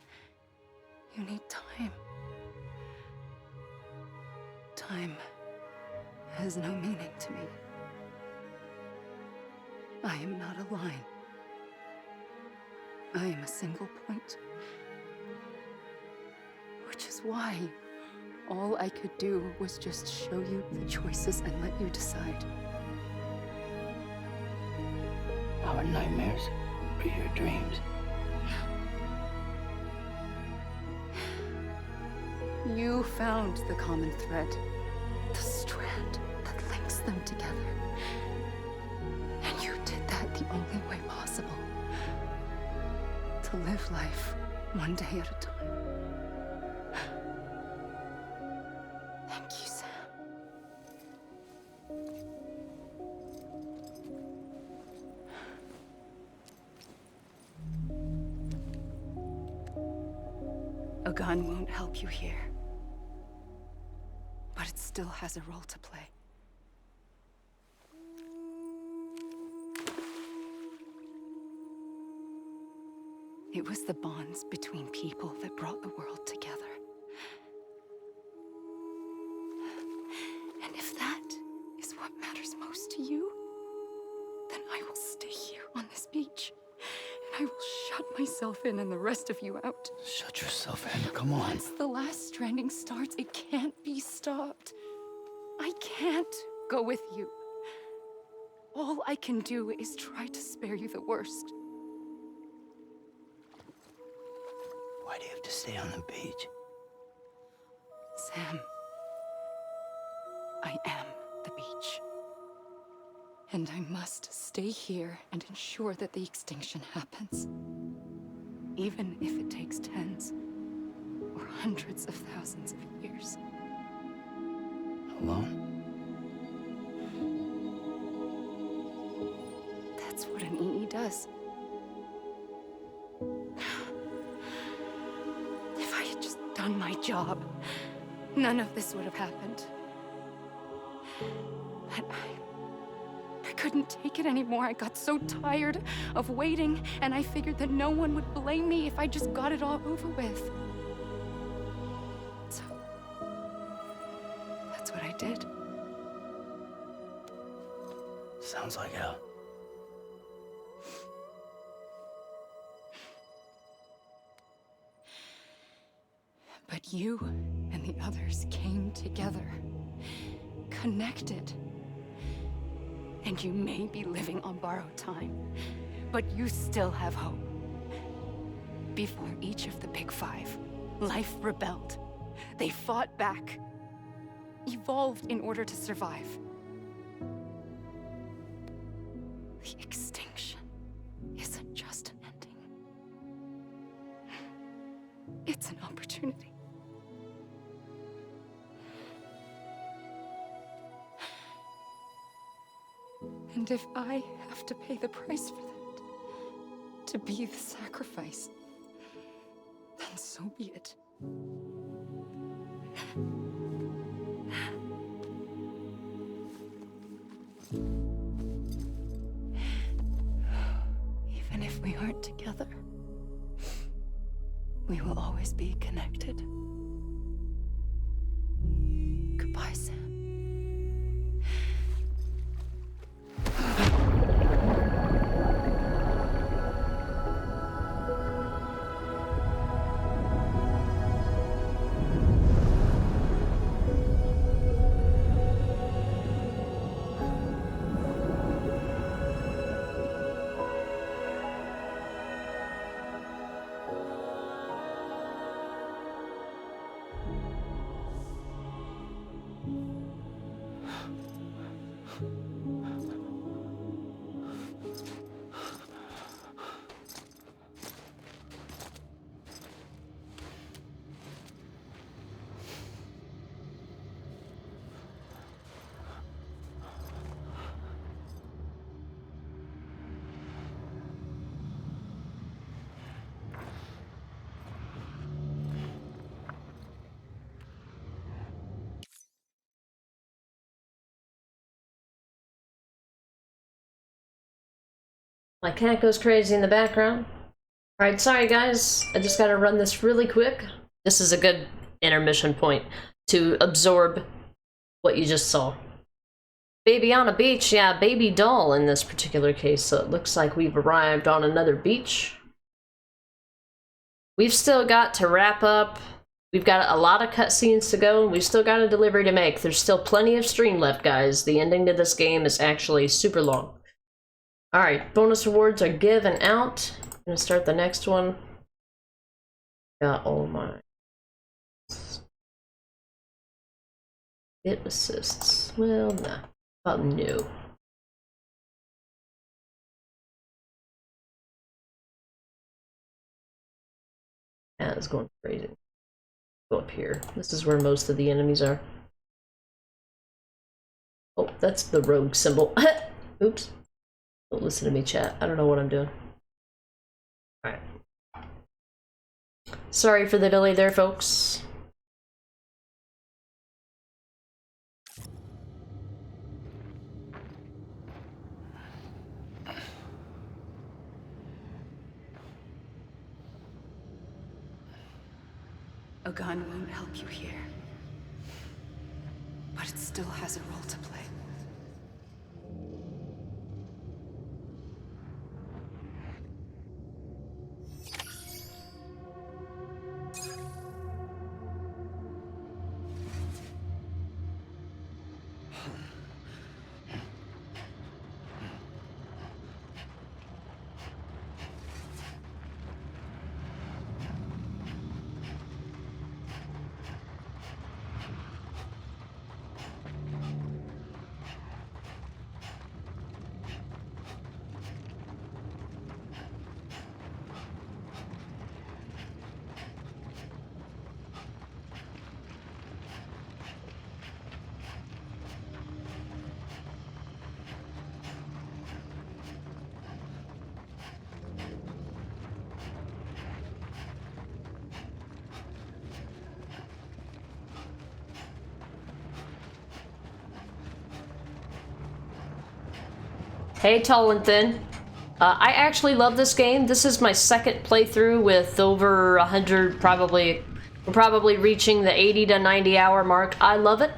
F: You need time. Time has no meaning to me. I am not a line. I am a single point. Which is why
K: All I could do was just show you the choices and let you decide.
H: Our nightmares are your dreams.
K: You found the common thread, the strand that links them together. And you did that the only way possible. To live life one day at a time. Thank you, Sam. A gun won't help you here. But it still has a role to play. It was the bonds between people that brought the world together. And if that is what matters most to you, then I will stay here on this beach. And I will shut myself in and the rest of you out.
H: Shut yourself in, come on.
K: Once the last stranding starts, it can't be stopped. I can't go with you. All I can do is try to spare you the worst.
H: Why do you have to stay on the beach?
K: Sam, I am the beach. And I must stay here and ensure that the extinction happens. Even if it takes tens or hundreds of thousands of years.
H: Alone?
K: That's what an EE does. If I had just done my job, none of this would have happened. But I couldn't take it anymore. I got so tired of waiting, and I figured that no one would blame me if I just got it all over with. So, that's what I did.
H: Sounds like hell.
K: But you and the others came together, connected. And you may be living on borrowed time, but you still have hope. Before each of the Big Five, life rebelled. They fought back, evolved in order to survive. The extinction isn't just an ending. It's an opportunity. And if I have to pay the price for that, to be the sacrifice, then so be it. Even if we aren't together, we will always be connected. Goodbye, Sam.
A: My cat goes crazy in the background. Alright, sorry guys, I just gotta run this really quick. This is a good intermission point to absorb what you just saw. Baby on a beach, yeah, baby doll in this particular case, so it looks like we've arrived on another beach. We've still got to wrap up We've got a lot of cutscenes to go, and we've still got a delivery to make. There's still plenty of stream left, guys. The ending to this game is actually super long. Alright, bonus rewards are given out. I'm gonna start the next one. Got all my hit assists. Well, nah. About no. Yeah, it's going crazy. Go up here. This is where most of the enemies are. Oh, that's the rogue symbol. Oops. Don't listen to me, chat. I don't know what I'm doing. Alright. Sorry for the delay there, folks.
K: A gun won't help you here. But it still has a role to play.
A: Hey, Tall and Thin. I actually love this game. This is my second playthrough with over 100, we're probably reaching the 80 to 90 hour mark. I love it.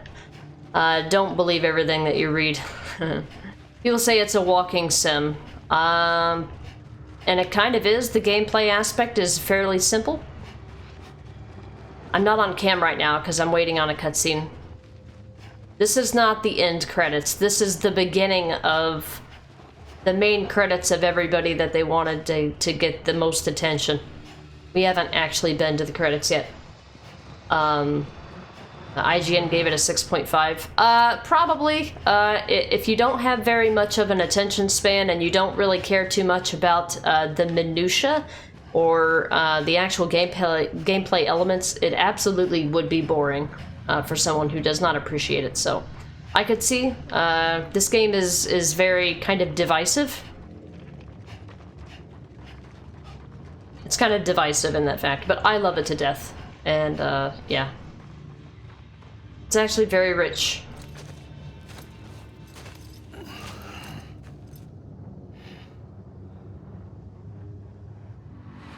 A: Don't believe everything that you read. People say it's a walking sim. And it kind of is. The gameplay aspect is fairly simple. I'm not on cam right now because I'm waiting on a cutscene. This is not the end credits. This is the beginning of the main credits of everybody that they wanted to get the most attention. We haven't actually been to the credits yet. IGN gave it a 6.5. Probably, if you don't have very much of an attention span and you don't really care too much about the minutia or the actual gameplay elements, it absolutely would be boring for someone who does not appreciate it. So I could see this game is very kind of divisive. It's kind of divisive in that fact, but I love it to death. And yeah. It's actually very rich.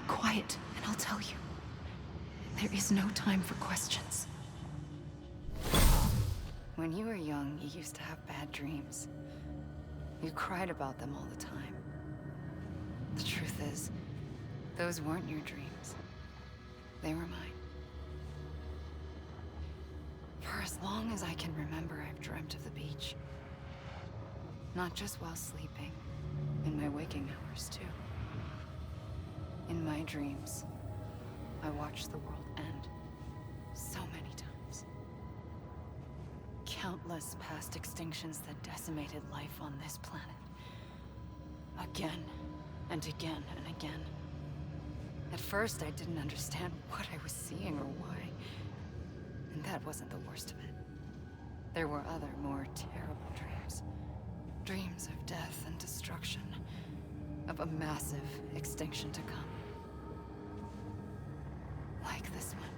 K: Quiet, and I'll tell you. There is no time for questions. When you were young, you used to have bad dreams. You cried about them all the time. The truth is, those weren't your dreams. They were mine. For as long as I can remember, I've dreamt of the beach. Not just while sleeping, in my waking hours too. In my dreams, I watched the world end so many times. Countless past extinctions that decimated life on this planet. Again, and again, and again. At first, I didn't understand what I was seeing or why. And that wasn't the worst of it. There were other, more terrible dreams. Dreams of death and destruction. Of a massive extinction to come. Like this one.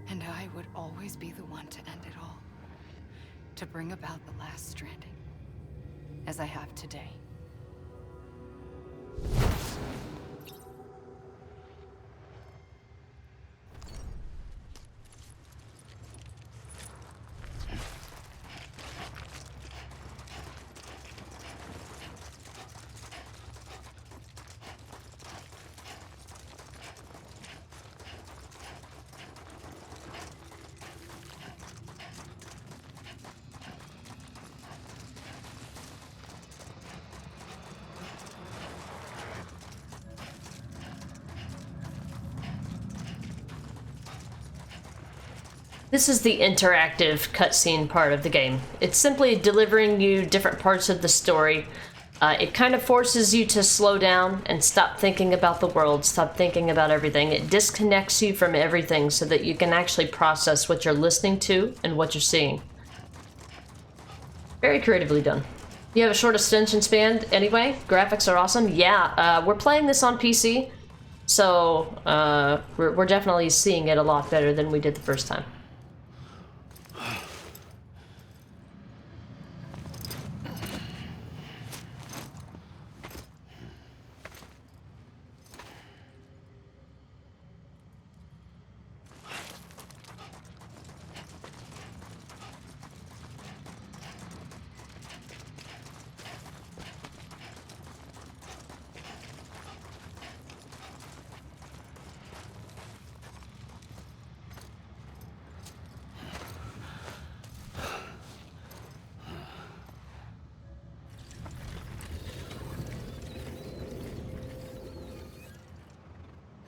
K: And I would always be the one to end it all. To bring about the last stranding. As I have today.
A: This is the interactive cutscene part of the game. It's simply delivering you different parts of the story. It kind of forces you to slow down and stop thinking about the world, stop thinking about everything. It disconnects you from everything so that you can actually process what you're listening to and what you're seeing. Very creatively done. You have a short attention span anyway. Graphics are awesome. Yeah, we're playing this on PC, so we're definitely seeing it a lot better than we did the first time.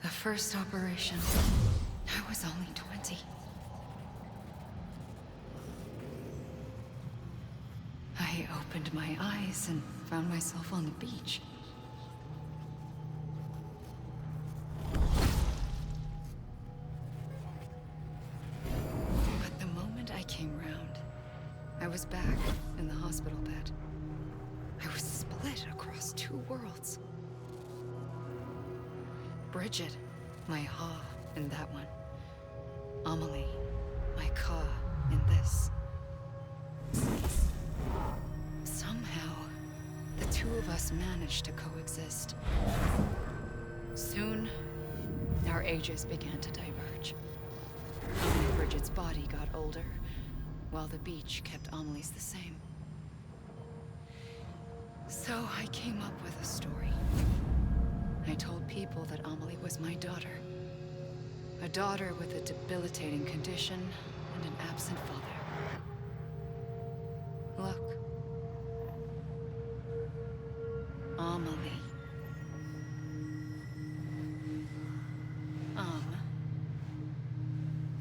K: The first operation, I was only 20. I opened my eyes and found myself on the beach. But the moment I came round, I was back in the hospital bed. I was split across two worlds. Bridget, my Ha in that one. Amelie, my Ka in this. Somehow, the two of us managed to coexist. Soon, our ages began to diverge. Bridget's body got older, while the beach kept Amelie's the same. So I came up with a story. I told people that Amelie was my daughter. A daughter with a debilitating condition and an absent father. Look. Amelie.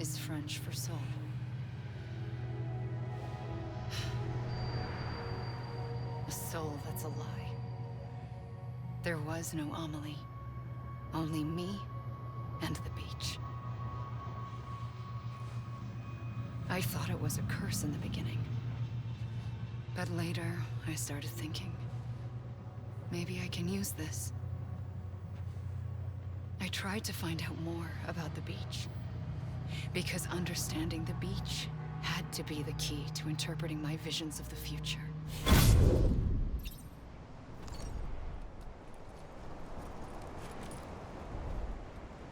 K: Is French for soul. A soul that's a lie. There was no Amelie. Only me and the beach. I thought it was a curse in the beginning. But later, I started thinking, maybe I can use this. I tried to find out more about the beach. Because understanding the beach had to be the key to interpreting my visions of the future.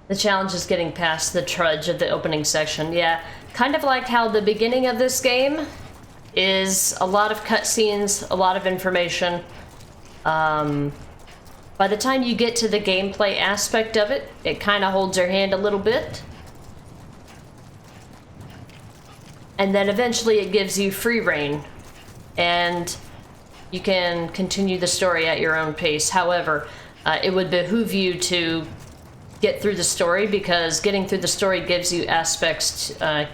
A: The challenge is getting past the trudge of the opening section. Yeah, kind of like how the beginning of this game is a lot of cutscenes, a lot of information. By the time you get to the gameplay aspect of it, it kind of holds your hand a little bit. And then eventually it gives you free reign. And you can continue the story at your own pace. However, it would behoove you to get through the story, because getting through the story gives you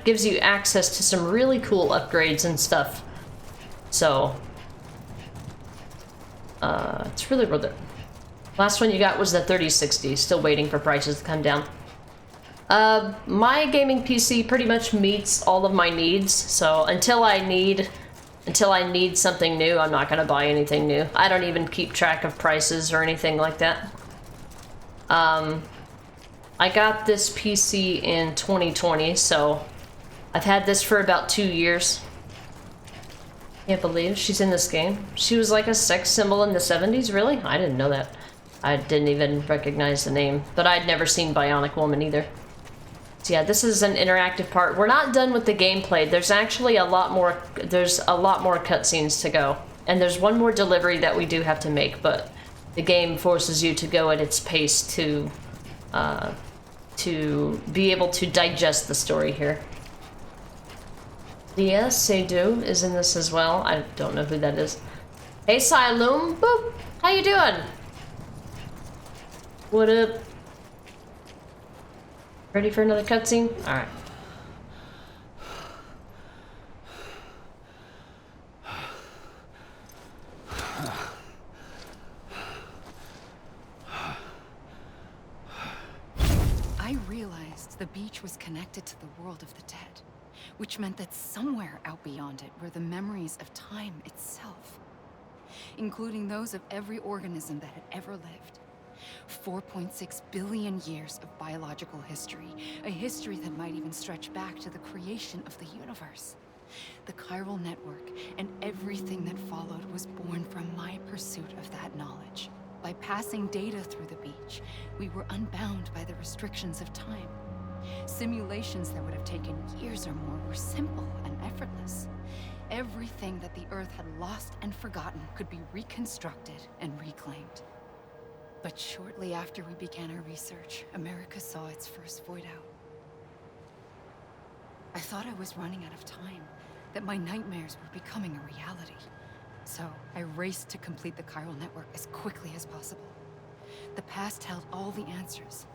A: gives you access to some really cool upgrades and stuff. So, it's really worth it. Last one you got was the 3060, still waiting for prices to come down. My gaming PC pretty much meets all of my needs, so until I need something new, I'm not gonna buy anything new. I don't even keep track of prices or anything like that. I got this PC in 2020, so I've had this for about 2 years. Can't believe she's in this game. She was like a sex symbol in the 70s, really? I didn't know that. I didn't even recognize the name, but I'd never seen Bionic Woman either. So yeah, this is an interactive part. We're not done with the gameplay. There's actually a lot more cutscenes to go. And there's one more delivery that we do have to make, but the game forces you to go at its pace to be able to digest the story here. Leah Seydoux is in this as well. I don't know who that is. Hey, Siloom. Boop. How you doing? What up? Ready for another cutscene? Alright.
K: connected to the world of the dead, which meant that somewhere out beyond it were the memories of time itself, including those of every organism that had ever lived. 4.6 billion years of biological history, a history that might even stretch back to the creation of the universe. The chiral network and everything that followed was born from my pursuit of that knowledge. By passing data through the beach, we were unbound by the restrictions of time. Simulations that would have taken years or more were simple and effortless. Everything that the Earth had lost and forgotten could be reconstructed and reclaimed. But shortly after we began our research, America saw its first void out. I thought I was running out of time, that my nightmares were becoming a reality. So I raced to complete the chiral network as quickly as possible. The past held all the answers.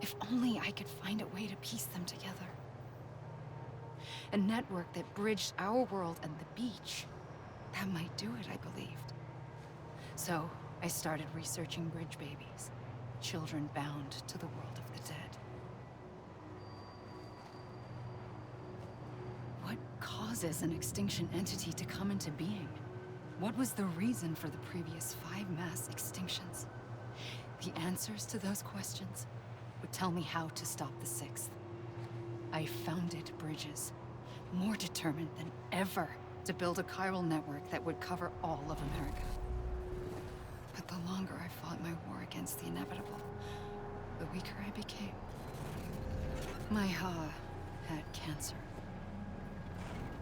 K: If only I could find a way to piece them together. A network that bridged our world and the beach. That might do it, I believed. So I started researching bridge babies, children bound to the world of the dead. What causes an extinction entity to come into being? What was the reason for the previous 5 mass extinctions? The answers to those questions would tell me how to stop the 6th. I founded bridges, more determined than ever to build a chiral network that would cover all of America. But the longer I fought my war against the inevitable, the weaker I became. My Ha had cancer.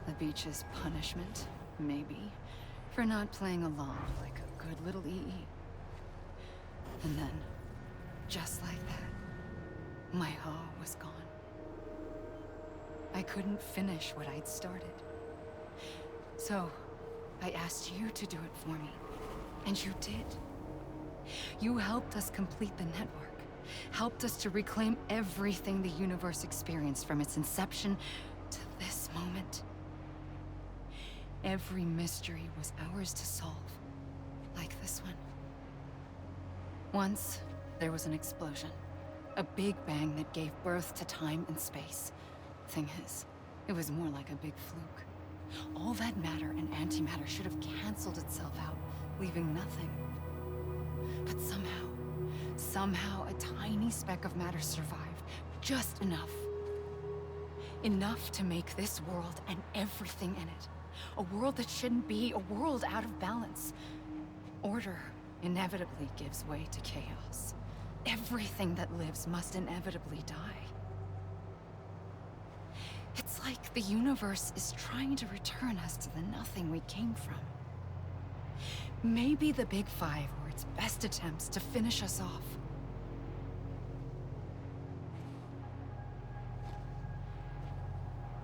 K: The beach's punishment, maybe, for not playing along like a good little EE. And then, just like that, my Ha was gone. I couldn't finish what I'd started. So, I asked you to do it for me. And you did. You helped us complete the network. Helped us to reclaim everything the universe experienced from its inception to this moment. Every mystery was ours to solve. Like this one. Once, there was an explosion. A big bang that gave birth to time and space. Thing is, it was more like a big fluke. All that matter and antimatter should have canceled itself out, leaving nothing. But somehow a tiny speck of matter survived. Just enough. Enough to make this world and everything in it. A world that shouldn't be, a world out of balance. Order inevitably gives way to chaos. Everything that lives must inevitably die. It's like the universe is trying to return us to the nothing we came from. Maybe the Big Five were its best attempts to finish us off.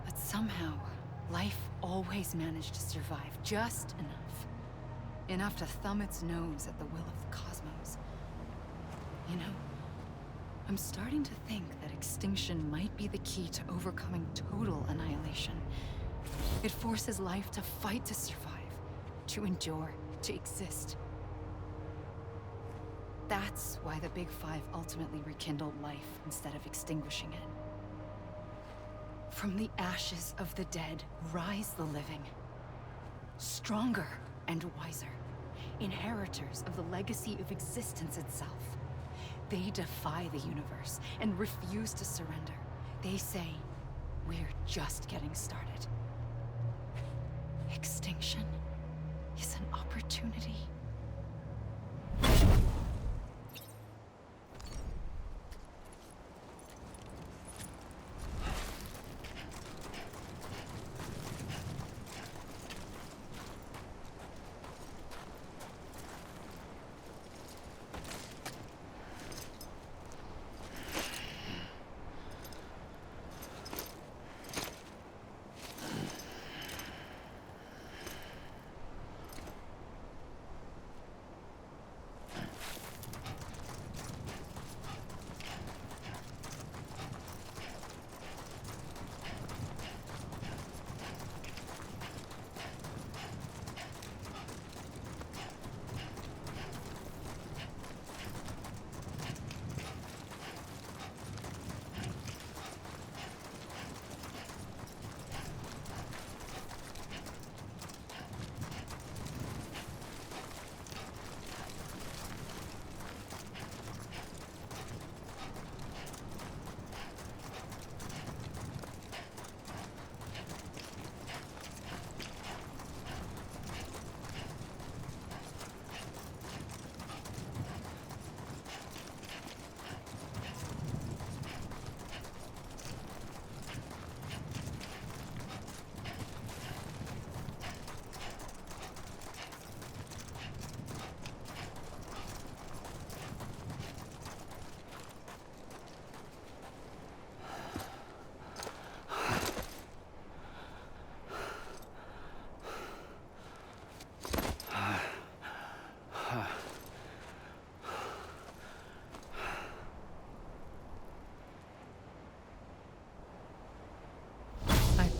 K: But somehow, life always managed to survive just enough. Enough to thumb its nose at the will of the cosmos. You know, I'm starting to think that extinction might be the key to overcoming total annihilation. It forces life to fight to survive, to endure, to exist. That's why the Big Five ultimately rekindled life instead of extinguishing it. From the ashes of the dead rise the living. Stronger and wiser. Inheritors of the legacy of existence itself. They defy the universe and refuse to surrender. They say, we're just getting started. Extinction is an opportunity.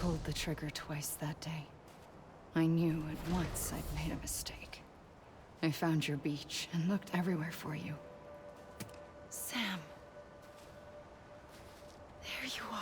K: pulled the trigger twice that day. I knew at once I'd made a mistake. I found your beach and looked everywhere for you. Sam. There you are.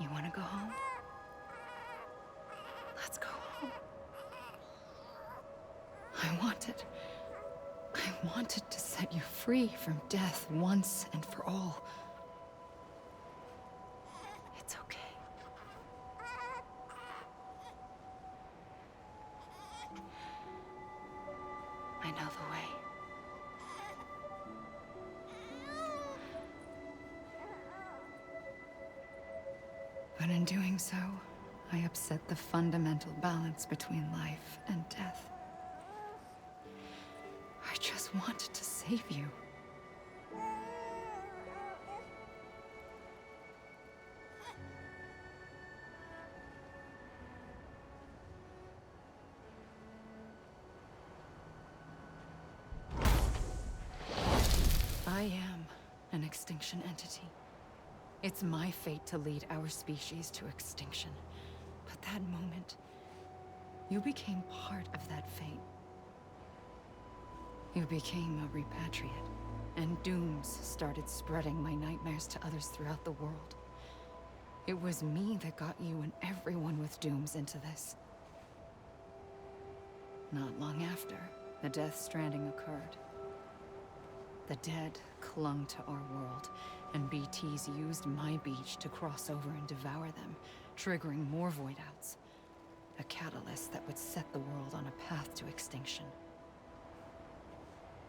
K: You want to go home? Let's go home. I wanted to set you free from death once and for all. It's okay. I know the way. But in doing so, I upset the fundamental balance between life and death. I just wanted to save you. I am an extinction entity. It's my fate to lead our species to extinction. But that moment, you became part of that fate. You became a repatriate, and dooms started spreading my nightmares to others throughout the world. It was me that got you and everyone with dooms into this. Not long after, the Death Stranding occurred. The dead clung to our world, and BTs used my beach to cross over and devour them, triggering more void outs. A catalyst that would set the world on a path to extinction.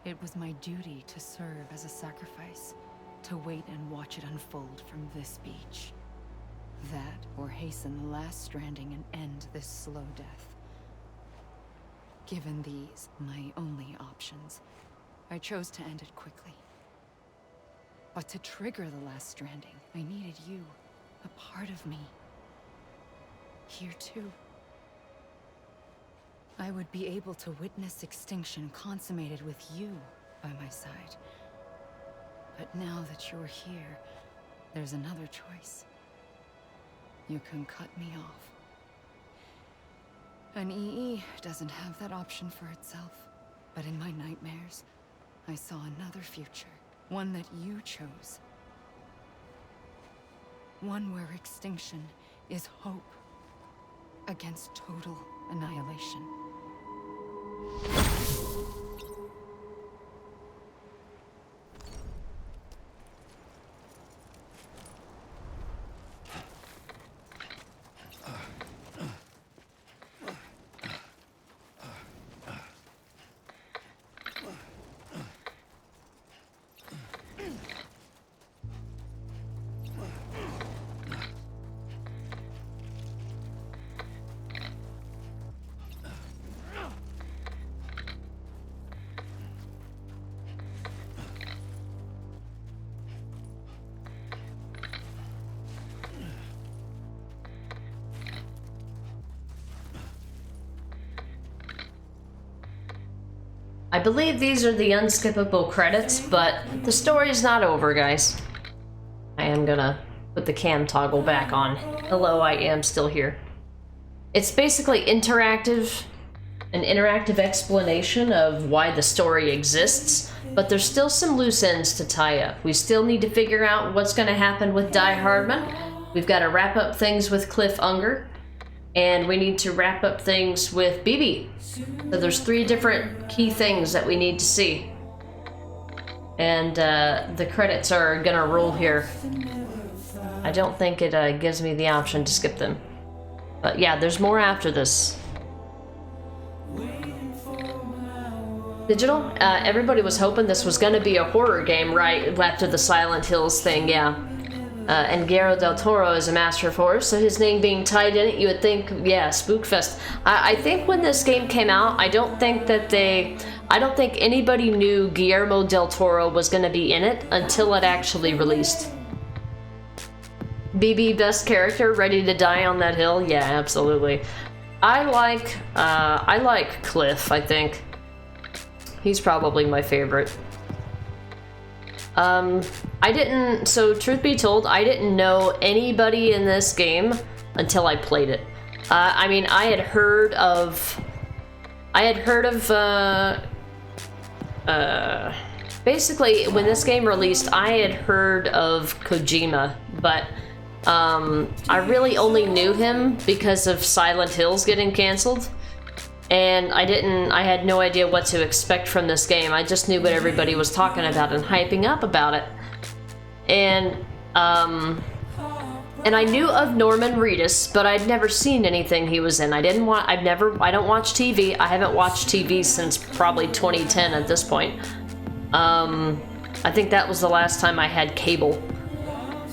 K: It was my duty to serve as a sacrifice, to wait and watch it unfold from this beach. That, or hasten the last stranding and end this slow death. Given these, my only options, I chose to end it quickly. But to trigger the last stranding, I needed you, a part of me. Here too. I would be able to witness extinction consummated with you by my side. But now that you're here, there's another choice. You can cut me off. An EE doesn't have that option for itself. But in my nightmares, I saw another future. One that you chose. One where extinction is hope against total annihilation.
A: I believe these are the unskippable credits, but the story's not over, guys. I am gonna put the cam toggle back on. Hello, I am still here. It's basically an interactive explanation of why the story exists, but there's still some loose ends to tie up. We still need to figure out what's gonna happen with Die Hardman. We've got to wrap up things with Cliff Unger, and we need to wrap up things with Bibi. So there's 3 different key things that we need to see. And the credits are gonna roll here. I don't think it gives me the option to skip them. But yeah, there's more after this. Digital? Everybody was hoping this was going to be a horror game, right? After the Silent Hills thing, yeah. And Guillermo del Toro is a master of horror, so his name being tied in it, you would think, yeah, Spookfest. I think when this game came out, I don't think anybody knew Guillermo del Toro was going to be in it until it actually released. BB, best character, ready to die on that hill? Yeah, absolutely. I like Cliff, I think. He's probably my favorite. So truth be told, I didn't know anybody in this game until I played it. I mean, I had heard of basically, when this game released, I had heard of Kojima, but I really only knew him because of Silent Hills getting canceled. And I had no idea what to expect from this game. I just knew what everybody was talking about and hyping up about it. And I knew of Norman Reedus, but I'd never seen anything he was in. I don't watch TV. I haven't watched TV since probably 2010 at this point. I think that was the last time I had cable.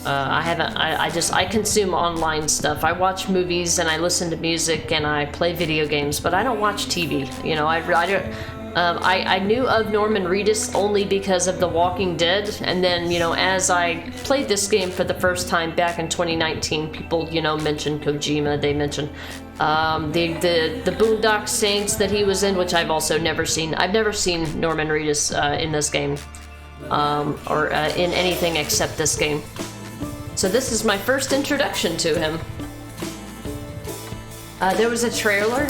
A: I consume online stuff. I watch movies and I listen to music and I play video games, but I don't watch TV. You know, I knew of Norman Reedus only because of The Walking Dead, and then, you know, as I played this game for the first time back in 2019, people, you know, mentioned Kojima. They mentioned the Boondock Saints that he was in, which I've also never seen. I've never seen Norman Reedus in this game, or in anything except this game. So this is my first introduction to him. There was a trailer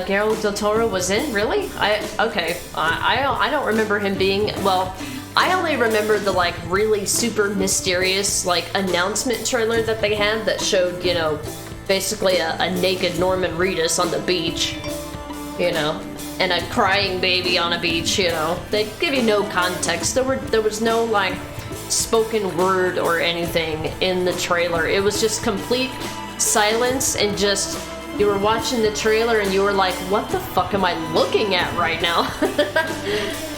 A: Guillermo del Toro was in, really? I don't remember him being, well, I only remember the like really super mysterious like announcement trailer that they had that showed, you know, basically a naked Norman Reedus on the beach, you know, and a crying baby on a beach, you know. They give you no context. There was no like spoken word or anything in the trailer. It was just complete silence, and just you were watching the trailer and you were like, what the fuck am I looking at right now?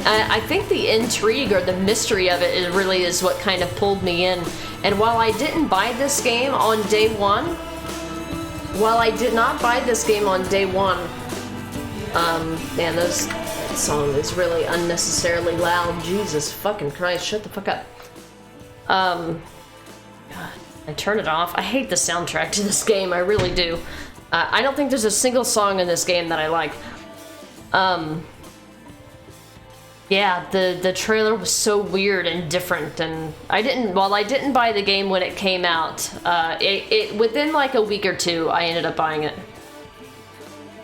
A: I think the intrigue or the mystery of it really is what kind of pulled me in. And while I didn't buy this game on day one, man, that song is really unnecessarily loud. Jesus fucking Christ, shut the fuck up. God, I turn it off. I hate the soundtrack to this game, I really do. I don't think there's a single song in this game that I like. Yeah, the trailer was so weird and different, and I didn't buy the game when it came out, within like a week or two, I ended up buying it.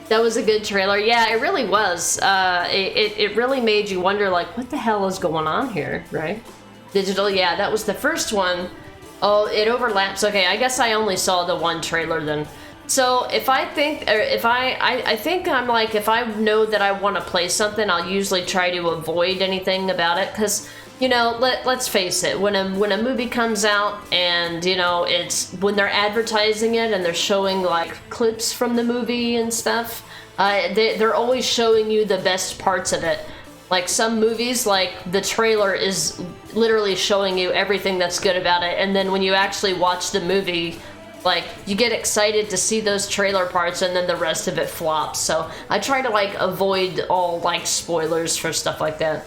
A: That was a good trailer. Yeah, it really was. It really made you wonder, like, what the hell is going on here, right? Digital, yeah, that was the first one. Oh, it overlaps. Okay, I guess I only saw the one trailer then. So if I think I'm like, if I know that I want to play something, I'll usually try to avoid anything about it, because, you know, let's face it, when a movie comes out and, you know, it's when they're advertising it and they're showing like clips from the movie and stuff, they're always showing you the best parts of it. Like some movies, like the trailer is literally showing you everything that's good about it, and then when you actually watch the movie, like, you get excited to see those trailer parts and then the rest of it flops. So I try to like avoid all like spoilers for stuff like that.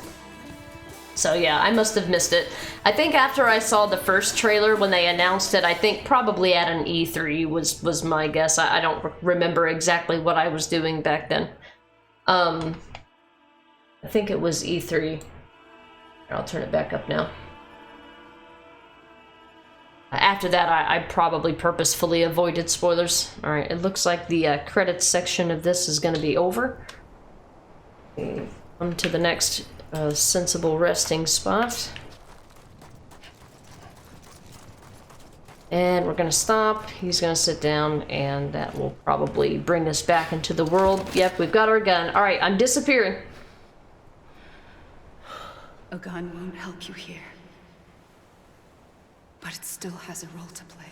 A: So yeah, I must have missed it. I think after I saw the first trailer when they announced it, I think probably at an E3 was my guess. I don't remember exactly what I was doing back then. I think it was E3. I'll turn it back up now. After that, I probably purposefully avoided spoilers. Alright, it looks like the credits section of this is going to be over. On to the next sensible resting spot. And we're going to stop. He's going to sit down, and that will probably bring us back into the world. Yep, we've got our gun. Alright, I'm disappearing.
K: A gun won't help you here. But it still has a role to play.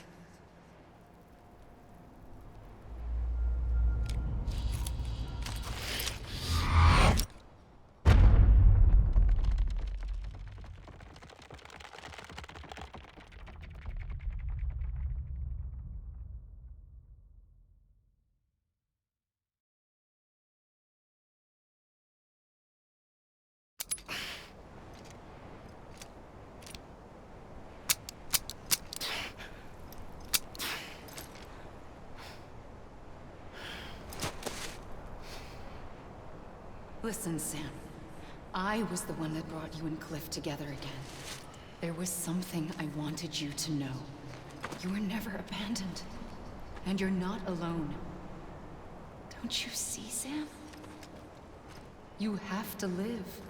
K: Listen, Sam. I was the one that brought you and Cliff together again. There was something I wanted you to know. You were never abandoned. And you're not alone. Don't you see, Sam? You have to live.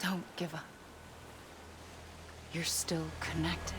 K: Don't give up. You're still connected.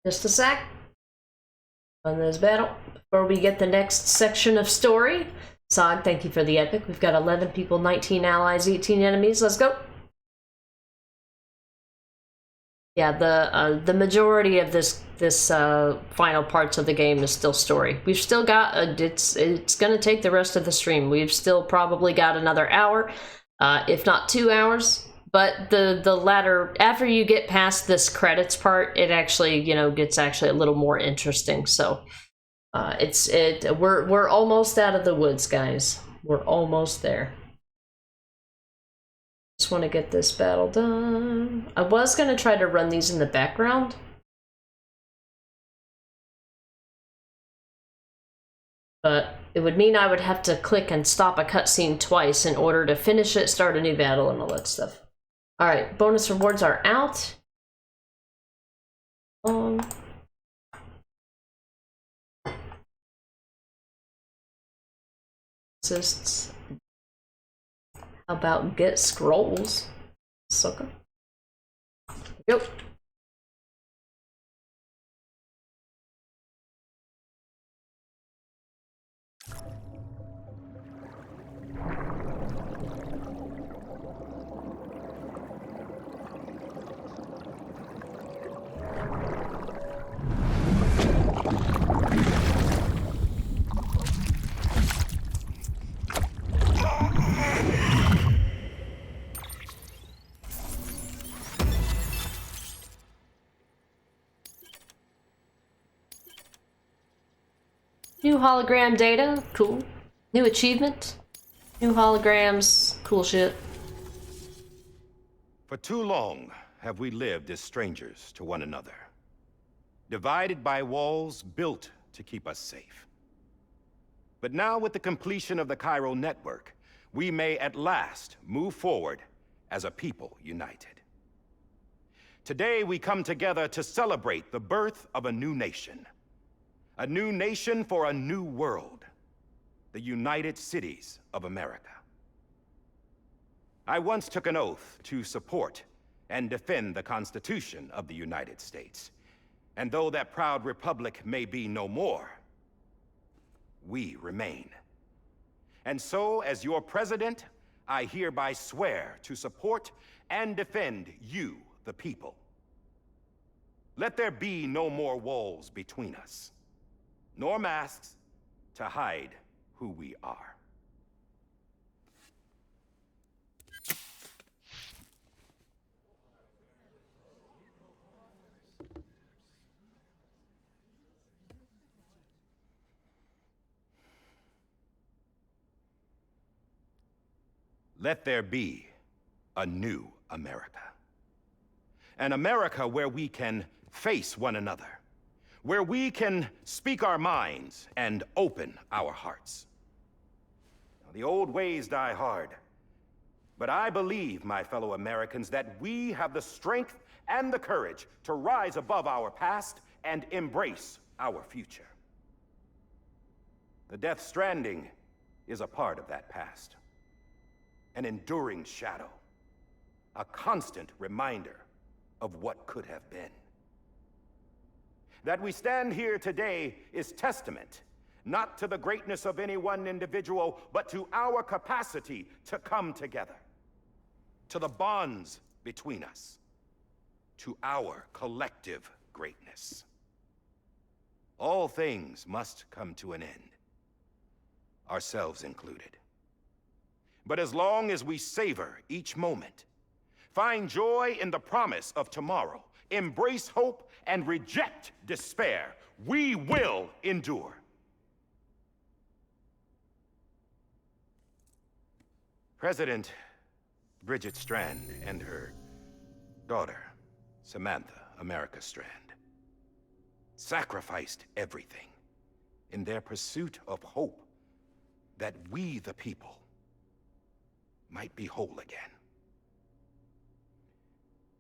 A: Just a sec on this battle before we get the next section of story. Sog, thank you for the epic. We've got 11 people, 19 allies, 18 enemies. Let's go. Yeah, the majority of this final parts of the game is still story. We've still got it's gonna take the rest of the stream. We've still probably got another hour, if not 2 hours. But the latter, after you get past this credits part, it actually, you know, gets actually a little more interesting. So we're almost out of the woods, guys. We're almost there. Just want to get this battle done. I was gonna try to run these in the background, but it would mean I would have to click and stop a cutscene twice in order to finish it, start a new battle, and all that stuff. All right, bonus rewards are out. Assists. How about get scrolls, sucker? Yep. New hologram data, cool. New achievement, new holograms, cool shit.
G: For too long have we lived as strangers to one another, divided by walls built to keep us safe. But now, with the completion of the Chiral network, we may at last move forward as a people united. Today, we come together to celebrate the birth of a new nation. A new nation for a new world. The United Cities of America. I once took an oath to support and defend the Constitution of the United States. And though that proud republic may be no more, we remain. And so, as your president, I hereby swear to support and defend you, the people. Let there be no more walls between us, nor masks to hide who we are. Let there be a new America. An America where we can face one another, where we can speak our minds and open our hearts. Now, the old ways die hard, but I believe, my fellow Americans, that we have the strength and the courage to rise above our past and embrace our future. The Death Stranding is a part of that past. An enduring shadow, a constant reminder of what could have been. That we stand here today is testament, not to the greatness of any one individual, but to our capacity to come together, to the bonds between us, to our collective greatness. All things must come to an end, ourselves included. But as long as we savor each moment, find joy in the promise of tomorrow, embrace hope, and reject despair, we will endure. President Bridget Strand and her daughter, Samantha America Strand, sacrificed everything in their pursuit of hope that we, the people, might be whole again.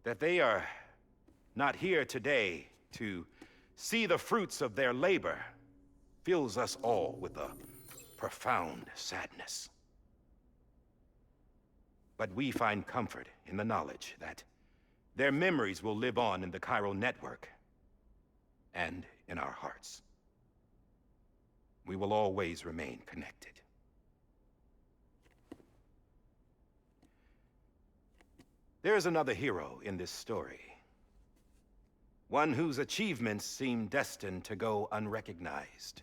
G: That they are not here today to see the fruits of their labor fills us all with a profound sadness. But we find comfort in the knowledge that their memories will live on in the Chiral network and in our hearts. We will always remain connected. There is another hero in this story. One whose achievements seem destined to go unrecognized.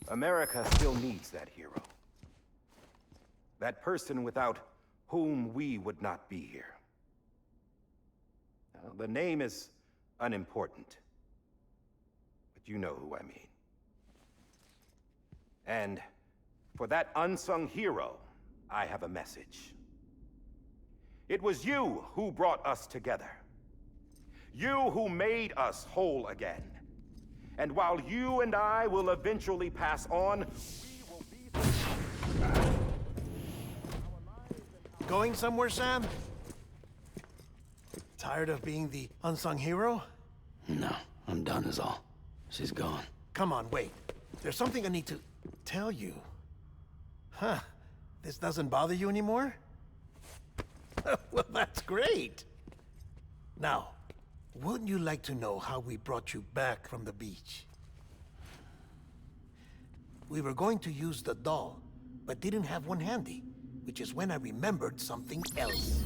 G: America still needs that hero. That person without whom we would not be here. Now, the name is unimportant, but you know who I mean. And for that unsung hero, I have a message. It was you who brought us together. You who made us whole again. And while you and I will eventually pass on, we will be...
C: Going somewhere, Sam? Tired of being the unsung hero?
H: No, I'm done is all. She's gone.
C: Come on, wait. There's something I need to tell you. Huh. This doesn't bother you anymore? Well, that's great. Now, wouldn't you like to know how we brought you back from the beach? We were going to use the doll, but didn't have one handy, which is when I remembered something else.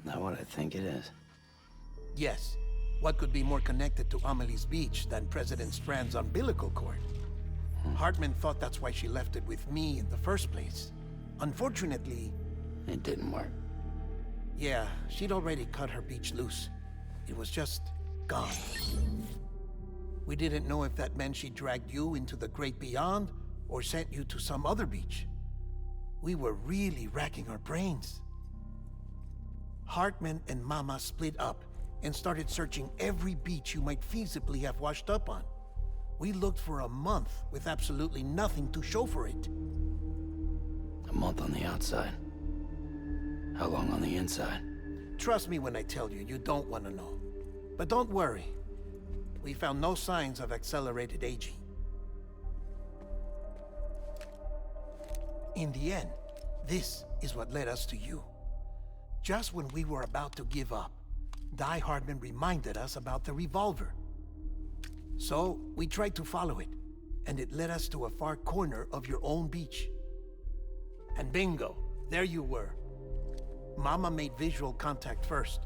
H: Not what I think it is.
C: Yes. What could be more connected to Amelie's beach than President Strand's umbilical cord? Hartman thought that's why she left it with me in the first place. Unfortunately...
H: It didn't work.
C: Yeah, she'd already cut her beach loose. It was just gone. We didn't know if that meant she dragged you into the great beyond or sent you to some other beach. We were really racking our brains. Hartman and Mama split up and started searching every beach you might feasibly have washed up on. We looked for a month with absolutely nothing to show for it.
H: A month on the outside. How long on the inside?
C: Trust me when I tell you, you don't want to know. But don't worry. We found no signs of accelerated aging. In the end, this is what led us to you. Just when we were about to give up, Die Hardman reminded us about the revolver. So, we tried to follow it, and it led us to a far corner of your own beach. And bingo, there you were. Mama made visual contact first.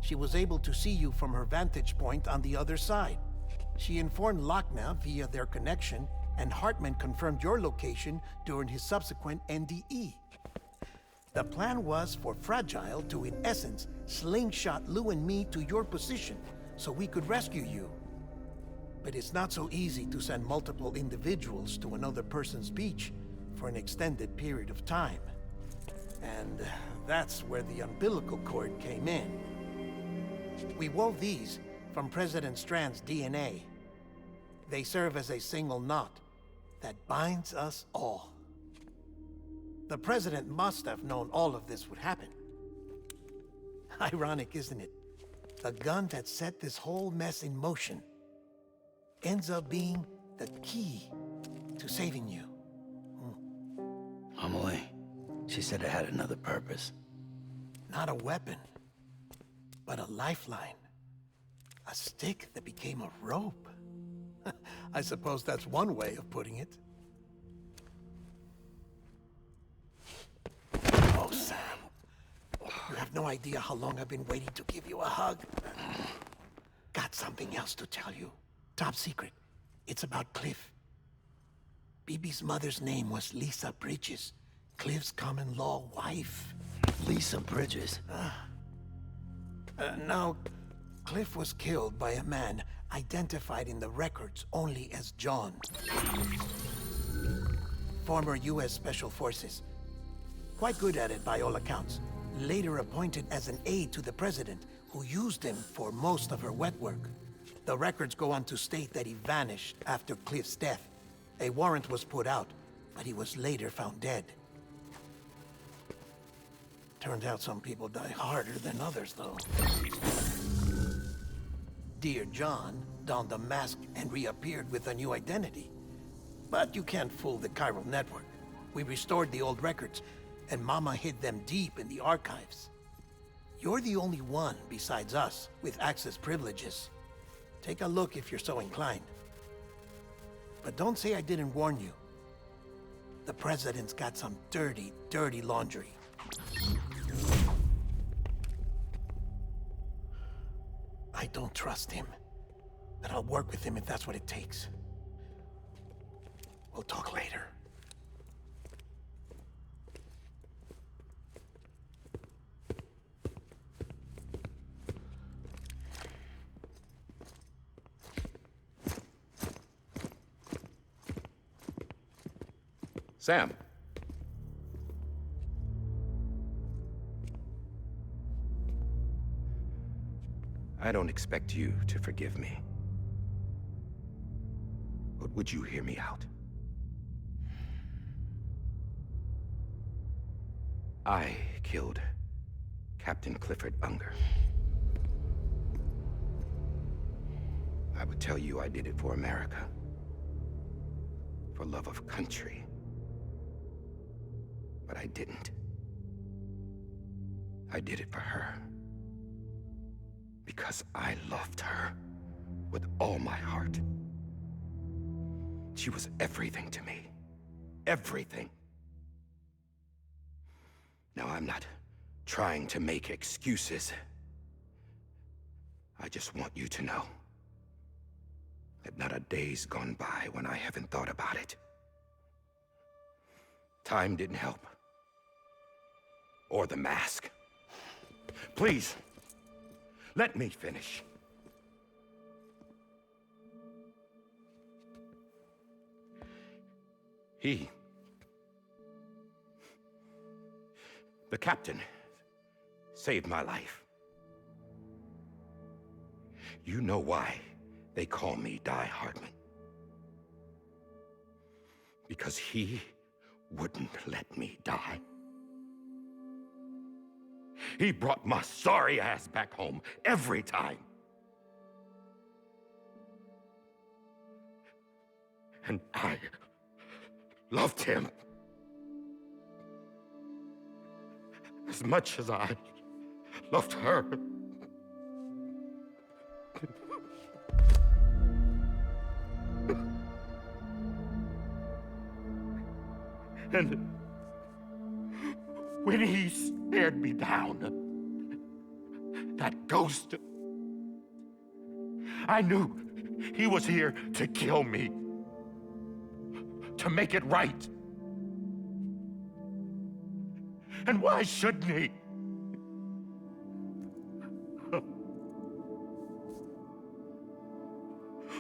C: She was able to see you from her vantage point on the other side. She informed Lockna via their connection, and Hartman confirmed your location during his subsequent NDE. The plan was for Fragile to, in essence, slingshot Lou and me to your position so we could rescue you. But it's not so easy to send multiple individuals to another person's beach for an extended period of time. And that's where the umbilical cord came in. We wove these from President Strand's DNA. They serve as a single knot that binds us all. The President must have known all of this would happen. Ironic, isn't it? The gun that set this whole mess in motion ends up being the key to saving you.
H: Amelie, she said it had another purpose.
C: Not a weapon, but a lifeline. A stick that became a rope. I suppose that's one way of putting it. Oh, Sam. You have no idea how long I've been waiting to give you a hug. Got something else to tell you. Top secret. It's about Cliff. BB's mother's name was Lisa Bridges, Cliff's common-law wife.
H: Lisa Bridges?
C: Now, Cliff was killed by a man identified in the records only as John. Former U.S. Special Forces. Quite good at it by all accounts. Later appointed as an aide to the president, who used him for most of her wet work. The records go on to state that he vanished after Cliff's death. A warrant was put out, but he was later found dead. Turned out some people die harder than others, though. Dear John donned a mask and reappeared with a new identity. But you can't fool the chiral network. We restored the old records, and Mama hid them deep in the archives. You're the only one, besides us, with access privileges. Take a look if you're so inclined. But don't say I didn't warn you. The President's got some dirty, dirty laundry. I don't trust him, but I'll work with him if that's what it takes. We'll talk later.
G: Sam. I don't expect you to forgive me. But would you hear me out? I killed Captain Clifford Unger. I would tell you I did it for America. For love of country. But I didn't. I did it for her. Because I loved her with all my heart. She was everything to me. Everything. Now, I'm not trying to make excuses. I just want you to know that not a day's gone by when I haven't thought about it. Time didn't help. Or the mask. Please, let me finish. The captain saved my life. You know why they call me Die Hardman? Because he wouldn't let me die. He brought my sorry ass back home every time. And I loved him as much as I loved her. And when he stared me down, that ghost, I knew he was here to kill me, to make it right. And why shouldn't he?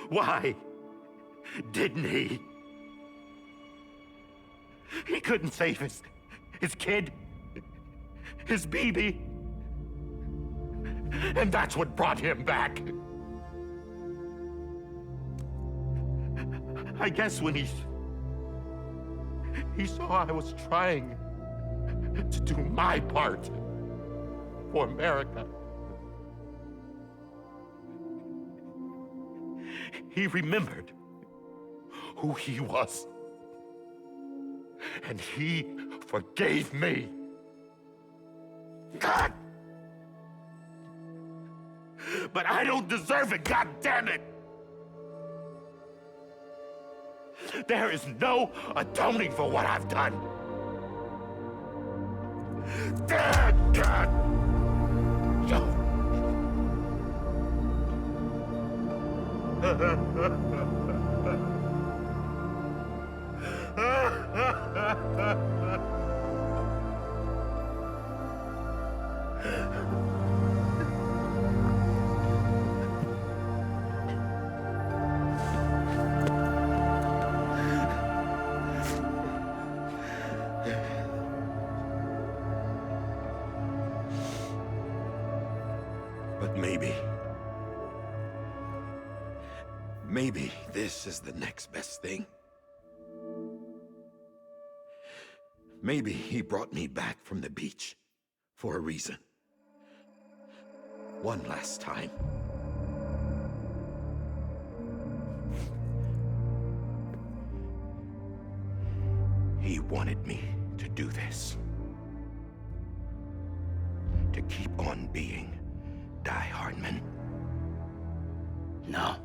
G: Why didn't he? He couldn't save his kid, his baby. And that's what brought him back. I guess when he saw I was trying to do my part for America, he remembered who he was. And he forgave me. God! But I don't deserve it, God damn it! There is no atoning for what I've done. God! But maybe this is the next best thing. Maybe he brought me back from the beach for a reason. One last time. He wanted me to do this. To keep on being Die Hardman.
H: No.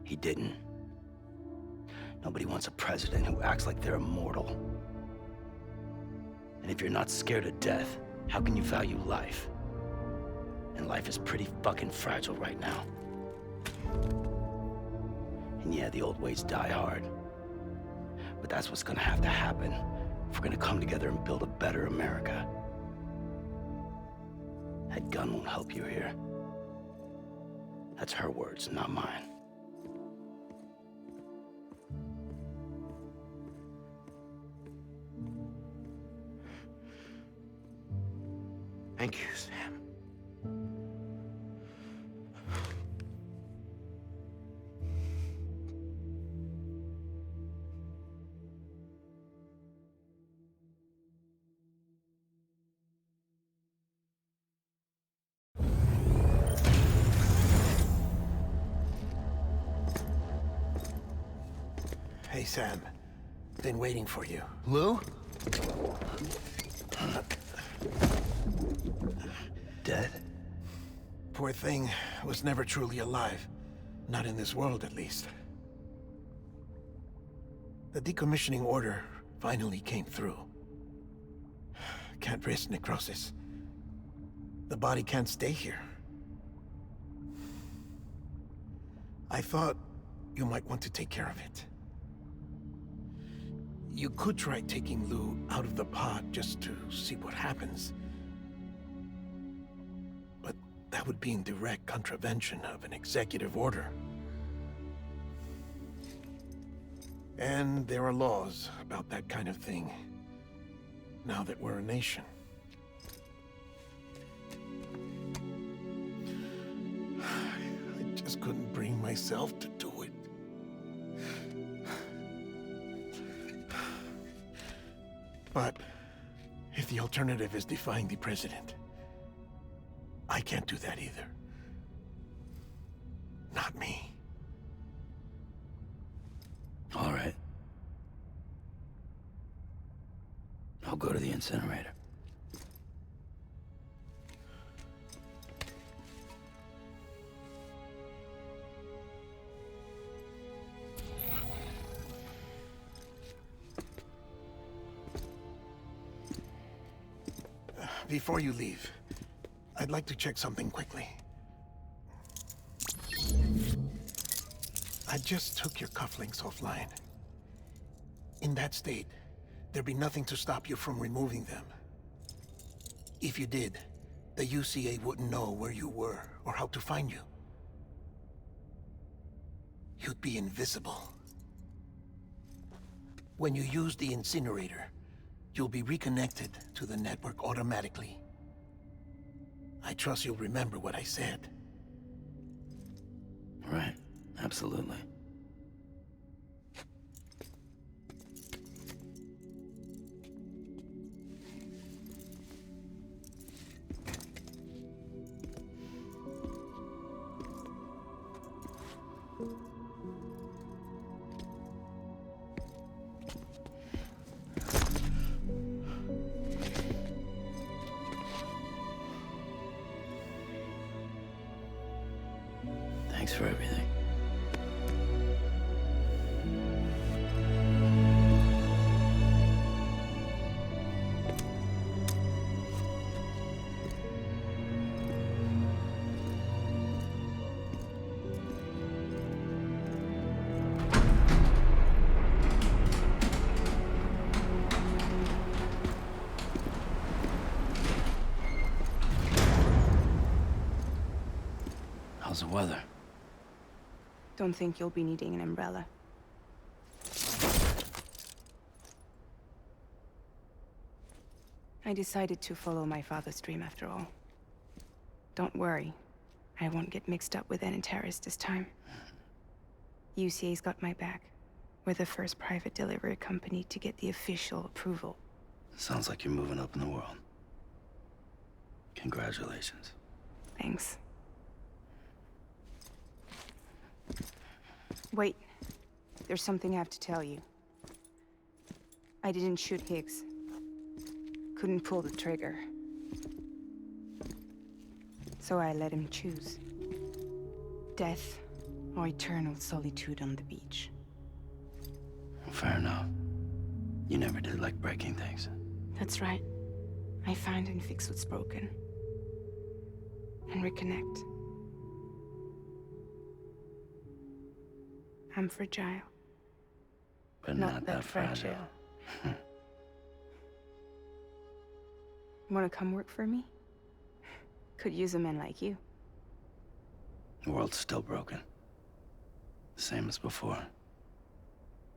H: He didn't. Nobody wants a president who acts like they're immortal. And if you're not scared of death, how can you value life? And life is pretty fucking fragile right now. And yeah, the old ways die hard. But that's what's gonna have to happen if we're gonna come together and build a better America. That gun won't help you here. That's her words, not mine.
G: Thank you, Sam.
C: Hey, Sam. Been waiting for you.
H: Lou? Dead?
C: Poor thing was never truly alive. Not in this world, at least. The decommissioning order finally came through. Can't risk necrosis. The body can't stay here. I thought you might want to take care of it. You could try taking Lou out of the pod just to see what happens. But that would be in direct contravention of an executive order. And there are laws about that kind of thing, now that we're a nation. I just couldn't bring myself to do it. But if the alternative is defying the president, I can't do that either. Not me.
H: All right. I'll go to the incinerator.
C: Before you leave, I'd like to check something quickly. I just took your cufflinks offline. In that state, there'd be nothing to stop you from removing them. If you did, the UCA wouldn't know where you were or how to find you. You'd be invisible. When you use the incinerator, you'll be reconnected to the network automatically. I trust you'll remember what I said.
H: Right. Absolutely. Thanks for everything. How's the weather?
F: Don't think you'll be needing an umbrella. I decided to follow my father's dream after all. Don't worry. I won't get mixed up with any terrorists this time. UCA's got my back. We're the first private delivery company to get the official approval.
H: Sounds like you're moving up in the world. Congratulations.
F: Thanks. Wait. There's something I have to tell you. I didn't shoot Higgs. Couldn't pull the trigger. So I let him choose. Death or eternal solitude on the beach.
H: Fair enough. You never did like breaking things.
F: That's right. I find and fix what's broken. And reconnect. I'm fragile.
H: But not that fragile.
F: Wanna come work for me? Could use a man like you.
H: The world's still broken. Same as before.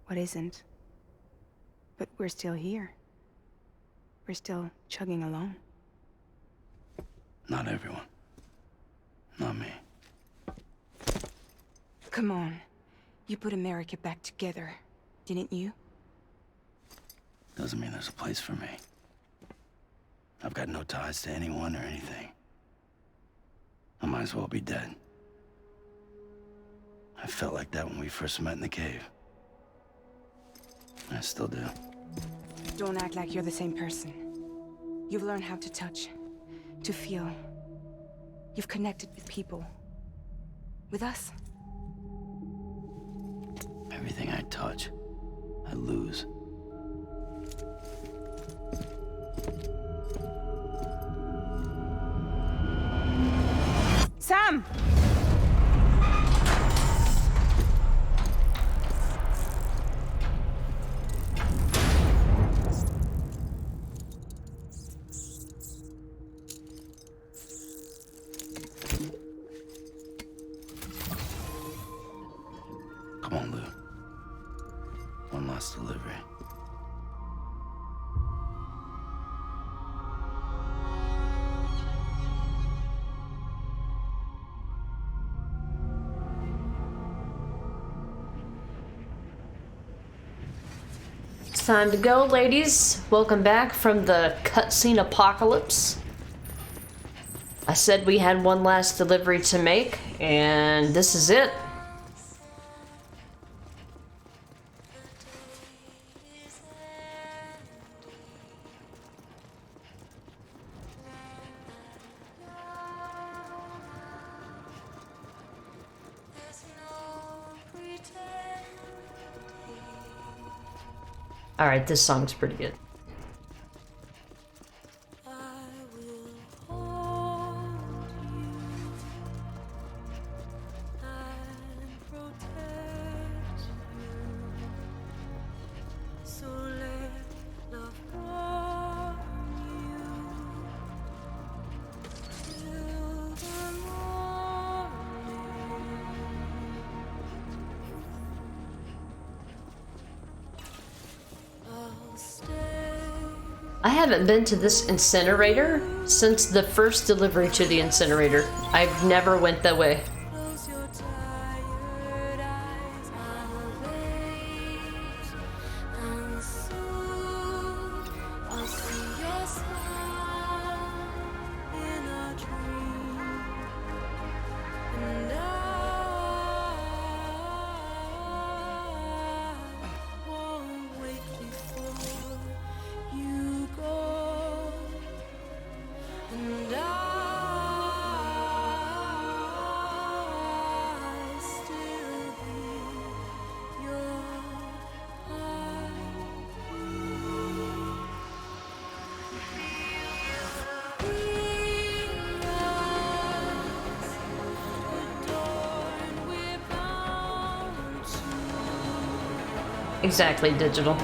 F: What isn't? But we're still here. We're still chugging along.
H: Not everyone. Not me.
F: Come on. You put America back together, didn't you?
H: Doesn't mean there's a place for me. I've got no ties to anyone or anything. I might as well be dead. I felt like that when we first met in the cave. I still do.
F: Don't act like you're the same person. You've learned how to touch, to feel. You've connected with people. With us.
H: Everything I touch, I lose.
F: Sam!
H: Come on, Lou. last delivery.
A: It's time to go, ladies. Welcome back from the cutscene apocalypse. I said we had one last delivery to make, and this is it. Alright, this song's pretty good. I haven't been to this incinerator since the first delivery to the incinerator. I've never went that way. Exactly, digital.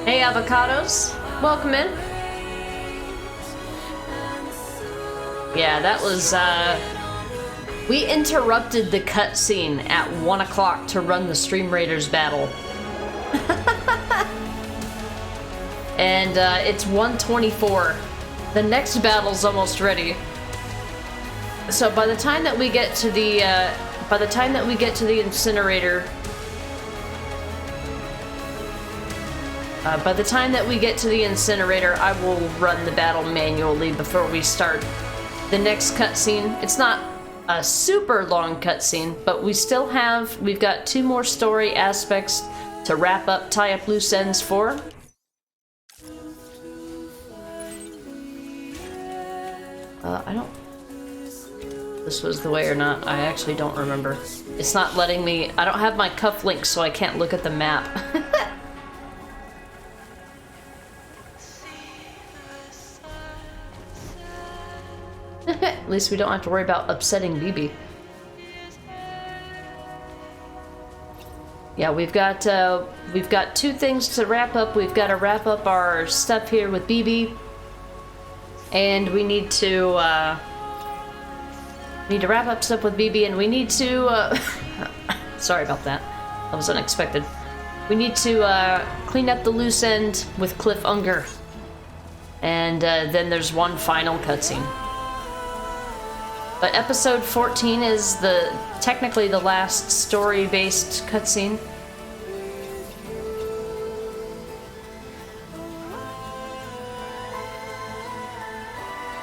A: Hey, avocados. Welcome in. Yeah, that was, we interrupted the cutscene at 1 o'clock to run the Stream Raiders battle. And, it's 1:24. The next battle's almost ready. So by the time that we get to the, incinerator... by the time that we get to the incinerator, I will run the battle manually before we start the next cutscene. It's not a super long cutscene, but we've got 2 more story aspects to wrap up, tie up loose ends for. I don't... This was the way or not, I actually don't remember. It's not letting me... I don't have my cufflinks, so I can't look at the map. At least we don't have to worry about upsetting BB. Yeah, we've got 2 things to wrap up. We've got to wrap up our stuff here with BB, and we need to wrap up stuff with BB, and we need to sorry about that. That was unexpected. We need to clean up the loose end with Cliff Unger, and then there's one final cutscene. But episode 14 is technically the last story-based cutscene.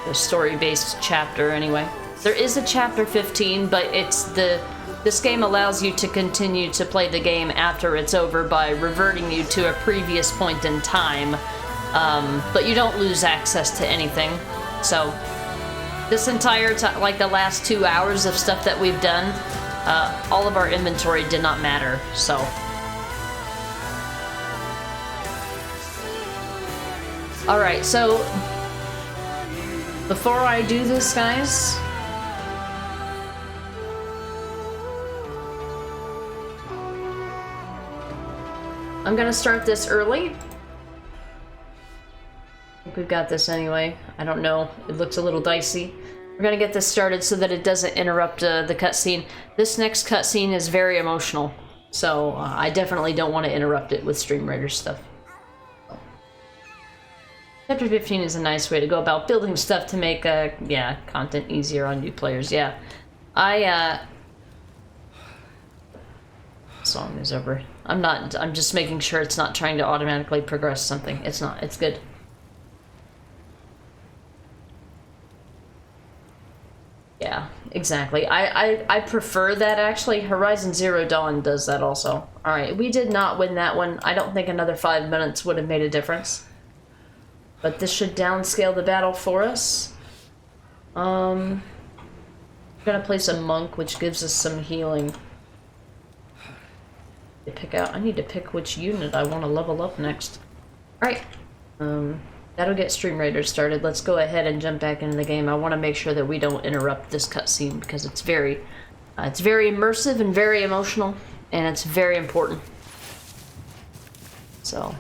A: The story-based chapter, anyway. There is a chapter 15, but this game allows you to continue to play the game after it's over by reverting you to a previous point in time. But you don't lose access to anything, so... This entire time, like the last 2 hours of stuff that we've done, all of our inventory did not matter, so. Alright, so before I do this, guys, I'm gonna start this early. I think we've got this anyway. I don't know. It looks a little dicey. We're gonna get this started so that it doesn't interrupt the cutscene. This next cutscene is very emotional, so I definitely don't want to interrupt it with Stream Raider stuff. Chapter 15 is a nice way to go about building stuff to make content easier on new players. Yeah, song is over. I'm just making sure it's not trying to automatically progress something. It's not. It's good. Yeah, exactly. I prefer that, actually. Horizon Zero Dawn does that also. Alright, we did not win that one. I don't think another 5 minutes would have made a difference. But this should downscale the battle for us. We're gonna place a monk, which gives us some healing. I need to pick which unit I want to level up next. Alright. That'll get Stream Raiders started. Let's go ahead and jump back into the game. I want to make sure that we don't interrupt this cutscene because it's very immersive and very emotional, and it's very important. So,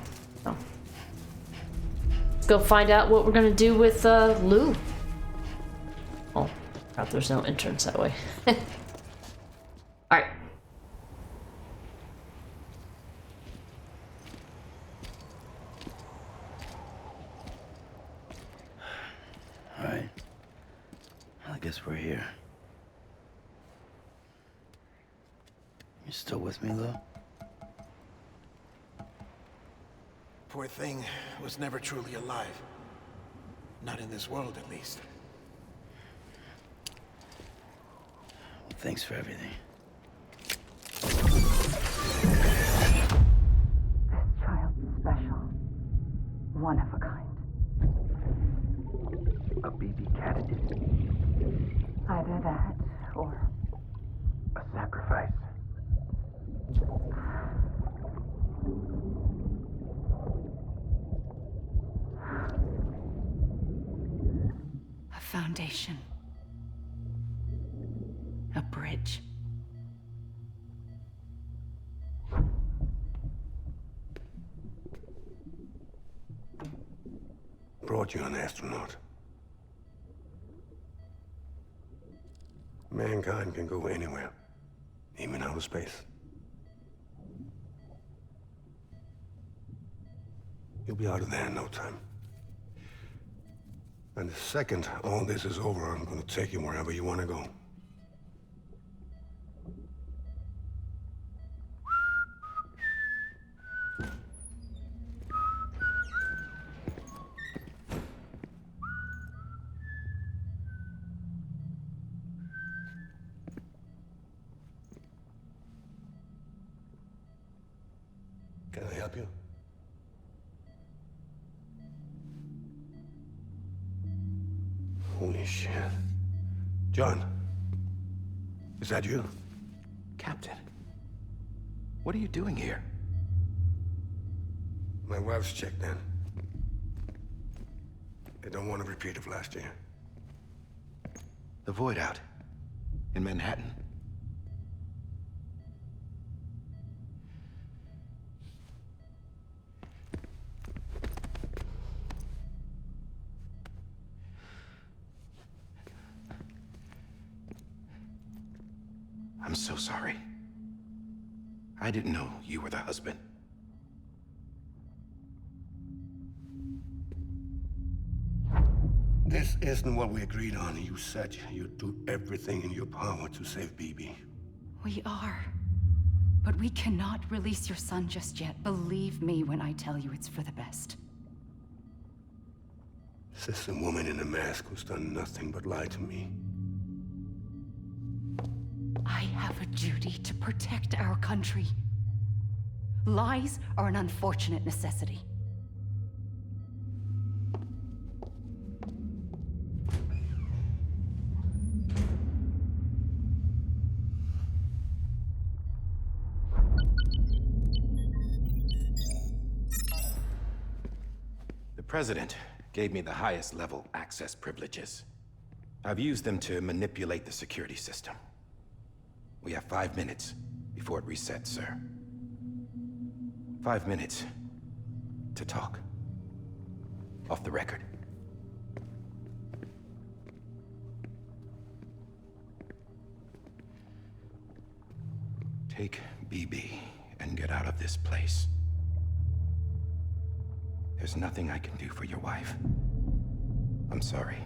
A: let's go find out what we're gonna do with Lou. Oh, crap! There's no entrance that way. All right.
H: Alright. I guess we're here. You still with me, Lou?
C: Poor thing was never truly alive. Not in this world, at least.
H: Well, thanks for everything.
M: This child's special. One of a kind.
E: A BB candidate?
M: Either that, or
E: a sacrifice.
K: A foundation. A bridge.
E: Brought you an astronaut. Mankind can go anywhere, even outer space. You'll be out of there in no time. And the second all this is over, I'm gonna take you wherever you want to go. Can I help you? Holy shit. John, is that you?
G: Captain, what are you doing here?
E: My wife's checked in. They don't want a repeat of last year.
G: The Void Out in Manhattan. I'm so sorry. I didn't know you were the husband.
E: This isn't what we agreed on. You said you'd do everything in your power to save BB.
K: We are. But we cannot release your son just yet. Believe me when I tell you it's for the best.
E: This is a woman in a mask who's done nothing but lie to me.
K: I have a duty to protect our country. Lies are an unfortunate necessity.
G: The President gave me the highest level access privileges. I've used them to manipulate the security system. We have 5 minutes before it resets, sir. 5 minutes to talk. Off the record. Take BB and get out of this place. There's nothing I can do for your wife. I'm sorry.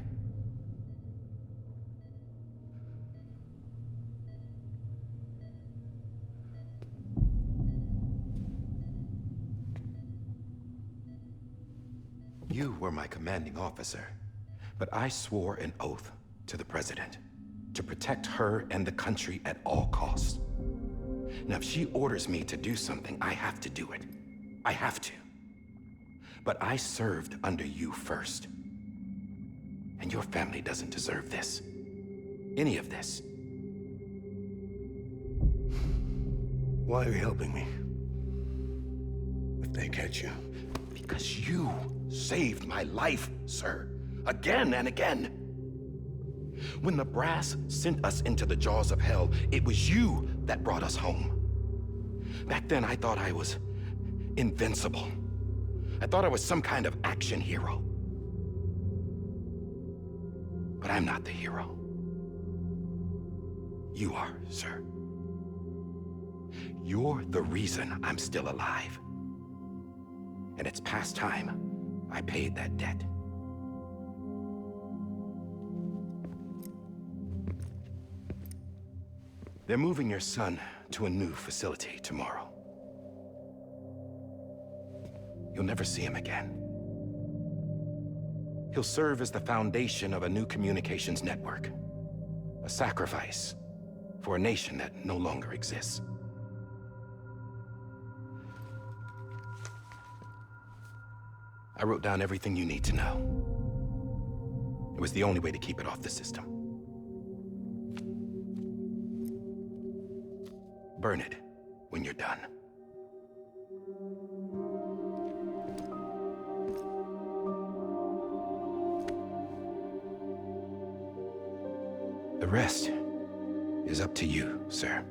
G: You were my commanding officer, but I swore an oath to the President to protect her and the country at all costs. Now, if she orders me to do something, I have to do it. I have to. But I served under you first. And your family doesn't deserve this. Any of this.
E: Why are you helping me? If they catch you.
G: Because you saved my life, sir. Again and again. When the brass sent us into the jaws of hell, it was you that brought us home. Back then, I thought I was invincible. I thought I was some kind of action hero. But I'm not the hero. You are, sir. You're the reason I'm still alive. And it's past time I paid that debt. They're moving your son to a new facility tomorrow. You'll never see him again. He'll serve as the foundation of a new communications network. A sacrifice for a nation that no longer exists. I wrote down everything you need to know. It was the only way to keep it off the system. Burn it when you're done. The rest is up to you, sir.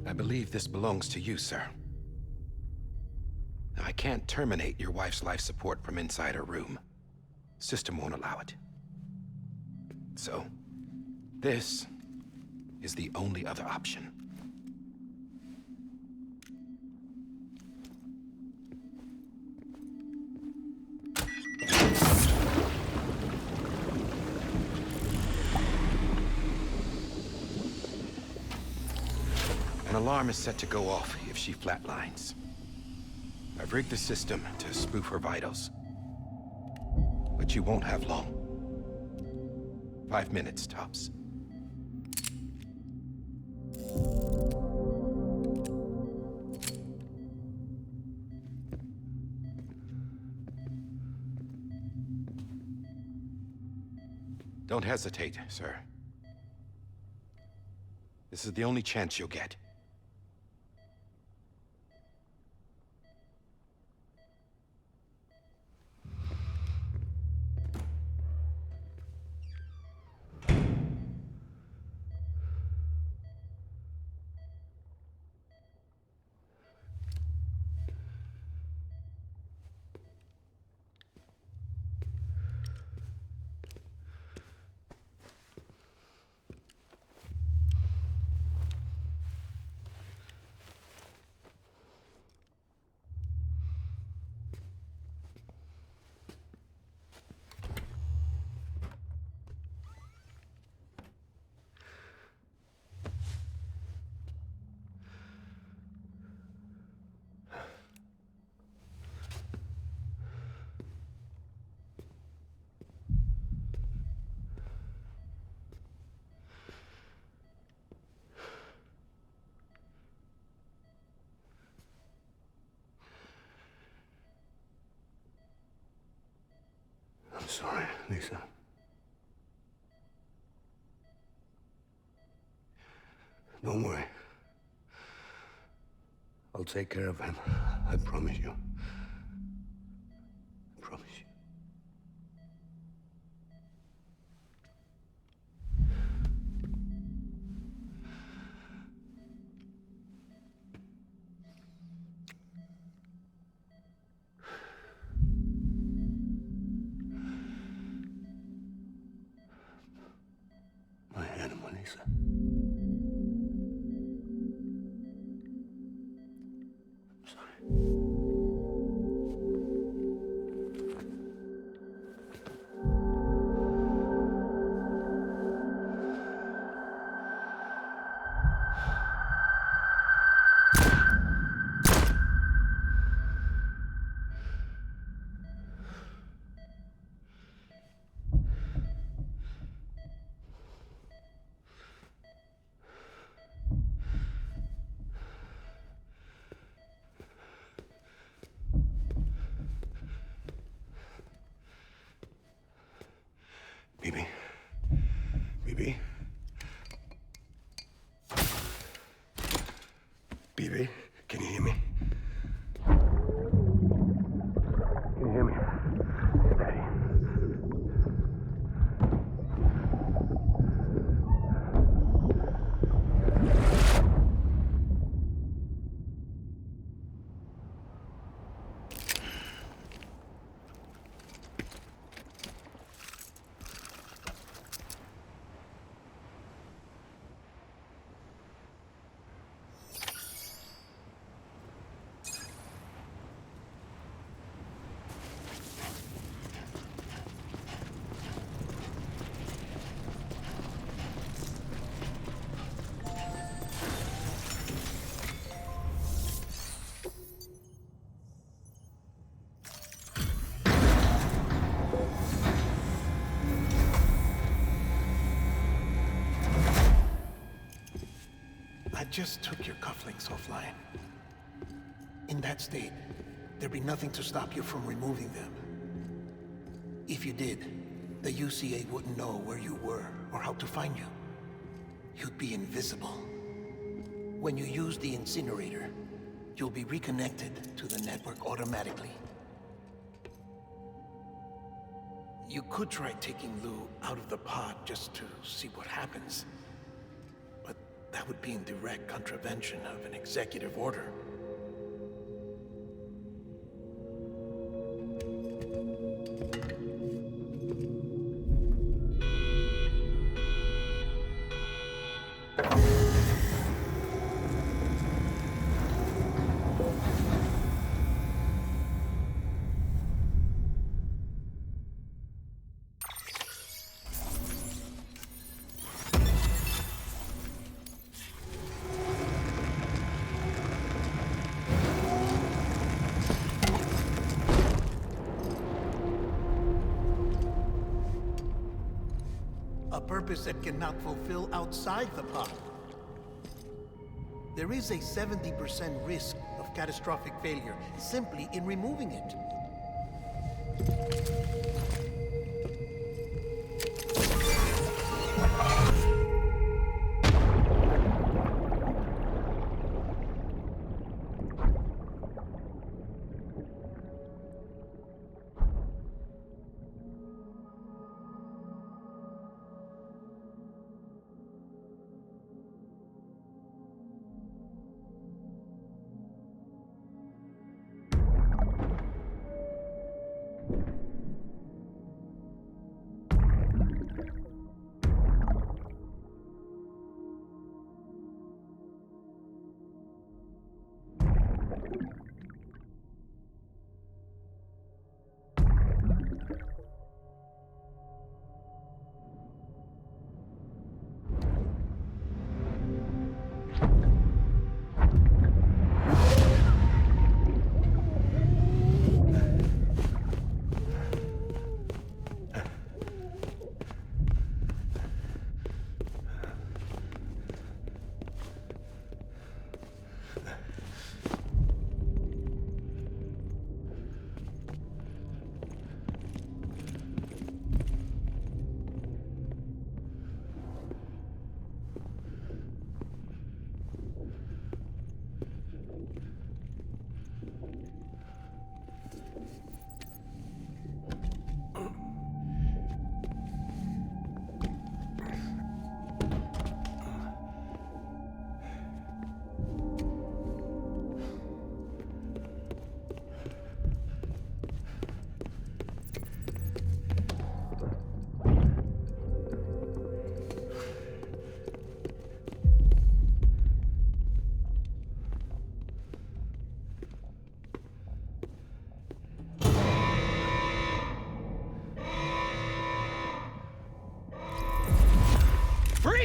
G: I believe this belongs to you, sir. Now, I can't terminate your wife's life support from inside her room. System won't allow it. So, this is the only other option. An alarm is set to go off if she flatlines. I've rigged the system to spoof her vitals. But you won't have long. 5 minutes, tops. Don't hesitate, sir. This is the only chance you'll get.
E: Lisa. Don't worry. I'll take care of him. I promise you. I promise you. My animal, Lisa. I'm sorry. Bibi? Bibi? Bibi, can you hear me? Can you hear me? Daddy.
C: I just took your cufflinks offline. In that state, there'd be nothing to stop you from removing them. If you did, the UCA wouldn't know where you were or how to find you. You'd be invisible. When you use the incinerator, you'll be reconnected to the network automatically. You could try taking Lou out of the pod just to see what happens. But that would be in direct contravention of an executive order. A purpose that cannot fulfill outside the pod. There is a 70% risk of catastrophic failure simply in removing it.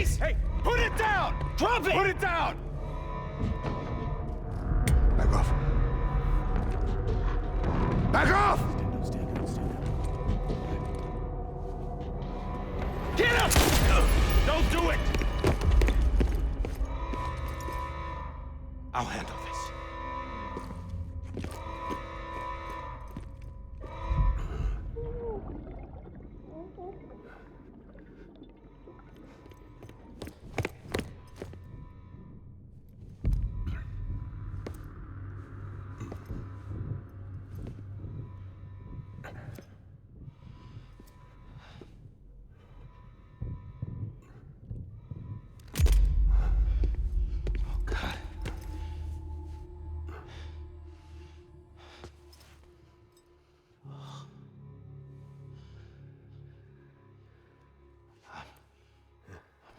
G: face! Hey, put it down! Drop it! Put it down!
E: Back off. Back off!
G: Get up! Don't do it! I'll handle this.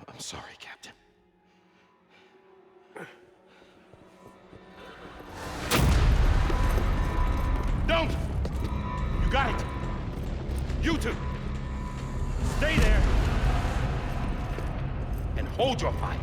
G: I'm sorry, Captain. Don't! You got it! You two! Stay there! And hold your fire!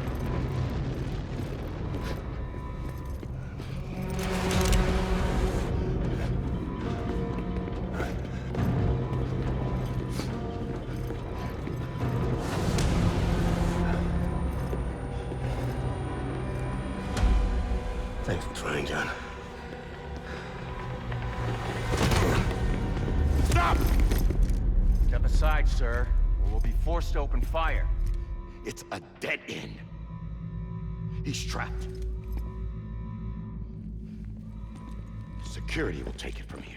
E: Thanks for trying, John.
G: Stop! Step aside, sir, or we'll be forced to open fire.
N: It's a dead end. He's trapped. Security will take it from here.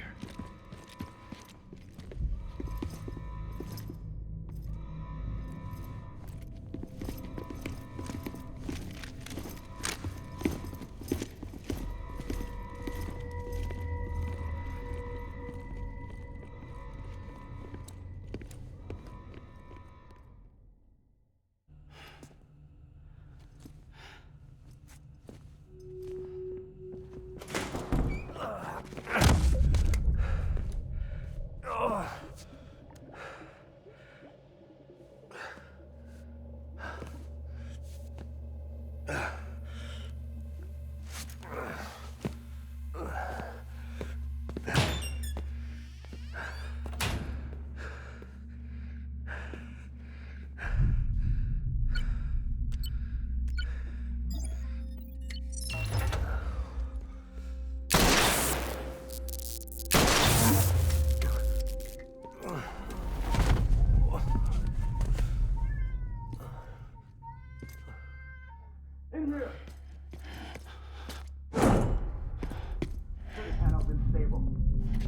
E: In here! Safe panel's unstable.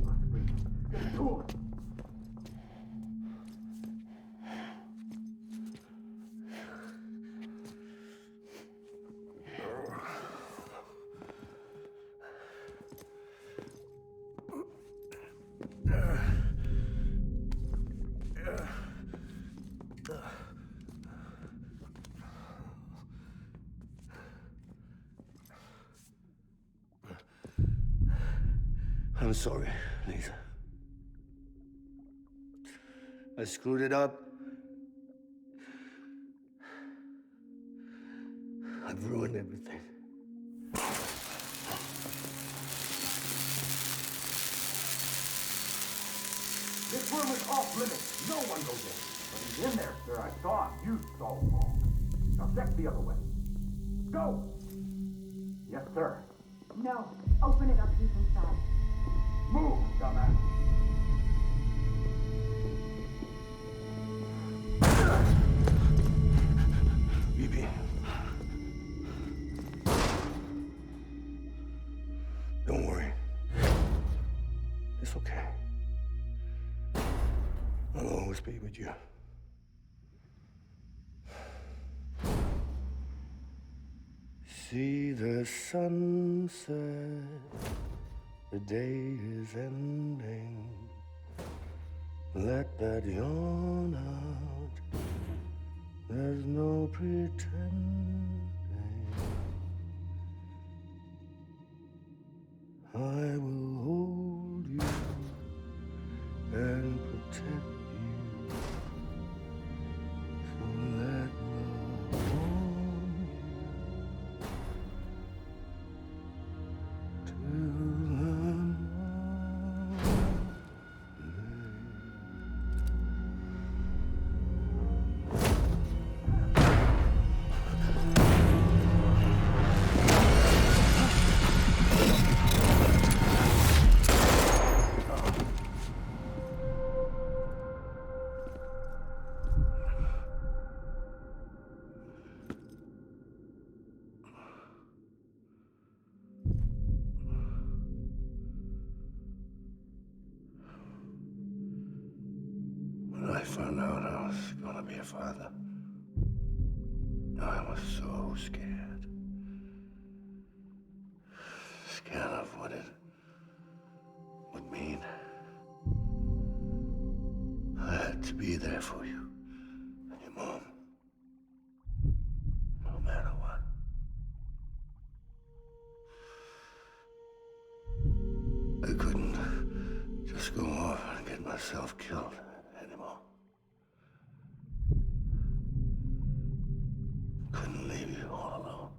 E: Must be. Get to it! I'm sorry, Lisa. I screwed it up. I've ruined everything. This room is off limits. No one goes in. But he's in there, sir. I saw him. You saw him wrong. Now check the other way. Go! Yes, sir.
M: No. Open it up. He's inside.
E: Move, dumbass! BB. Don't worry. It's okay. I'll always be with you. See the sunset. The day is ending. Let that yawn out. There's no pretending. I will hold you and protect you. So let love was gonna be a father. I was so scared. Scared of what it would mean. I had to be there for you and your mom. No matter what. I couldn't just go off and get myself killed anymore. Couldn't leave you all alone.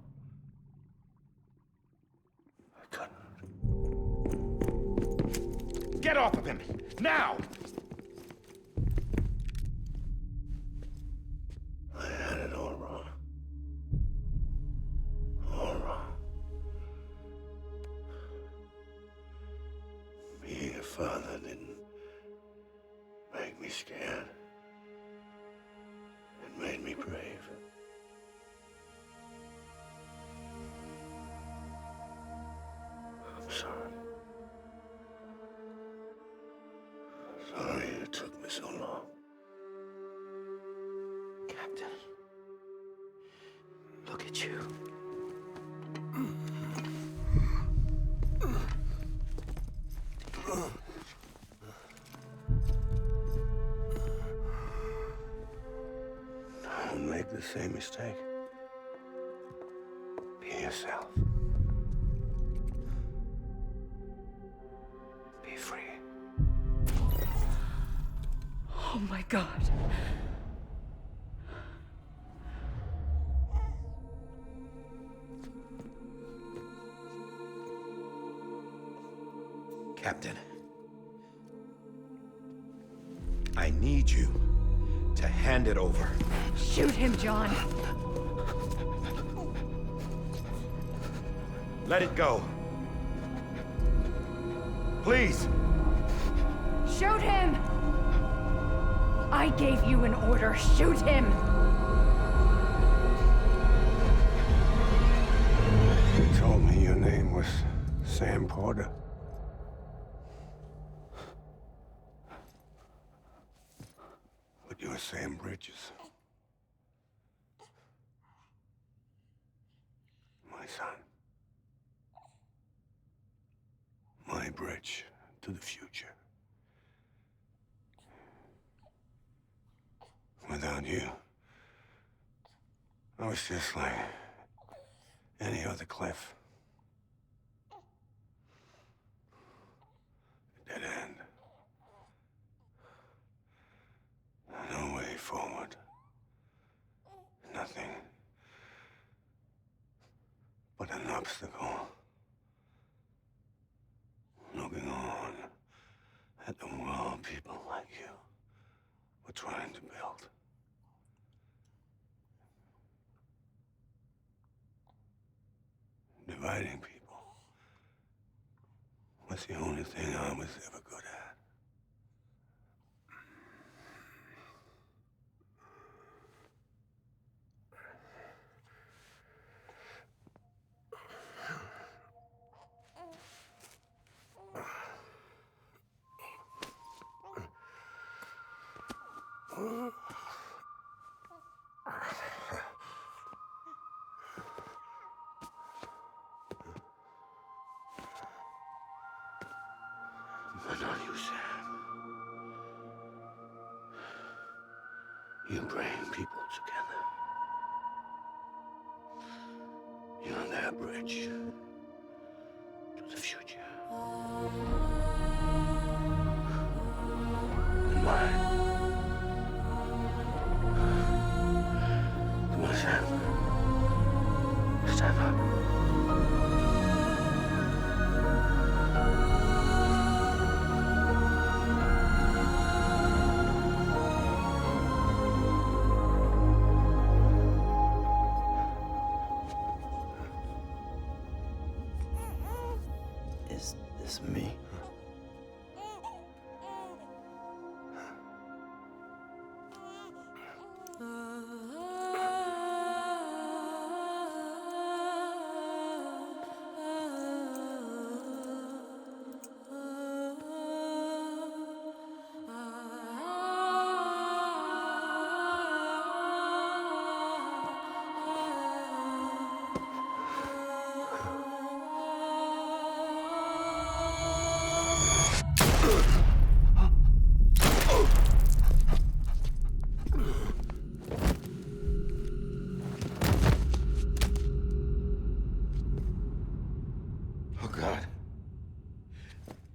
E: I couldn't.
N: Get off of him! Now!
E: I had it all wrong. All wrong. Being a father didn't make me scared. It made me brave. I'm sorry. Sorry it took me so long.
C: Captain, look at you.
E: Don't make the same mistake. Be yourself. Be free.
K: Oh my God.
G: Captain, I need you to hand it over.
K: Shoot him, John.
N: Let it go. Please.
K: Shoot him! I gave you an order. Shoot him!
E: You told me your name was Sam Porter. But you're Sam Bridges. My son. My bridge to the future. Without you, I was just like any other Cliff. A dead end. No way forward. Nothing but an obstacle. Looking on at the world people like you were trying to build. Dividing people was the only thing I was ever good at. But not you, Sam. You bring people together. You're their bridge to the future. And mine. Come on, Sam. Stand up.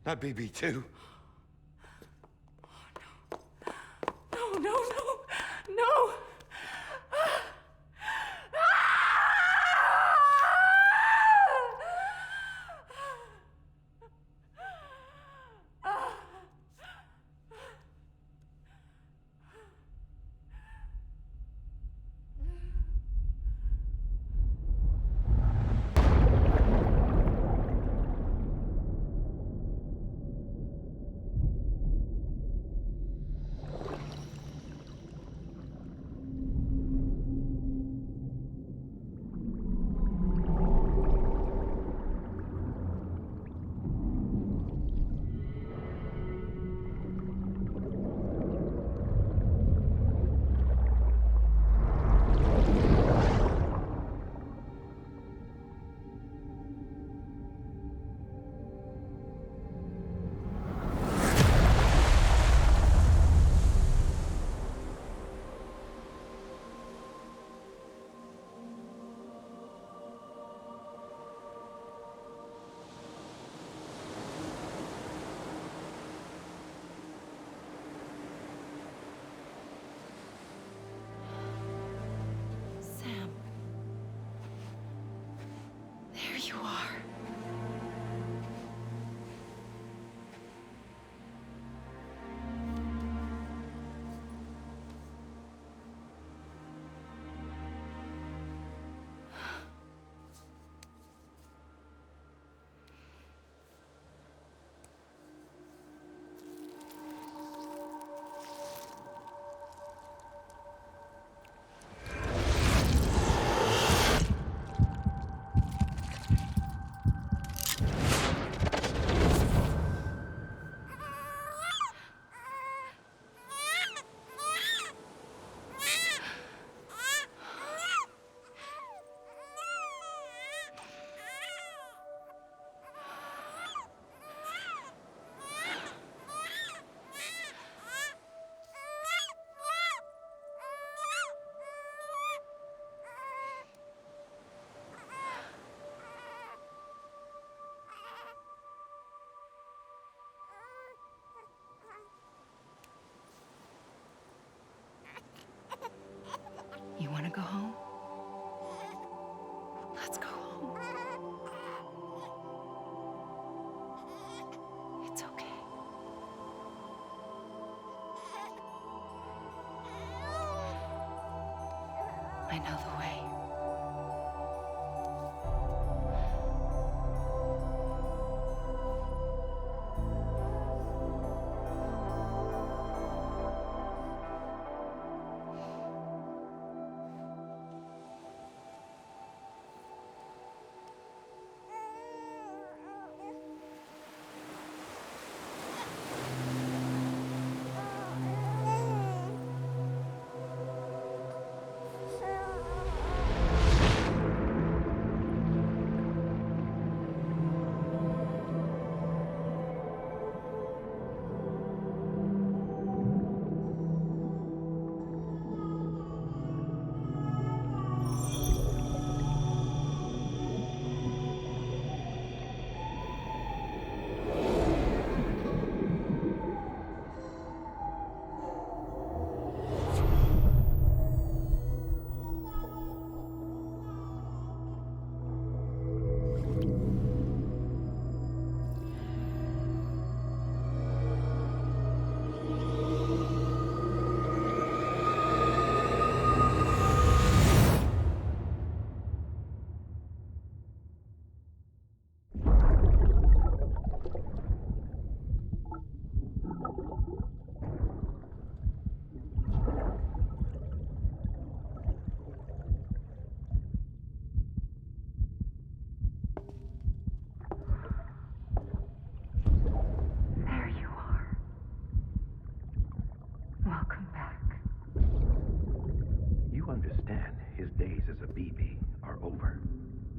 N: Not BB2.
F: No, no, no, no!
J: Sam. There you are. You want to go home? Let's go home. It's okay. I know the way.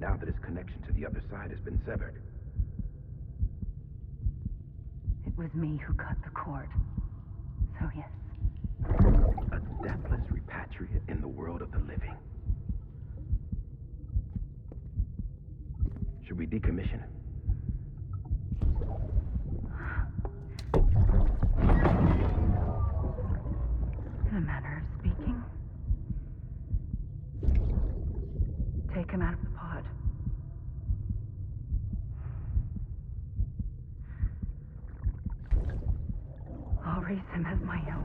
O: now that his connection to the other side has been severed.
M: It was me who cut the cord. So yes.
O: A deathless repatriate in the world of the living. Should we decommission?
M: raise him as my own.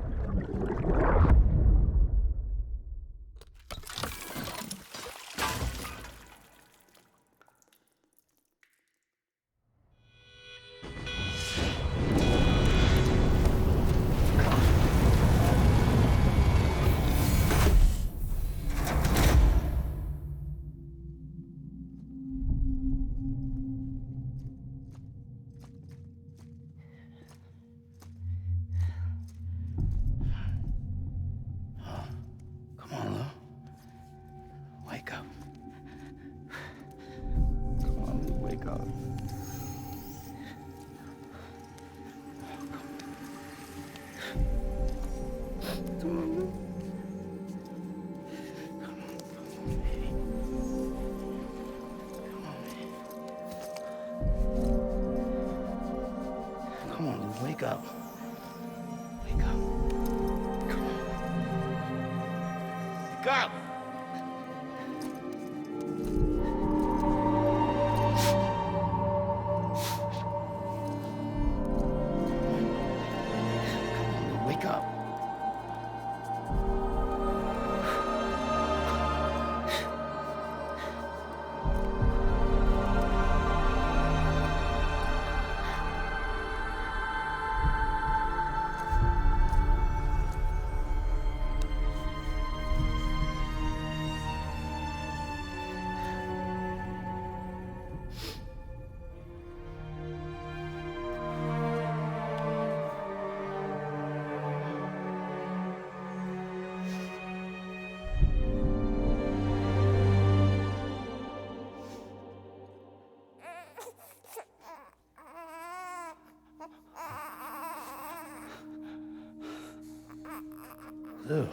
H: Come on, Lou. Wake up. Come on, Lou, wake up. Come on, Lou. Come on, Lou, wake up. Wake up. Come on. Wake up! Come on, Lou, wake up. Lou.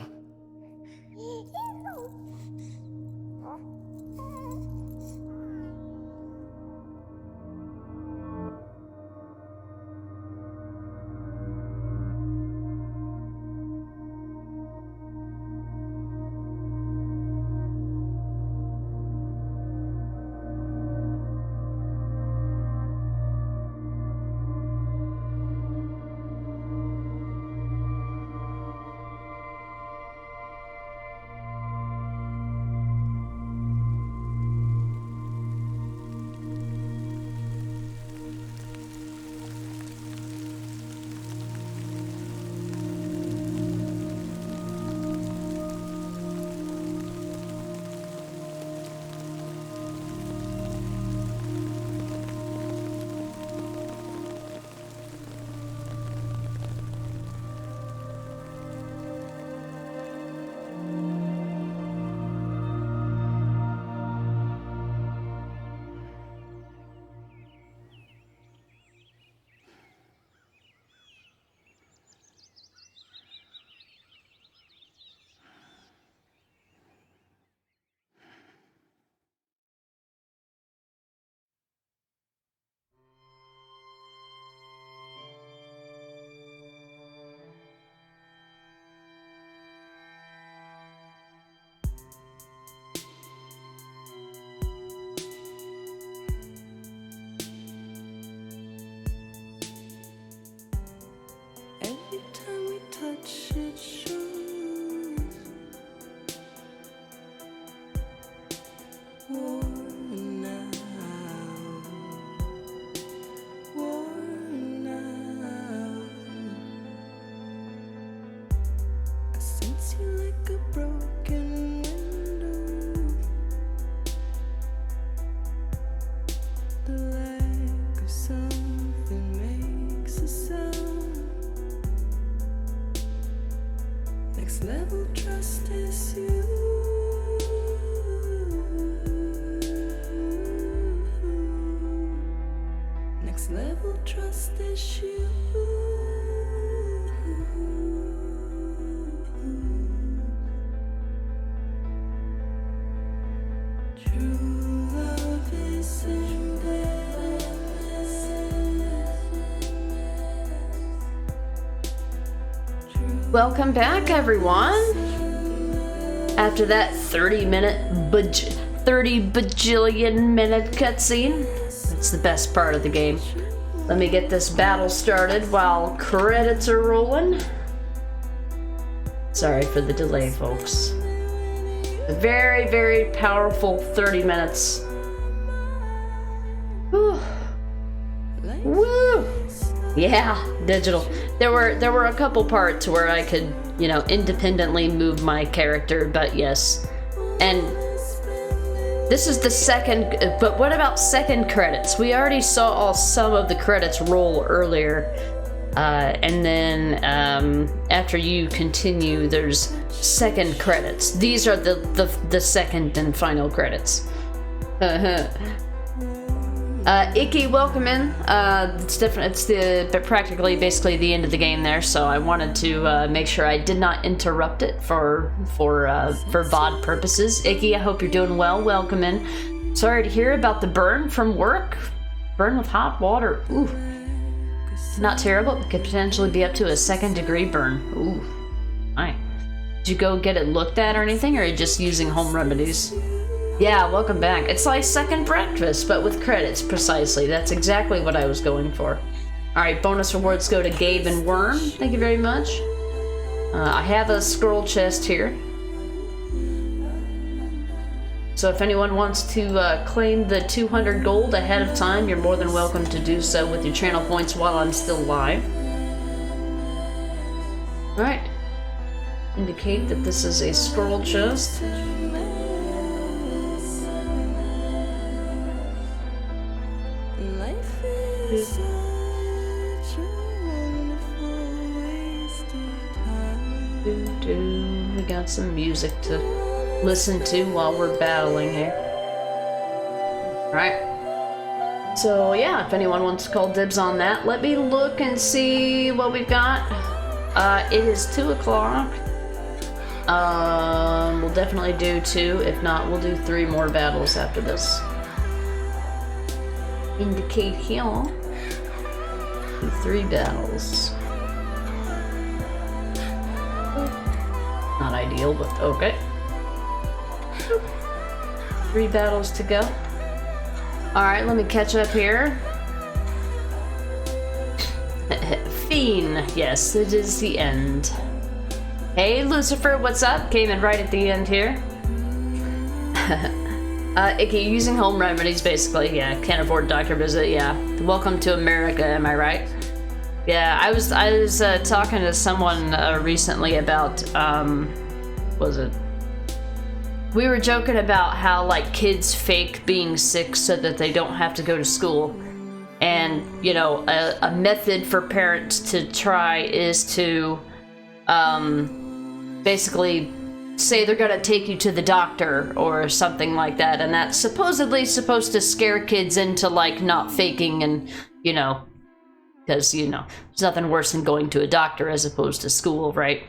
P: Every time we touch it shows worn out, worn out. I sense you like a broken window. The lack of something makes a sound. Next level trust is you. Next level trust is you. True love is in
A: Welcome back, everyone. After that 30 bajillion minute cutscene, that's the best part of the game. Let me get this battle started while credits are rolling. Sorry for the delay, folks. A very, very powerful 30 minutes. Whew. Woo! Yeah, digital. There were a couple parts where I could, you know, independently move my character, but yes. And this is the second, but what about second credits? We already saw some of the credits roll earlier. And then after you continue, there's second credits. These are the second and final credits. Icky, welcome in. It's practically basically the end of the game there, so I wanted to make sure I did not interrupt it for VOD purposes. Icky, I hope you're doing well. Welcome in. Sorry to hear about the burn from work. Burn with hot water. Ooh. Not terrible, but could potentially be up to a 2nd degree burn. Ooh. Hi. Did you go get it looked at or anything, or are you just using home remedies? Yeah, welcome back. It's like second breakfast, but with credits, precisely. That's exactly what I was going for. Alright, bonus rewards go to Gabe and Worm. Thank you very much. I have a scroll chest here. So if anyone wants to claim the 200 gold ahead of time, you're more than welcome to do so with your channel points while I'm still live. Alright. Indicate that this is a scroll chest. We got some music to listen to while we're battling here. Alright. So yeah, if anyone wants to call dibs on that, let me look and see what we've got. It is 2 o'clock. We'll definitely do 2. If not, we'll do 3 more battles after this. Indicate here. 3 battles. Not ideal, but okay. 3 battles to go. Alright, let me catch up here. Fiend. Yes, it is the end. Hey, Lucifer, what's up? Came in right at the end here. Icky, using home remedies, basically. Yeah, can't afford doctor visit. Yeah. Welcome to America, am I right? Yeah, I was talking to someone recently about, what was it? We were joking about how, like, kids fake being sick so that they don't have to go to school. And, you know, a method for parents to try is to, basically say they're gonna take you to the doctor or something like that. And that's supposedly supposed to scare kids into, like, not faking and, you know, because, you know, there's nothing worse than going to a doctor as opposed to school, right?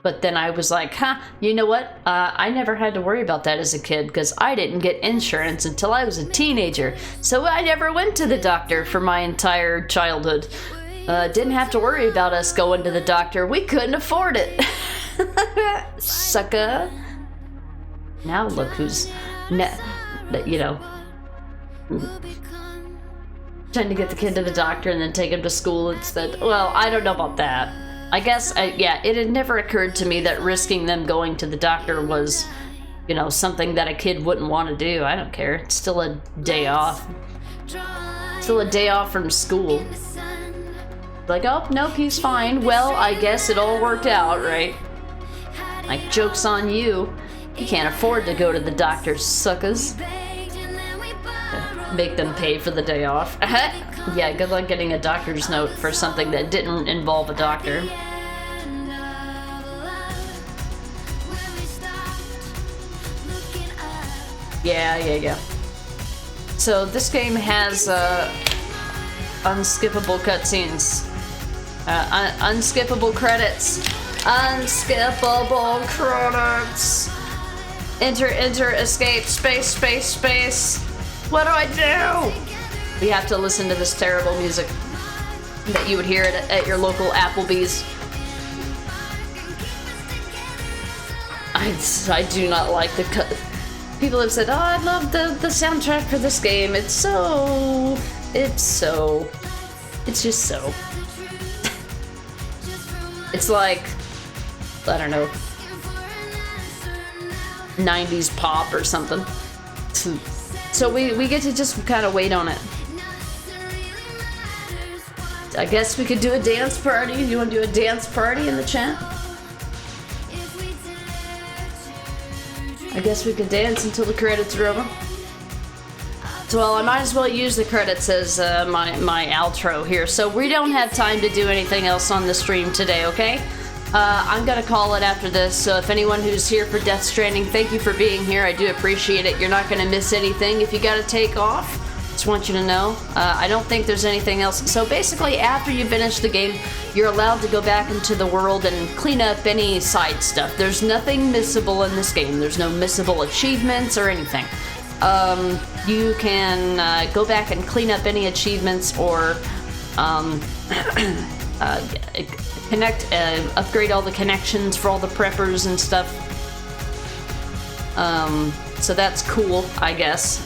A: But then I was like, you know what? I never had to worry about that as a kid because I didn't get insurance until I was a teenager. So I never went to the doctor for my entire childhood. Didn't have to worry about us going to the doctor. We couldn't afford it. Sucker. Now look who's, you know, trying to get the kid to the doctor and then take him to school instead. Well, I don't know about that. I guess, yeah, it had never occurred to me that risking them going to the doctor was, you know, something that a kid wouldn't want to do. I don't care. It's still a day off. Still a day off from school. Like, oh, nope, he's fine. Well, I guess it all worked out, right? Like, joke's on you. You can't afford to go to the doctor, suckers. Make them pay for the day off. Yeah, good luck getting a doctor's note for something that didn't involve a doctor. Yeah. So this game has unskippable cutscenes. Unskippable credits. Unskippable credits. Enter, escape, space. What do I do? We have to listen to this terrible music that you would hear at your local Applebee's. I do not like the cut. People have said, oh, I love the soundtrack for this game. It's so It's just so. It's like, I don't know, 90s pop or something. So we get to just kind of wait on it. I guess we could do a dance party. You want to do a dance party in the chat? I guess we could dance until the credits are over. So, well, I might as well use the credits as my outro here. So we don't have time to do anything else on the stream today, okay? I'm gonna call it after this, so if anyone who's here for Death Stranding, thank you for being here. I do appreciate it. You're not gonna miss anything. If you gotta take off, just want you to know. I don't think there's anything else. So basically, after you finish the game, you're allowed to go back into the world and clean up any side stuff. There's nothing missable in this game. There's no missable achievements or anything. You can go back and clean up any achievements or upgrade all the connections for all the preppers and stuff. So that's cool, I guess.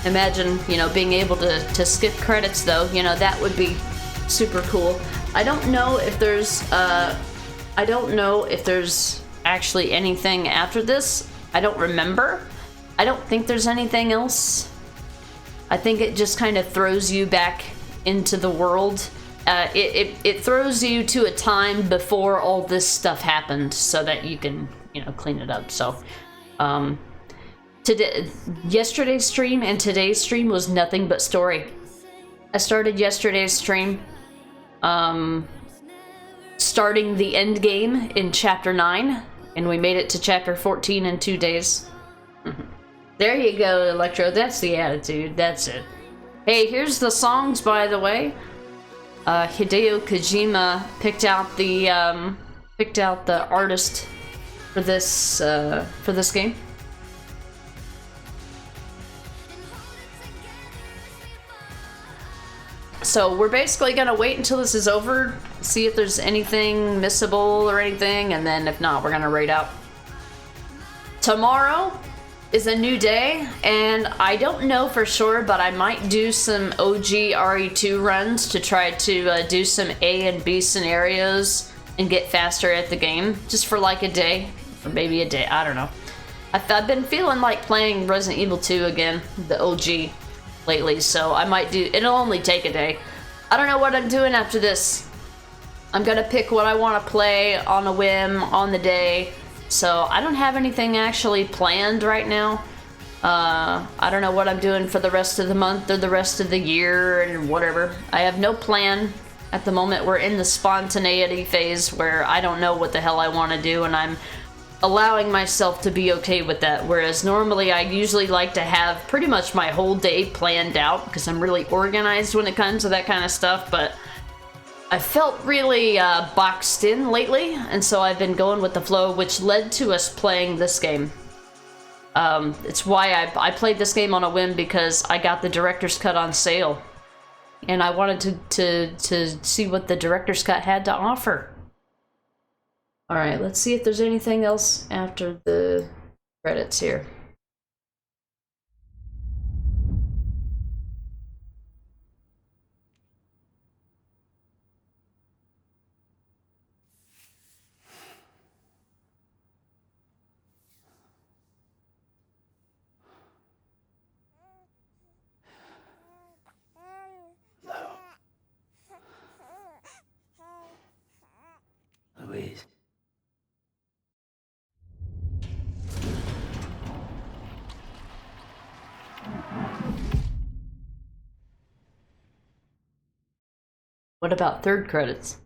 A: Imagine, you know, being able to skip credits though, you know, that would be super cool. I don't know if there's actually anything after this. I don't remember. I don't think there's anything else. I think it just kind of throws you back into the world. It throws you to a time before all this stuff happened so that you can, you know, clean it up. So, yesterday's stream and today's stream was nothing but story. I started yesterday's stream, starting the end game in chapter 9, and we made it to chapter 14 in 2 days. There you go, Electro. That's the attitude. That's it. Hey, here's the songs, by the way. Hideo Kojima picked out the artist for this game. So we're basically gonna wait until this is over, see if there's anything missable or anything, and then if not, we're gonna raid out. Tomorrow is a new day, and I don't know for sure, but I might do some OG RE2 runs to try to do some A and B scenarios and get faster at the game, just for like a day, or maybe a day, I don't know. I've been feeling like playing Resident Evil 2 again, the OG, lately, so I might do, it'll only take a day. I don't know what I'm doing after this. I'm gonna pick what I want to play on a whim, on the day. So I don't have anything actually planned right now. I don't know what I'm doing for the rest of the month or the rest of the year and whatever. I have no plan at the moment. We're in the spontaneity phase where I don't know what the hell I want to do, and I'm allowing myself to be okay with that. Whereas normally I usually like to have pretty much my whole day planned out because I'm really organized when it comes to that kind of stuff, but I felt really boxed in lately, and so I've been going with the flow, which led to us playing this game. It's why I played this game on a whim, because I got the director's cut on sale, and I wanted to see what the director's cut had to offer. Alright, let's see if there's anything else after the credits here.
H: Louise.
A: What about third credits?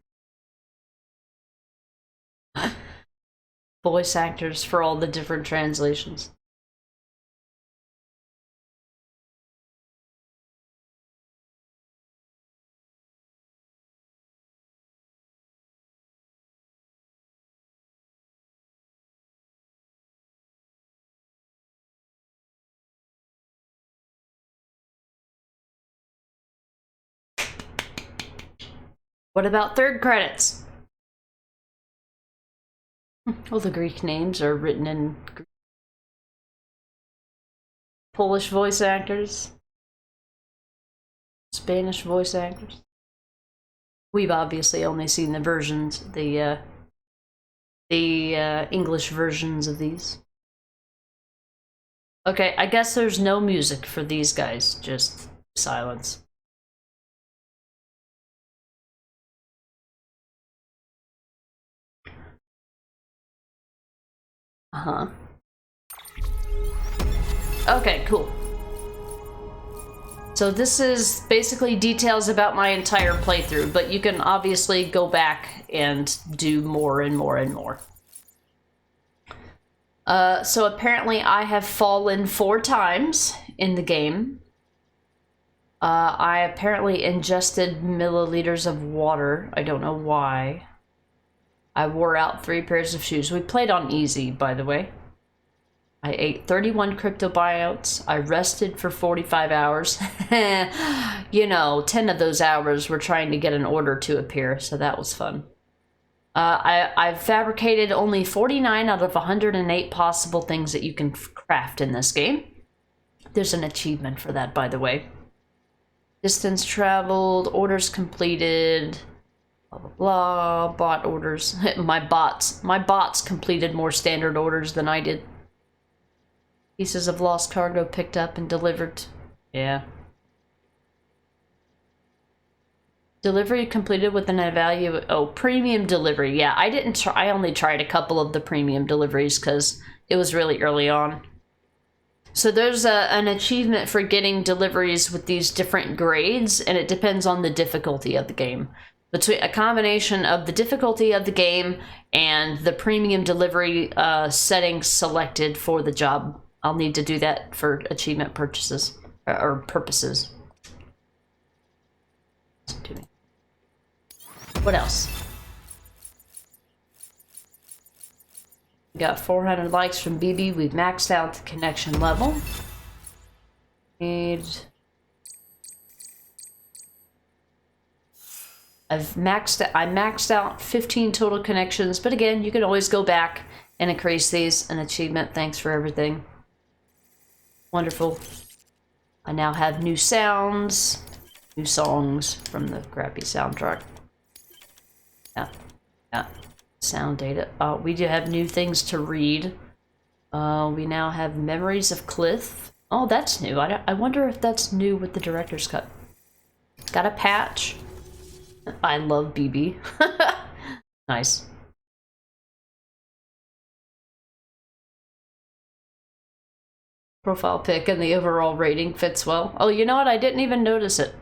A: Voice actors for all the different translations. What about third credits? All the Greek names are written in Greek. Polish voice actors. Spanish voice actors. We've obviously only seen the versions, the English versions of these. Okay, I guess there's no music for these guys, just silence. Uh-huh. Okay, cool. So this is basically details about my entire playthrough, but you can obviously go back and do more and more and more. So apparently I have fallen 4 times in the game. I apparently ingested milliliters of water. I don't know why. I wore out 3 pairs of shoes. We played on easy, by the way. I ate 31 cryptobiotes. I rested for 45 hours. You know, 10 of those hours were trying to get an order to appear, so that was fun. I've fabricated only 49 out of 108 possible things that you can craft in this game. There's an achievement for that, by the way. Distance traveled, orders completed, blah, blah, blah, bot orders. My bots completed more standard orders than I did. Pieces of lost cargo picked up and delivered. Yeah. Delivery completed with an evaluate. Oh, premium delivery. Yeah, I didn't try. I only tried a couple of the premium deliveries because it was really early on. So there's an achievement for getting deliveries with these different grades, and it depends on the difficulty of the game. Between a combination of the difficulty of the game and the premium delivery settings selected for the job. I'll need to do that for achievement purchases or purposes. Listen to me. What else? We got 400 likes from BB. We've maxed out the connection level. I maxed out 15 total connections, but again, you can always go back and increase these. An achievement. Thanks for everything. Wonderful. I now have new sounds, new songs from the crappy soundtrack. Yeah. Sound data. We do have new things to read. We now have Memories of Cliff. Oh, that's new. I wonder if that's new with the director's cut. Got a patch. I love BB. Nice. Profile pic and the overall rating fits well. Oh, you know what? I didn't even notice it.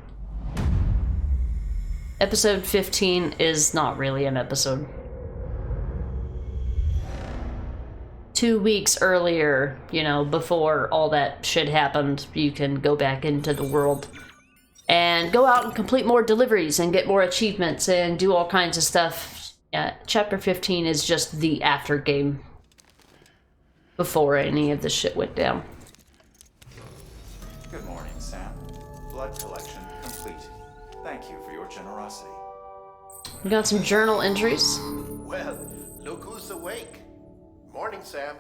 A: Episode 15 is not really an episode. 2 weeks earlier, you know, before all that shit happened, you can go back into the world and go out and complete more deliveries and get more achievements and do all kinds of stuff. Chapter 15 is just the after game before any of this shit went down.
B: Good morning, Sam. Blood collection complete. Thank you for your generosity.
A: We got some journal entries.
C: Well, look who's awake. Morning, Sam.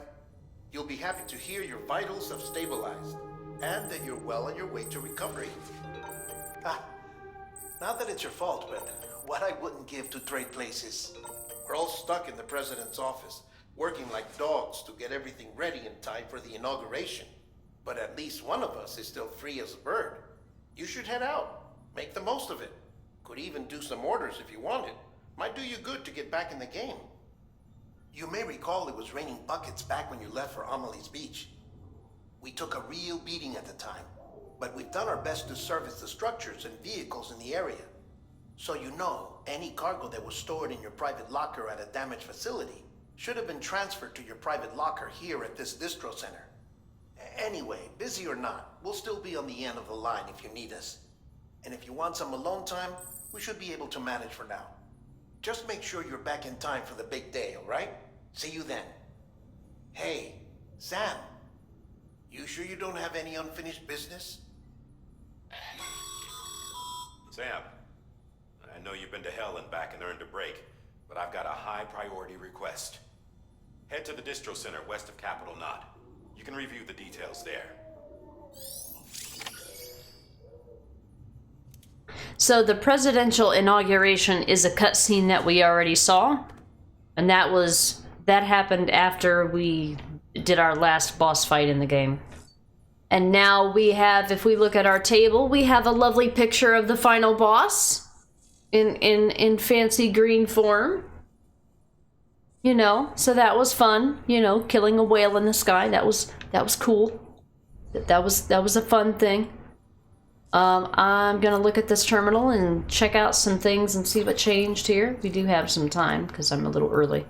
C: You'll be happy to hear your vitals have stabilized and that you're well on your way to recovery. Not that it's your fault, but what I wouldn't give to trade places. We're all stuck in the president's office, working like dogs to get everything ready in time for the inauguration. But at least one of us is still free as a bird. You should head out. Make the most of it. Could even do some orders if you wanted. Might do you good to get back in the game. You may recall it was raining buckets back when you left for Amelie's Beach. We took a real beating at the time, but we've done our best to service the structures and vehicles in the area. So you know, any cargo that was stored in your private locker at a damaged facility should have been transferred to your private locker here at this distro center. Anyway, busy or not, we'll still be on the end of the line if you need us. And if you want some alone time, we should be able to manage for now. Just make sure you're back in time for the big day, all right? See you then. Hey, Sam. You sure you don't have any unfinished business?
G: Sam, I know you've been to hell and back and earned a break, but I've got a high priority request. Head to the distro center west of Capitol Knot. You can review the details there.
A: So the presidential inauguration is a cutscene that we already saw, and that happened after we did our last boss fight in the game. And now we have, if we look at our table, we have a lovely picture of the final boss in fancy green form. You know, so that was fun. You know, killing a whale in the sky. That was cool. That was a fun thing. I'm gonna look at this terminal and check out some things and see what changed here. We do have some time because I'm a little early.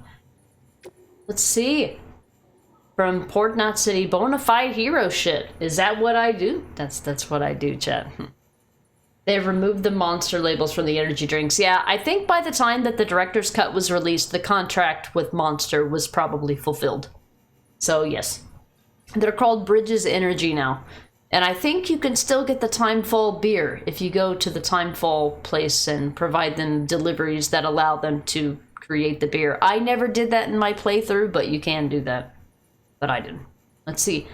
A: Let's see. From Port Knot City, bona fide hero shit. Is that what I do? That's what I do, chat. They removed the monster labels from the energy drinks. Yeah, I think by the time that the director's cut was released, the contract with Monster was probably fulfilled. So yes. They're called Bridges Energy now. And I think you can still get the Timefall beer if you go to the Timefall place and provide them deliveries that allow them to create the beer. I never did that in my playthrough, but you can do that. But I didn't. Let's see.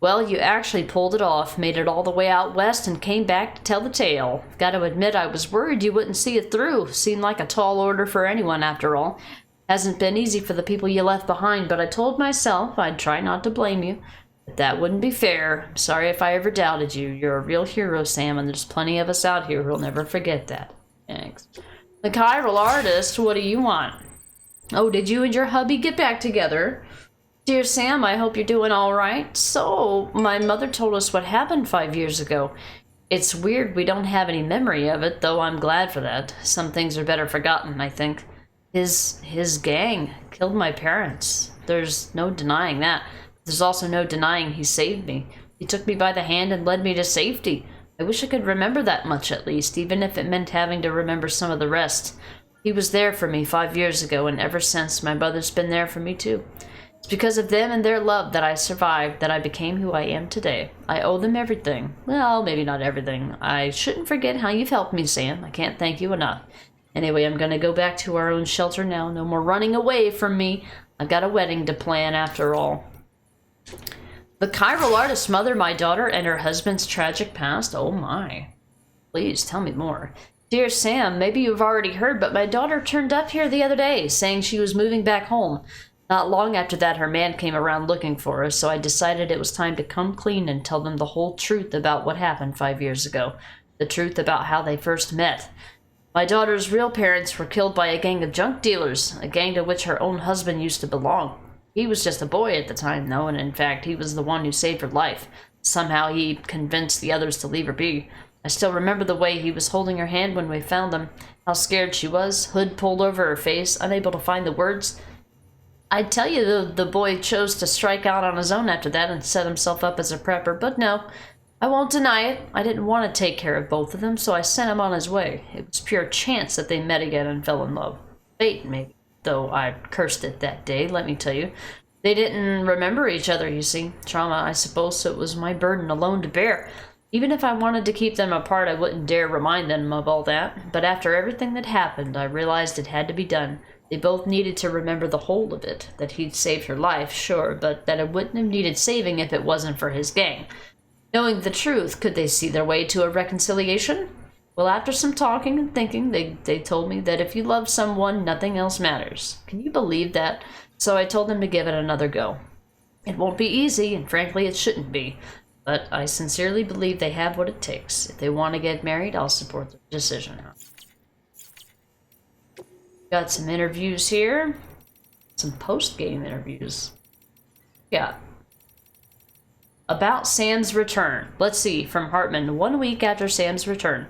A: Well, you actually pulled it off, made it all the way out west, and came back to tell the tale. Got to admit, I was worried you wouldn't see it through. Seemed like a tall order for anyone, after all. Hasn't been easy for the people you left behind, but I told myself I'd try not to blame you. But that wouldn't be fair. Sorry if I ever doubted you. You're a real hero, Sam, and there's plenty of us out here who'll never forget that. Thanks. The chiral artist, what do you want? Oh, did you and your hubby get back together? Dear Sam, I hope you're doing all right. So, my mother told us what happened 5 years ago. It's weird we don't have any memory of it, though I'm glad for that. Some things are better forgotten, I think. His gang killed my parents. There's no denying that. There's also no denying he saved me. He took me by the hand and led me to safety. I wish I could remember that much at least, even if it meant having to remember some of the rest. He was there for me 5 years ago, and ever since, my mother's been there for me too. It's because of them and their love that I survived, that I became who I am today. I owe them everything. Well, maybe not everything. I shouldn't forget how you've helped me, Sam. I can't thank you enough. Anyway, I'm gonna go back to our own shelter now. No more running away from me. I've got a wedding to plan after all. The chiral artist's mother, my daughter, and her husband's tragic past. Oh my. Please tell me more. Dear Sam, maybe you've already heard, but my daughter turned up here the other day, saying she was moving back home. Not long after that, her man came around looking for us, so I decided it was time to come clean and tell them the whole truth about what happened 5 years ago. The truth about how they first met. My daughter's real parents were killed by a gang of junk dealers, a gang to which her own husband used to belong. He was just a boy at the time, though, and in fact, he was the one who saved her life. Somehow he convinced the others to leave her be. I still remember the way he was holding her hand when we found them, how scared she was, hood pulled over her face, unable to find the words. I'd tell you the boy chose to strike out on his own after that and set himself up as a prepper, but no, I won't deny it. I didn't want to take care of both of them, so I sent him on his way. It was pure chance that they met again and fell in love. Fate, maybe, though I cursed it that day, let me tell you. They didn't remember each other, you see. Trauma, I suppose, so it was my burden alone to bear. Even if I wanted to keep them apart, I wouldn't dare remind them of all that. But after everything that happened, I realized it had to be done. They both needed to remember the whole of it, that he'd saved her life, sure, but that it wouldn't have needed saving if it wasn't for his gang. Knowing the truth, could they see their way to a reconciliation? Well, after some talking and thinking, they told me that if you love someone, nothing else matters. Can you believe that? So I told them to give it another go. It won't be easy, and frankly, it shouldn't be. But I sincerely believe they have what it takes. If they want to get married, I'll support their decision. Got some interviews here. Some post-game interviews. Yeah. About Sam's return. Let's see, from Hartman. 1 week after Sam's return.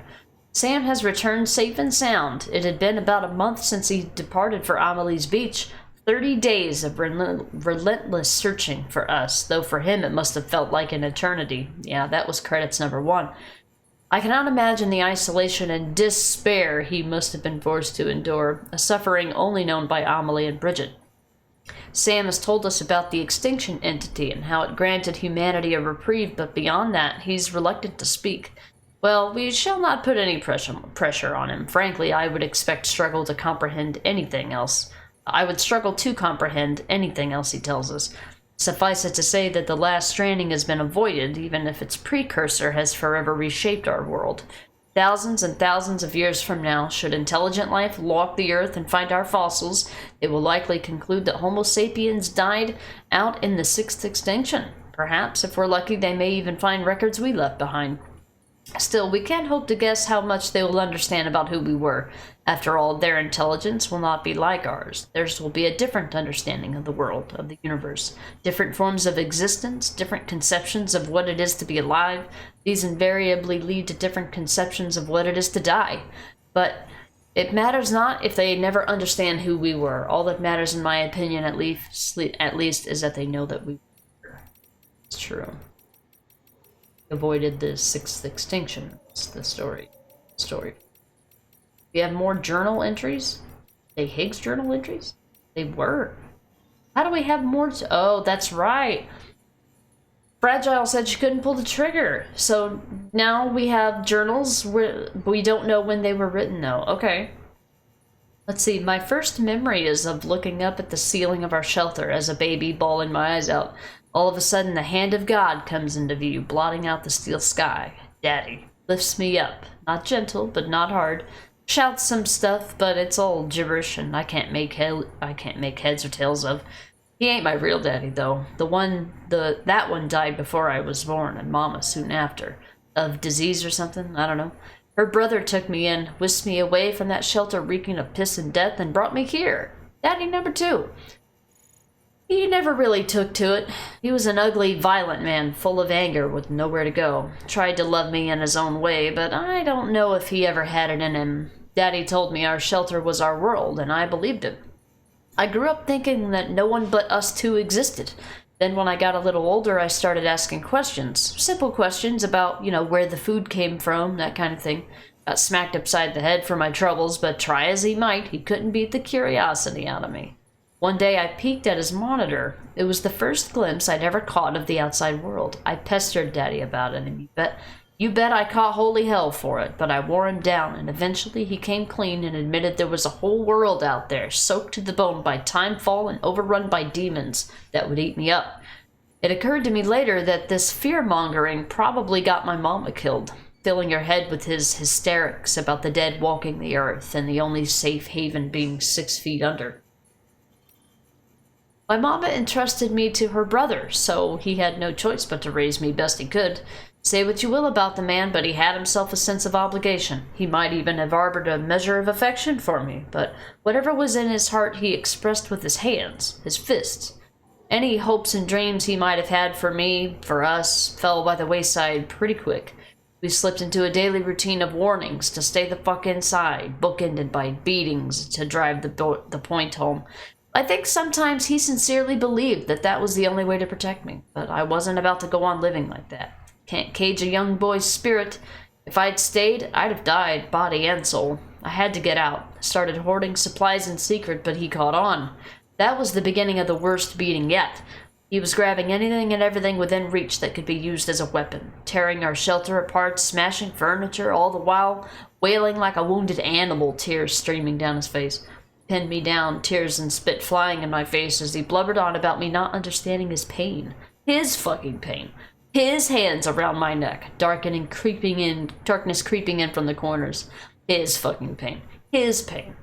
A: Sam has returned safe and sound. It had been about a month since he departed for Amelie's Beach. 30 days of relentless searching for us, though for him it must have felt like an eternity. Yeah, that was credits number 1. I cannot imagine the isolation and despair he must have been forced to endure, a suffering only known by Amelie and Bridget. Sam has told us about the extinction entity and how it granted humanity a reprieve, but beyond that, he's reluctant to speak. Well, we shall not put any pressure on him. Frankly, I would struggle to comprehend anything else he tells us. Suffice it to say that the last stranding has been avoided, even if its precursor has forever reshaped our world. Thousands and thousands of years from now, should intelligent life walk the earth and find our fossils, it will likely conclude that Homo sapiens died out in the sixth extinction. Perhaps, if we're lucky, they may even find records we left behind. Still, we can't hope to guess how much they will understand about who we were. After all, their intelligence will not be like ours. Theirs will be a different understanding of the world, of the universe. Different forms of existence, different conceptions of what it is to be alive. These invariably lead to different conceptions of what it is to die. But it matters not if they never understand who we were. All that matters, in my opinion, at least, is that they know that we were. It's true. Avoided the sixth extinction. That's the story. We have more journal entries. They Higgs journal entries? They were. How do we have more? Oh, that's right. Fragile said she couldn't pull the trigger. So now we have journals where we don't know when they were written, though. Okay. Let's see. My first memory is of looking up at the ceiling of our shelter as a baby, bawling my eyes out. All of a sudden, the hand of God comes into view, blotting out the steel sky. Daddy lifts me up. Not gentle, but not hard. Shouts some stuff, but it's all gibberish, and I can't make heads or tails of. He ain't my real daddy, though. That one died before I was born, and Mama soon after. Of disease or something? I don't know. Her brother took me in, whisked me away from that shelter reeking of piss and death, and brought me here. Daddy number 2. He never really took to it. He was an ugly, violent man, full of anger, with nowhere to go. Tried to love me in his own way, but I don't know if he ever had it in him. Daddy told me our shelter was our world, and I believed him. I grew up thinking that no one but us two existed. Then when I got a little older, I started asking questions. Simple questions about, where the food came from, that kind of thing. Got smacked upside the head for my troubles, but try as he might, he couldn't beat the curiosity out of me. One day I peeked at his monitor. It was the first glimpse I'd ever caught of the outside world. I pestered Daddy about it, and you bet I caught holy hell for it, but I wore him down, and eventually he came clean and admitted there was a whole world out there, soaked to the bone by timefall and overrun by demons that would eat me up. It occurred to me later that this fear-mongering probably got my mama killed, filling her head with his hysterics about the dead walking the earth and the only safe haven being 6 feet under. My mama entrusted me to her brother, so he had no choice but to raise me best he could. Say what you will about the man, but he had himself a sense of obligation. He might even have harbored a measure of affection for me, but whatever was in his heart he expressed with his hands, his fists. Any hopes and dreams he might have had for me, for us, fell by the wayside pretty quick. We slipped into a daily routine of warnings to stay the fuck inside, bookended by beatings to drive the point home. I think sometimes he sincerely believed that was the only way to protect me, but I wasn't about to go on living like that. Can't cage a young boy's spirit. If I'd stayed, I'd have died, body and soul. I had to get out. Started hoarding supplies in secret, but he caught on. That was the beginning of the worst beating yet. He was grabbing anything and everything within reach that could be used as a weapon, tearing our shelter apart, smashing furniture, all the while wailing like a wounded animal, tears streaming down his face. Pinned me down, tears and spit flying in my face as he blubbered on about me not understanding his pain. His fucking pain. His hands around my neck, darkness creeping in from the corners. His fucking pain. His pain.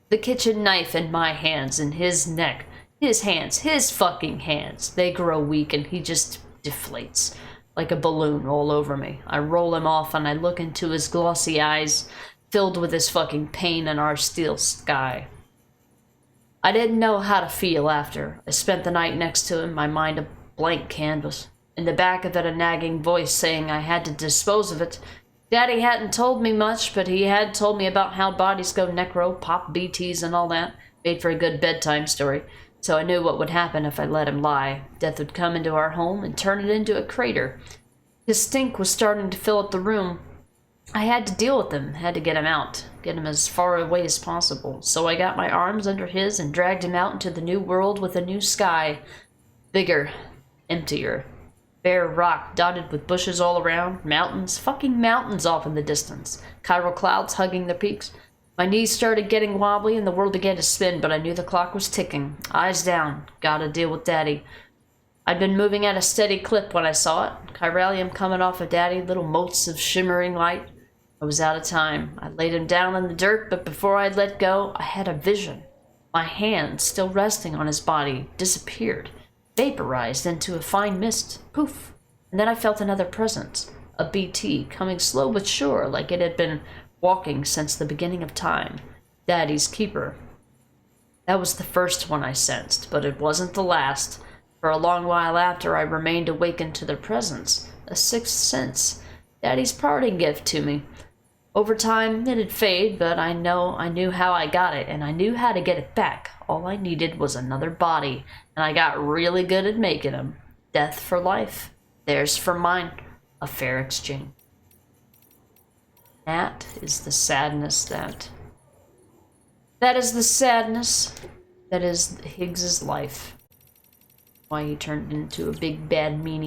A: The kitchen knife in my hands and his neck. His hands. His fucking hands. They grow weak and he just deflates like a balloon all over me. I roll him off and I look into his glossy eyes, filled with his fucking pain and our steel sky. I didn't know how to feel after. I spent the night next to him, my mind a blank canvas. In the back of it, a nagging voice saying I had to dispose of it. Daddy hadn't told me much, but he had told me about how bodies go necro, pop BTs and all that. Made for a good bedtime story. So I knew what would happen if I let him lie. Death would come into our home and turn it into a crater. His stink was starting to fill up the room. I had to deal with him, had to get him out, get him as far away as possible. So I got my arms under his and dragged him out into the new world with a new sky. Bigger, emptier. Bare rock dotted with bushes all around, mountains, fucking mountains off in the distance, chiral clouds hugging the peaks. My knees started getting wobbly and the world began to spin, but I knew the clock was ticking. Eyes down, gotta deal with Daddy. I'd been moving at a steady clip when I saw it. Chiralium coming off of Daddy, little motes of shimmering light. I was out of time. I laid him down in the dirt, but before I let go, I had a vision. My hand, still resting on his body, disappeared, vaporized into a fine mist. Poof! And then I felt another presence, a BT, coming slow but sure, like it had been walking since the beginning of time. Daddy's keeper. That was the first one I sensed, but it wasn't the last. For a long while after, I remained awakened to their presence, a sixth sense, Daddy's parting gift to me. Over time, it'd fade, but I knew how I got it, and I knew how to get it back. All I needed was another body, and I got really good at making them. Death for life, theirs for mine, a fair exchange. That is the sadness that is the sadness that is Higgs's life. Why he turned into a big bad meanie